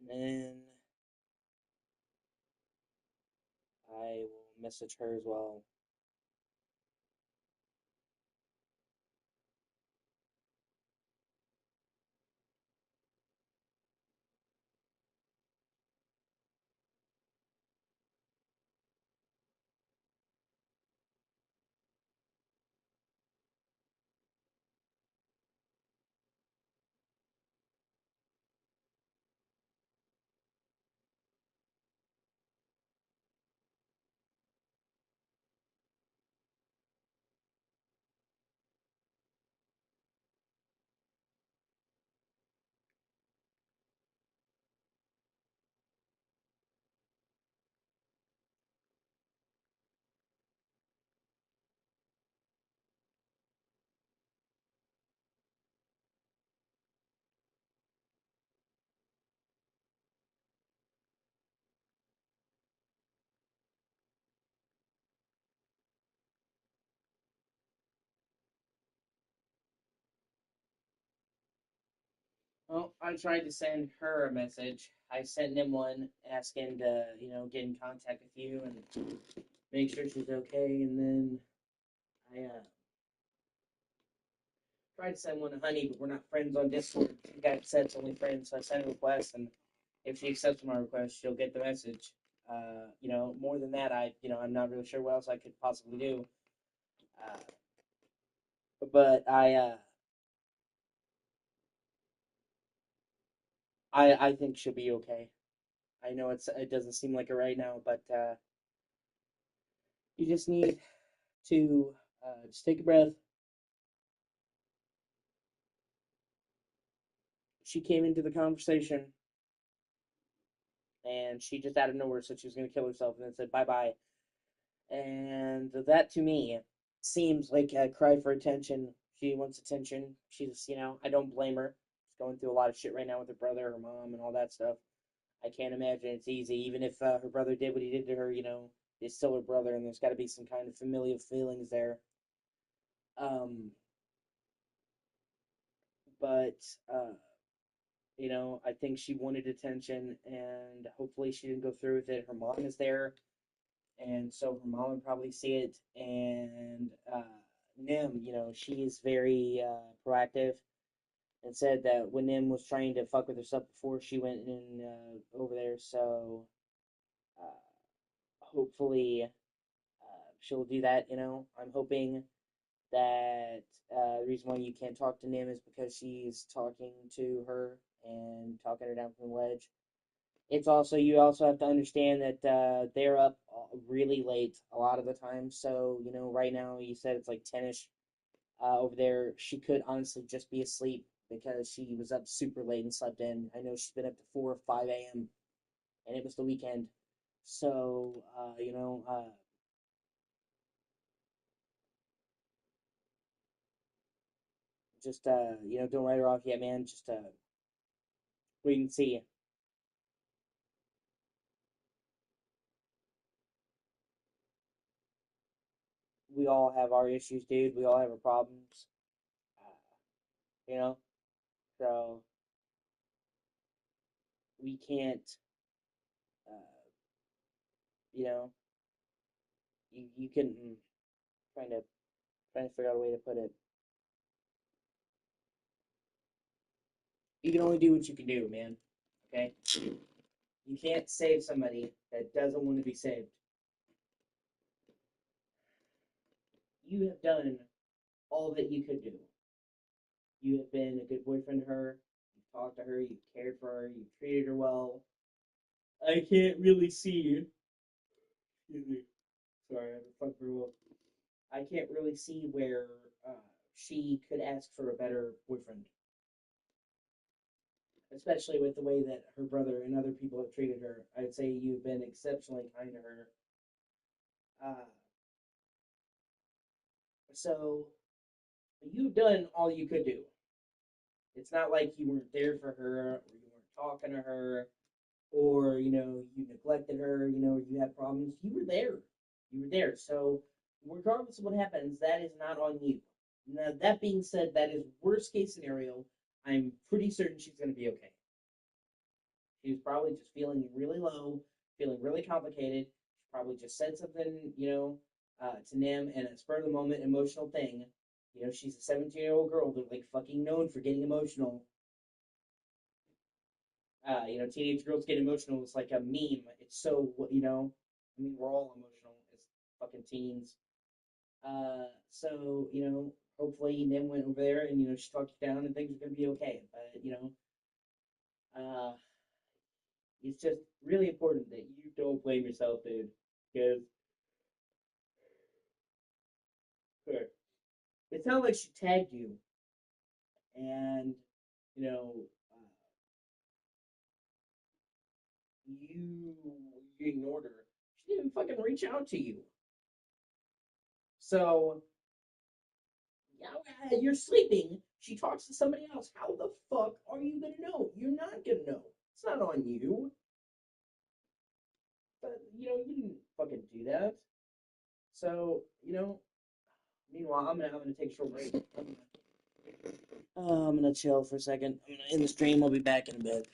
And then I will message her as well. I tried to send her a message. I sent Nim one asking to, get in contact with you and make sure she's okay. And then I tried to send one to Honey, but we're not friends on Discord. The guy said it's only friends, so I sent a request, and if she accepts my request, she'll get the message. More than that, I'm not really sure what else I could possibly do. But I think she'll be okay. I know it doesn't seem like it right now, but you just need to just take a breath. She came into the conversation, and she just out of nowhere said she was going to kill herself, and then said bye bye. And that to me seems like a cry for attention. She wants attention. She's, I don't blame her. She's going through a lot of shit right now with her brother, her mom, and all that stuff. I can't imagine it's easy. Even if her brother did what he did to her, he's still her brother, and there's got to be some kind of familial feelings there. But I think she wanted attention, and hopefully she didn't go through with it. Her mom is there, and so her mom would probably see it. And Nim, she's very proactive, and said that when Nim was trying to fuck with herself before she went in over there, so hopefully she'll do that. I'm hoping that the reason why you can't talk to Nim is because she's talking to her and talking her down from the ledge. It's also, you also have to understand that they're up really late a lot of the time. So, right now you said it's like 10ish over there. She could honestly just be asleep because she was up super late and slept in. I know she's been up to 4 or 5 a.m. and it was the weekend. So, just, don't write her off yet, man. Just, wait and see. We all have our issues, dude. We all have our problems. You know? So, we can't, uh, you know, you can, trying to, trying to figure out a way to put it. You can only do what you can do, man. Okay? You can't save somebody that doesn't want to be saved. You have done all that you could do. You have been a good boyfriend to her. You've talked to her. You've cared for her. You've treated her well. I can't really see. Excuse me. Sorry, I haven't fucked very well. I can't really see where she could ask for a better boyfriend, especially with the way that her brother and other people have treated her. I'd say you've been exceptionally kind to her. Uh, so you've done all you could do. It's not like you weren't there for her, or you weren't talking to her, or you neglected her. You had problems. You were there. You were there. So regardless of what happens, that is not on you. Now that being said, that is worst case scenario. I'm pretty certain she's going to be okay. She was probably just feeling really low, feeling really complicated. She probably just said something, to Nim, and a spur of the moment emotional thing. She's a 17-year-old girl. They're like fucking known for getting emotional. Teenage girls get emotional. It's like a meme. It's so, I mean, we're all emotional as fucking teens. So, hopefully Nim went over there and, she talked you down and things are going to be okay. But, uh, it's just really important that you don't blame yourself, dude. Because it sounded like she tagged you and, you know, uh, you, you ignored her. She didn't even fucking reach out to you. So, yeah, you're sleeping. She talks to somebody else. How the fuck are you gonna know? You're not gonna know. It's not on you. But you didn't fucking do that. So, meanwhile, I'm gonna take a short break. I'm gonna chill for a second. I'm gonna end the stream. I'll be back in a bit.